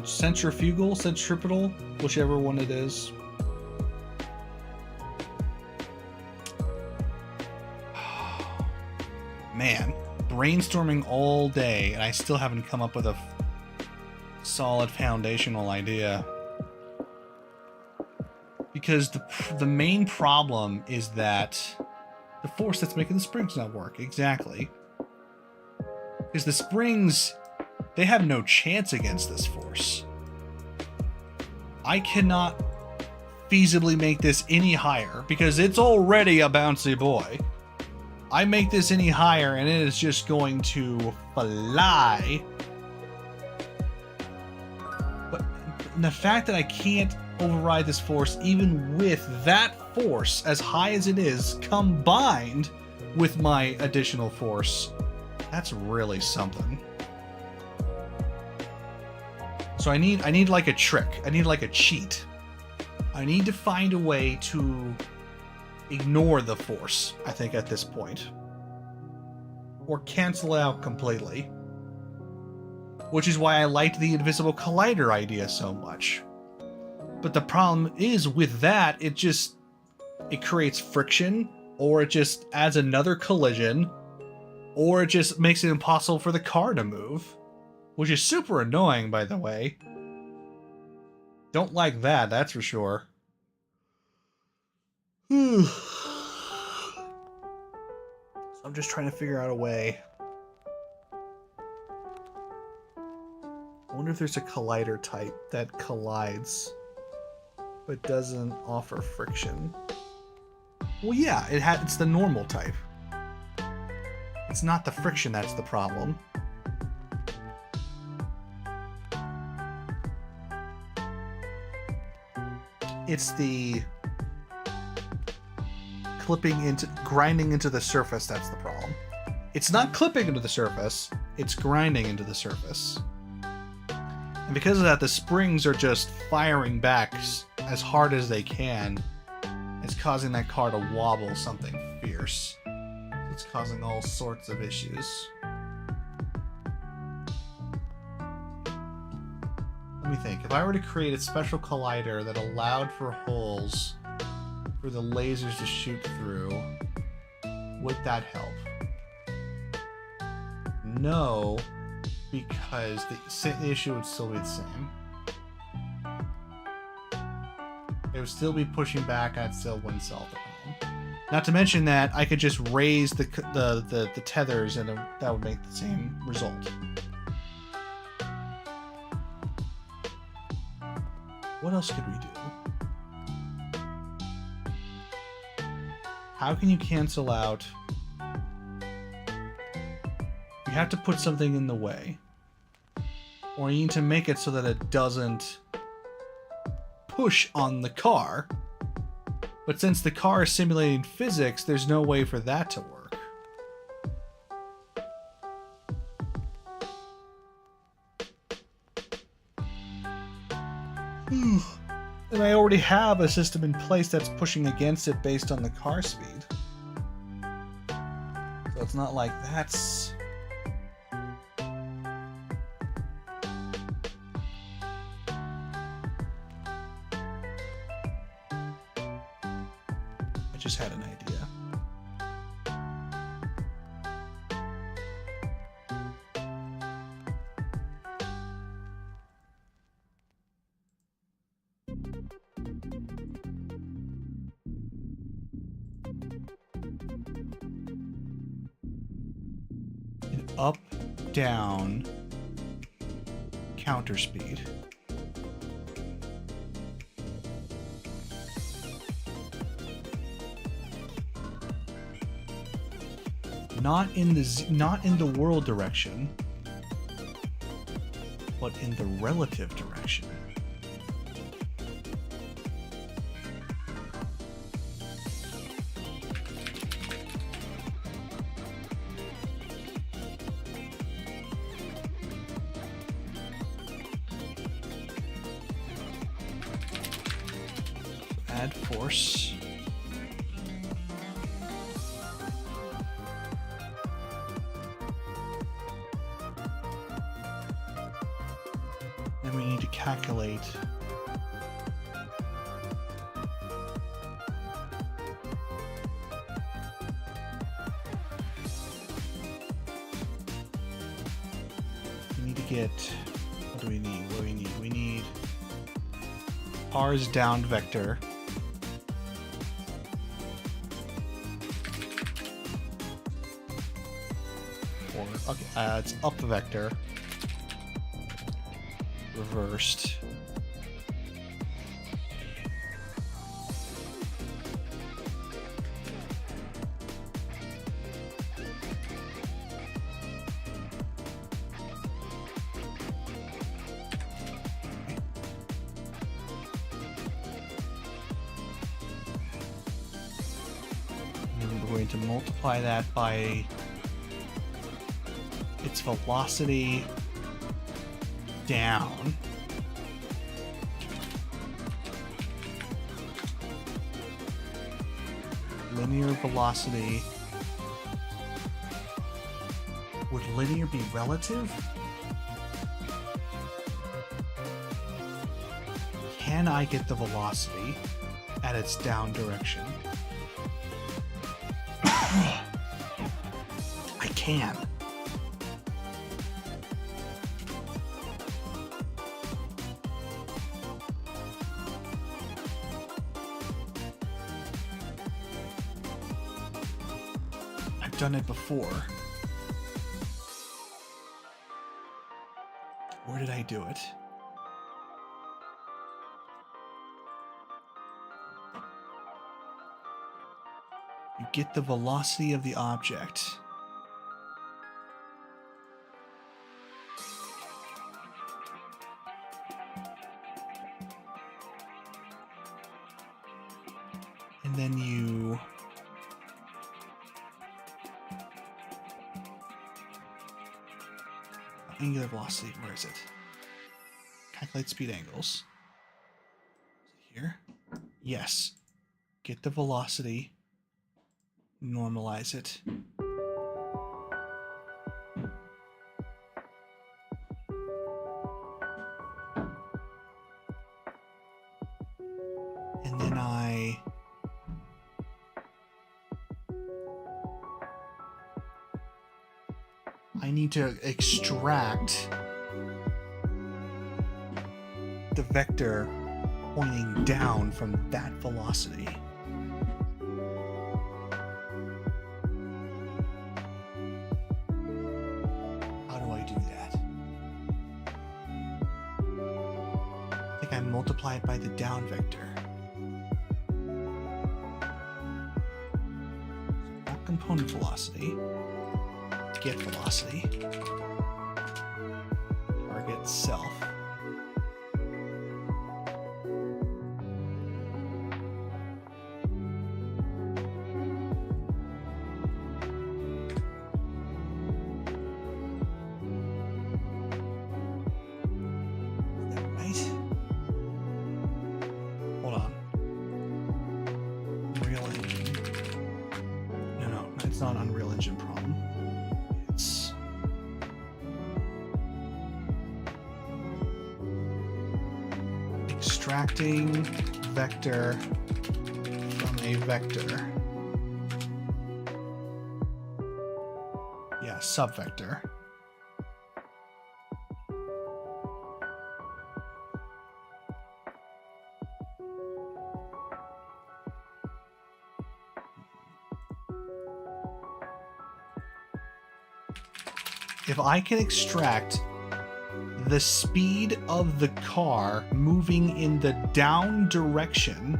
Centrifugal, centripetal, whichever one it is. Man, brainstorming all day, and I still haven't come up with a solid foundational idea. Because the main problem is that the force that's making the springs not work. Exactly. Because the springs, they have no chance against this force. I cannot feasibly make this any higher because it's already a bouncy boy. I make this any higher and it is just going to fly. But the fact that I can't override this force even with that force as high as it is combined with my additional force, that's really something. So I need like a trick. I need like a cheat. I need to find a way to ignore the force, I think, at this point. Or cancel it out completely. Which is why I liked the invisible collider idea so much. But the problem is with that, it creates friction, or it just adds another collision, or it just makes it impossible for the car to move. Which is super annoying, by the way. Don't like that, that's for sure. So I'm just trying to figure out a way. I wonder if there's a collider type that collides but doesn't offer friction. Well, yeah, it's the normal type. It's not the friction that's the problem. It's the grinding into the surface that's the problem. It's not clipping into the surface, it's grinding into the surface. And because of that, the springs are just firing back as hard as they can. It's causing that car to wobble something fierce. It's causing all sorts of issues. Let me think. If I were to create a special collider that allowed for holes for the lasers to shoot through, would that help? No, because the issue would still be the same. It would still be pushing back, and it still wouldn't solve the problem. Not to mention that I could just raise the tethers and that would make the same result. What else could we do? How can you cancel out? You have to put something in the way. Or you need to make it so that it doesn't push on the car. But since the car is simulating physics, there's no way for that to work. And I already have a system in place that's pushing against it based on the car speed. So it's not like that's... I just had an idea. An up-down counter speed. Not in the world direction, but in the relative direction. add force. Then we need to calculate get, what do we need? What do we need? We need r's down vector. Or, okay, it's up vector. Reversed. To multiply that by its velocity down. Linear velocity. Would linear be relative? Can I get the velocity at its down direction? I can. I've done it before. Where did I do it? You get the velocity of the object. And then you angular velocity, where is it? Calculate speed angles. Here? Yes. Get the velocity. Normalize it. And then I need to extract the vector pointing down from that velocity. Multiply it by the down vector. Not component velocity. Get velocity. Target self. It's not an Unreal Engine problem. It's extracting vector from a vector. Yeah, subvector. If I can extract the speed of the car moving in the down direction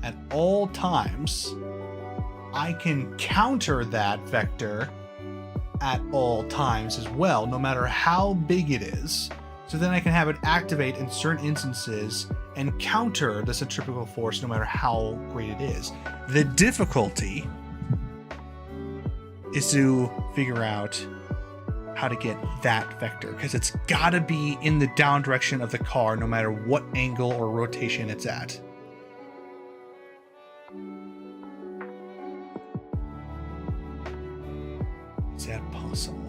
at all times, I can counter that vector at all times as well, no matter how big it is. So then I can have it activate in certain instances and counter the centrifugal force no matter how great it is. The difficulty is to figure out how to get that vector, because it's got to be in the down direction of the car no matter what angle or rotation it's at. Is that possible?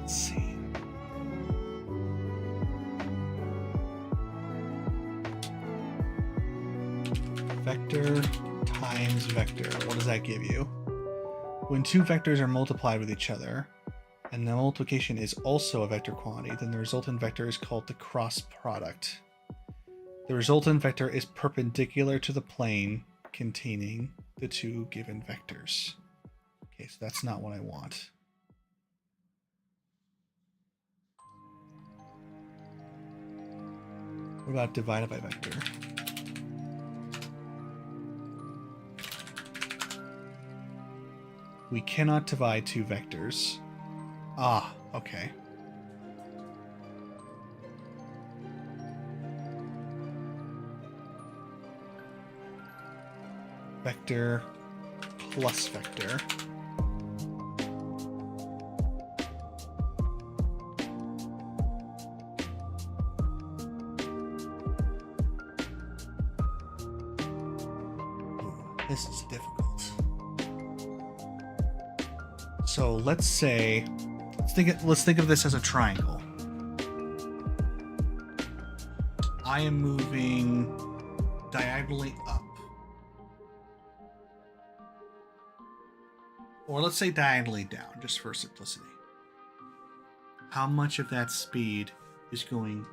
Let's see. Vector times vector. What does that give you? When two vectors are multiplied with each other, and the multiplication is also a vector quantity, then the resultant vector is called the cross product. The resultant vector is perpendicular to the plane containing the two given vectors. Okay, so that's not what I want. What about divided by vector? We cannot divide two vectors. Ah, okay. Vector plus vector. Ooh, this is difficult. So let's say, let's think of this as a triangle. I am moving diagonally up. Or let's say diagonally down, just for simplicity. How much of that speed is going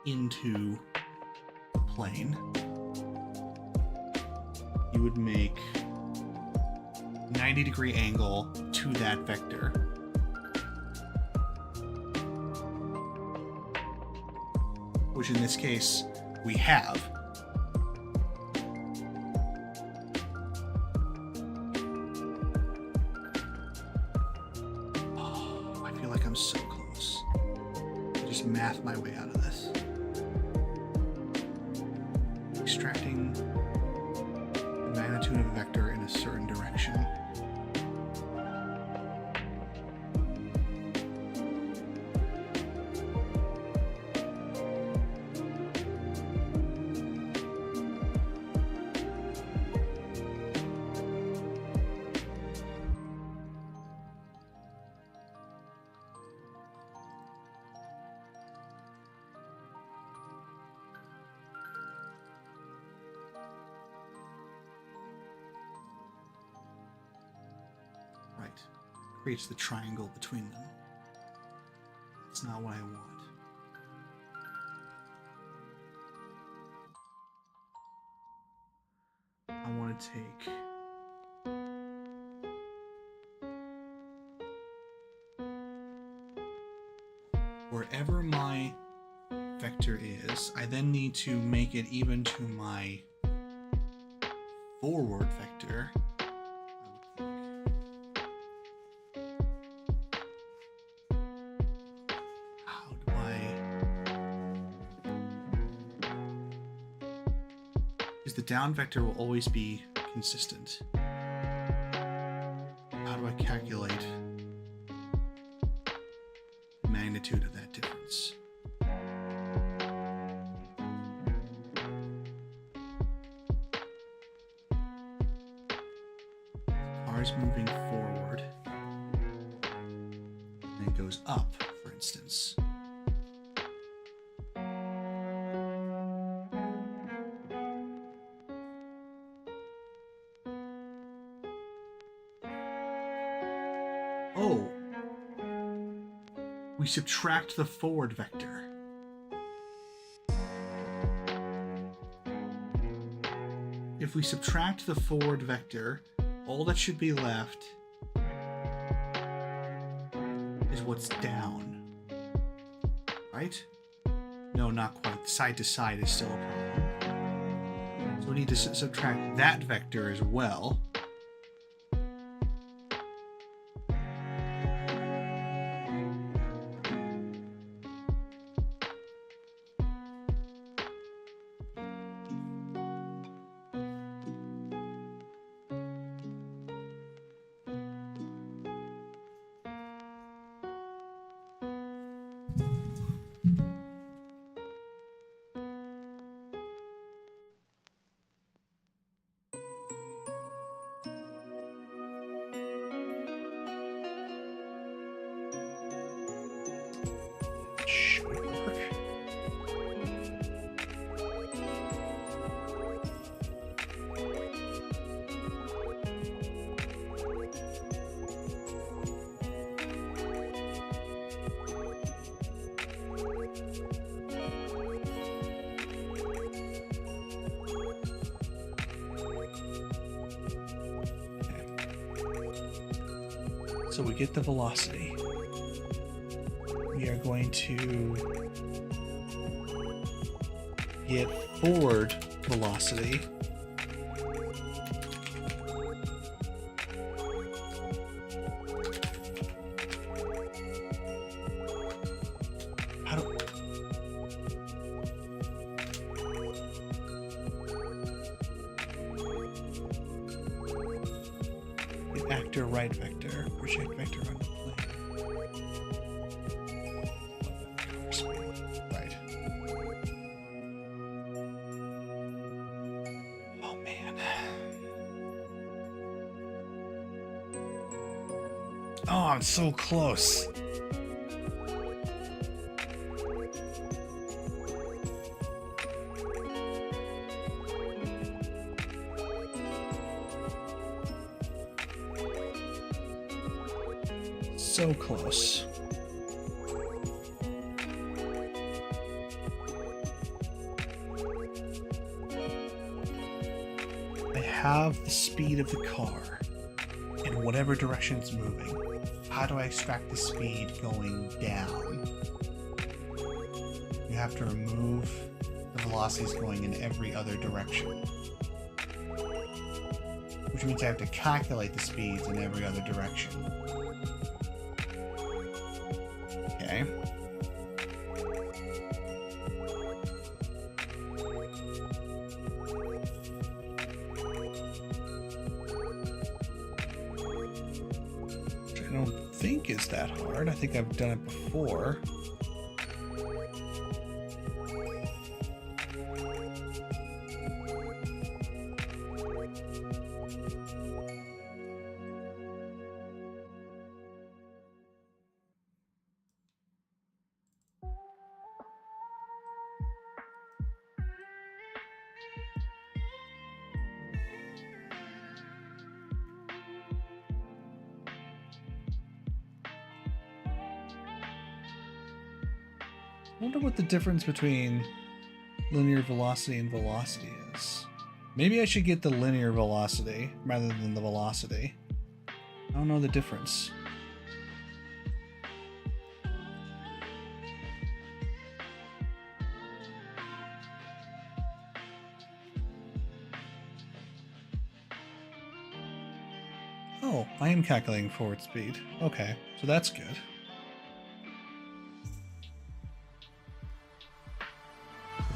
into the plane? You would make 90-degree angle to that vector. Which in this case, we have. Oh, I feel like I'm so close. I just math my way out of this. Extracting the magnitude of a vector in a certain direction. Right. Creates the triangle between them. That's not what I want. I want to take wherever my vector is, I then need to make it even to my forward vector. The down vector will always be consistent. How do I calculate the magnitude of that difference? The car is moving forward and it goes up, for instance. Oh, we subtract the forward vector. If we subtract the forward vector, all that should be left is what's down. Right? No, not quite. Side to side is still a problem. So we need to subtract that vector as well. So we get the velocity. We are going to get forward velocity. How do... Get actor right vector, project vector on the plane. Right. Oh man. Oh, I'm so close. So close. I have the speed of the car in whatever direction it's moving. How do I extract the speed going down? You have to remove the velocities going in every other direction. Which means I have to calculate the speeds in every other direction. Okay. Which I don't think is that hard. I think I've done it before. I wonder what the difference between linear velocity and velocity is. Maybe I should get the linear velocity rather than the velocity. I don't know the difference. Oh, I am calculating forward speed. Okay, so that's good.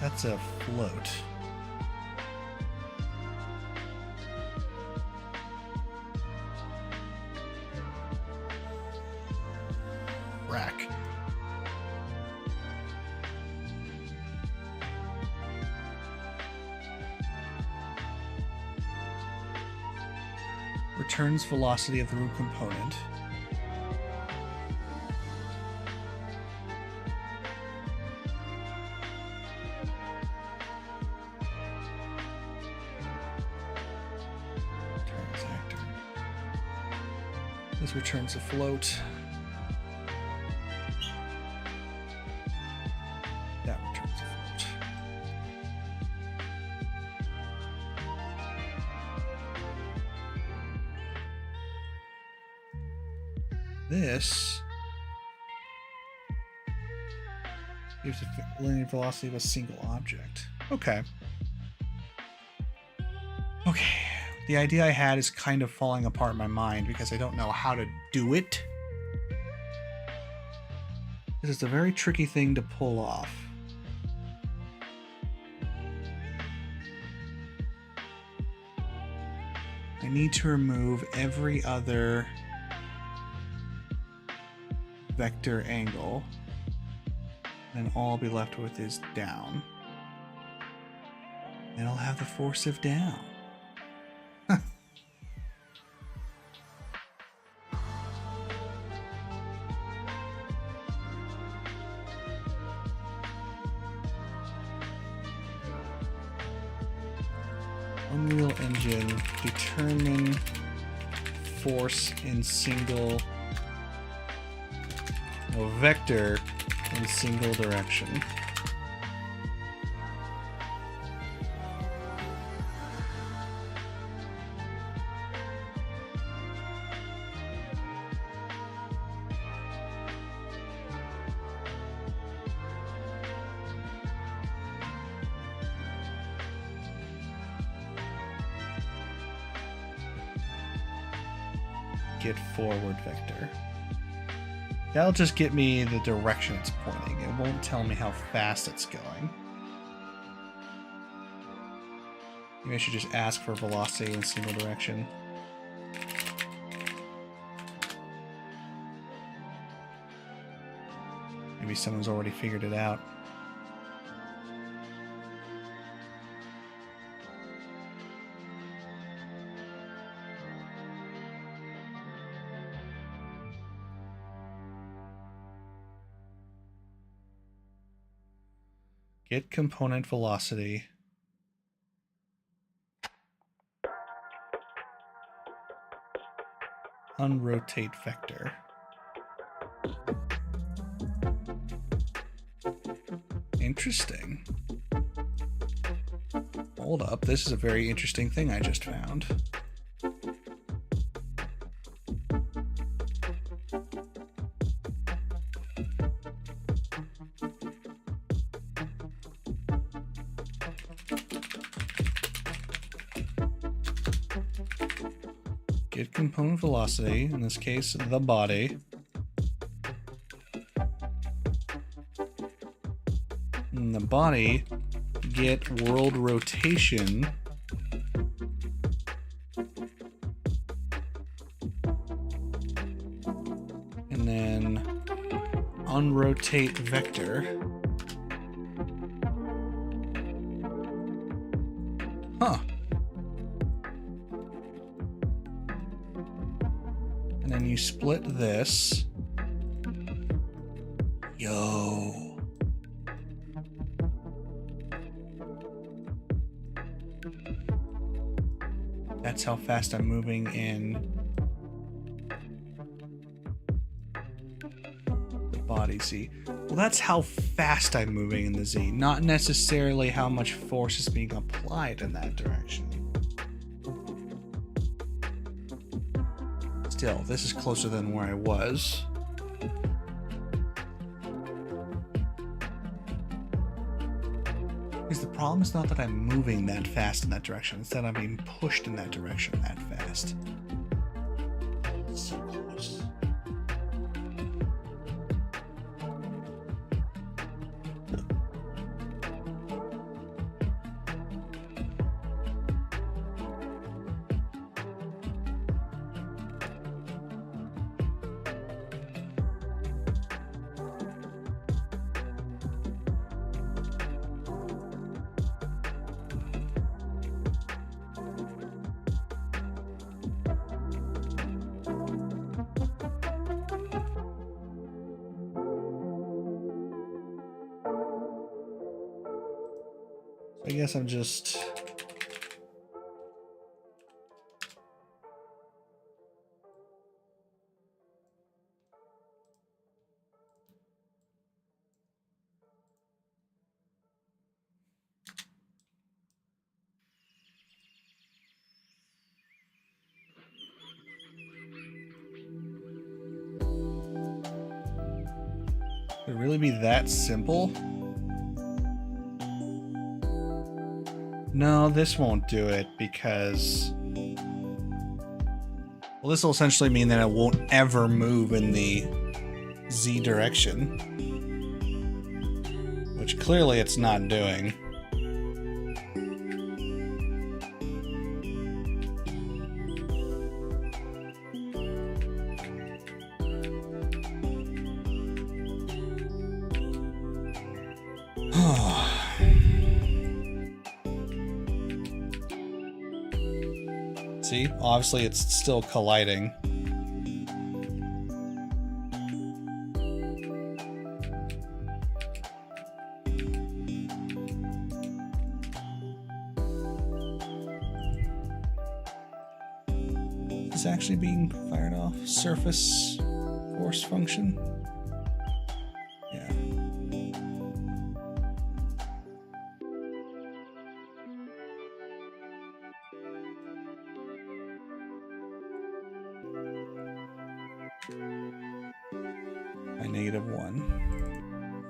That's a float. Rack. Returns velocity of the root component. This returns a float. That returns a float. This gives a linear velocity of a single object. Okay. Okay. The idea I had is kind of falling apart in my mind because I don't know how to do it. This is a very tricky thing to pull off. I need to remove every other vector angle. And all I'll be left with is down. And I'll have the force of down. Unreal Engine, determine force in single, vector in single direction. get forward vector. That'll just get me the direction it's pointing. It won't tell me how fast it's going. Maybe I should just ask for velocity in a single direction. Maybe someone's already figured it out. Get component velocity. Unrotate vector. Interesting. Hold up, this is a very interesting thing I just found. Get component velocity, in this case, the body. And the body, get world rotation. And then unrotate vector. Huh. And then you split this. Yo. That's how fast I'm moving in the body Z. Well, that's how fast I'm moving in the Z, not necessarily how much force is being applied in that direction. Still, this is closer than where I was. Because the problem is not that I'm moving that fast in that direction, it's that I'm being pushed in that direction that fast. So close. I guess I'm just... Could it really be that simple? No, this won't do it because... Well, this will essentially mean that it won't ever move in the Z direction. Which clearly it's not doing. See, obviously it's still colliding. Is this actually being fired off? Surface force function? Yeah. By -1.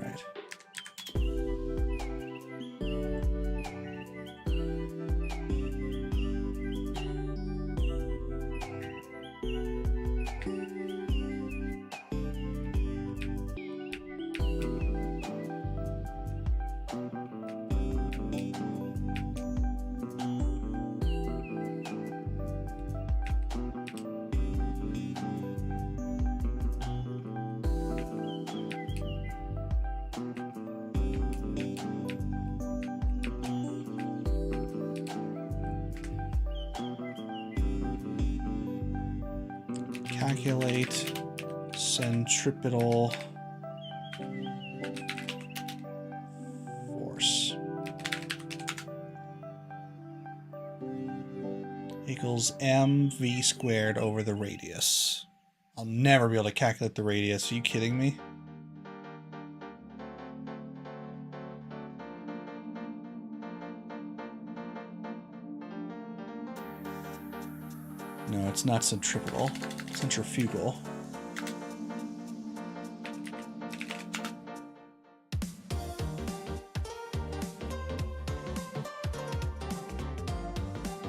Right. Calculate centripetal force equals mv squared over the radius. I'll never be able to calculate the radius. Are you kidding me? No, it's not centripetal. Centrifugal.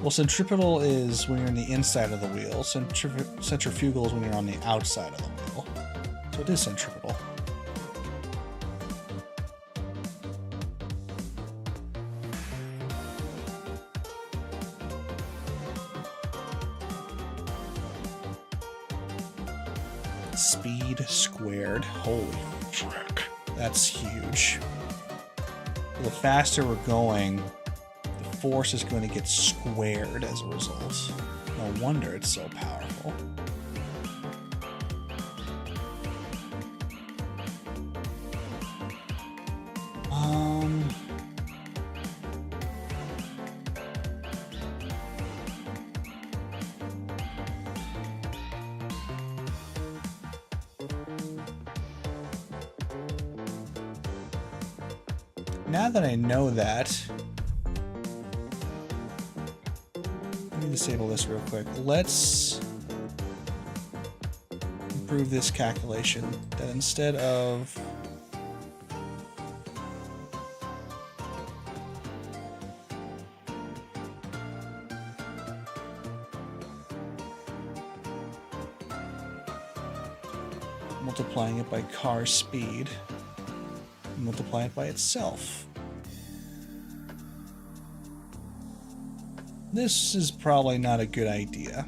Well, centripetal is when you're on the inside of the wheel. Centrifugal is when you're on the outside of the wheel. So it is centripetal. Speed squared. Holy frick. That's huge. The faster we're going, the force is going to get squared as a result. No wonder it's so powerful. Now that I know that, let me disable this real quick. Let's improve this calculation. That instead of multiplying it by car speed, multiply it by itself. This is probably not a good idea.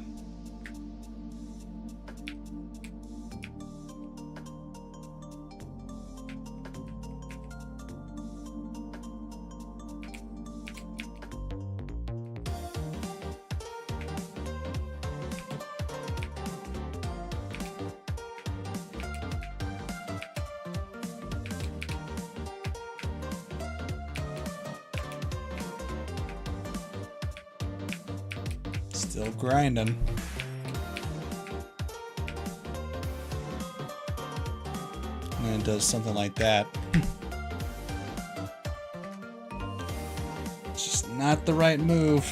Still grinding. And then it does something like that. It's just not the right move.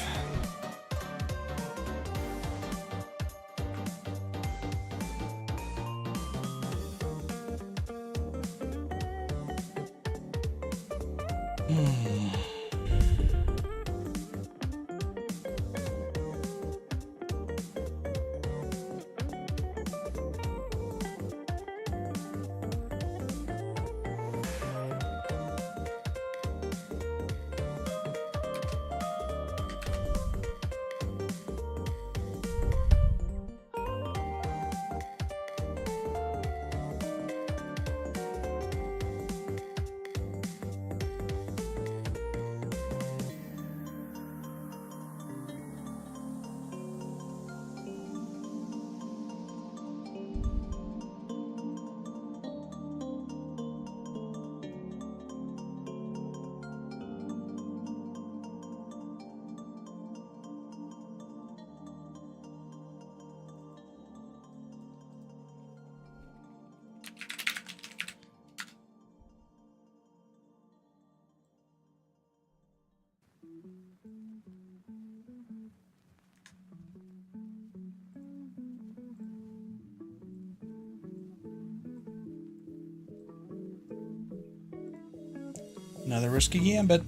Another risky gambit.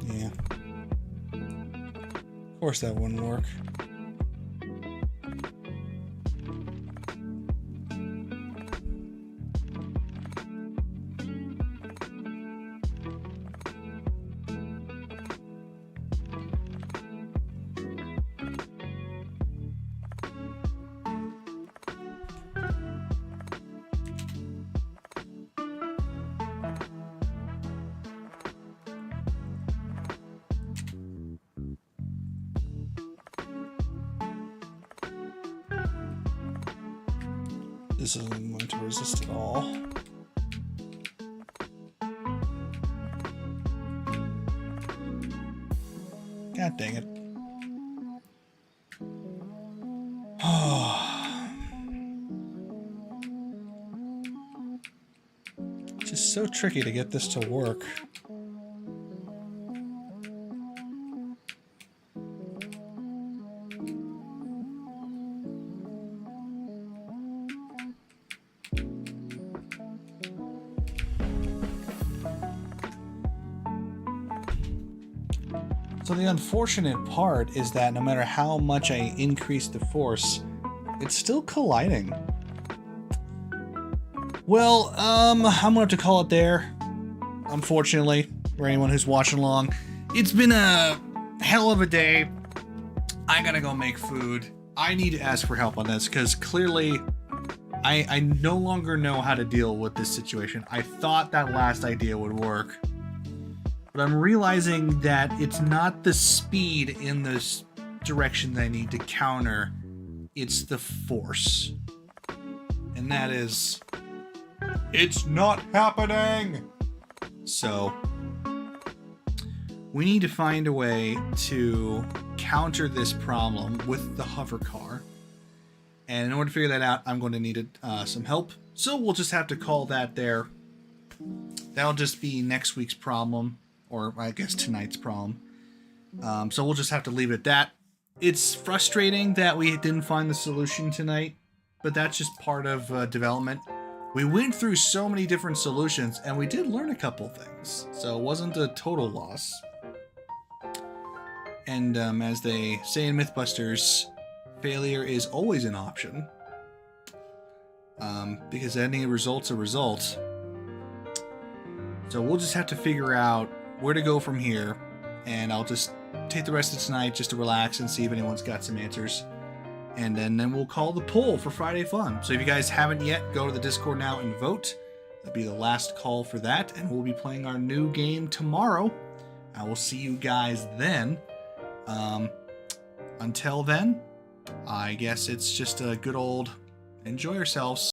Yeah. Of course that wouldn't work. This isn't going to resist at all. God dang it. It's just so tricky to get this to work. So the unfortunate part is that no matter how much I increase the force, it's still colliding. Well, I'm gonna have to call it there. Unfortunately, for anyone who's watching along, it's been a hell of a day. I gotta go make food. I need to ask for help on this because clearly I no longer know how to deal with this situation. I thought that last idea would work. But I'm realizing that it's not the speed in this direction that I need to counter, it's the force. And that is, it's not happening! So, we need to find a way to counter this problem with the hover car. And in order to figure that out, I'm going to need some help. So we'll just have to call that there. That'll just be next week's problem. Or I guess tonight's problem. So we'll just have to leave it at that. It's frustrating that we didn't find the solution tonight, but that's just part of development. We went through so many different solutions, and we did learn a couple things, so it wasn't a total loss. And as they say in Mythbusters, failure is always an option, because any result's a result. So we'll just have to figure out where to go from here, and I'll just take the rest of tonight just to relax and see if anyone's got some answers, and then we'll call the poll for Friday Fun. So if you guys haven't yet, go to the Discord now and vote. That'll be the last call for that, and we'll be playing our new game tomorrow. I will see you guys then. Until then, I guess it's just a good old enjoy yourselves.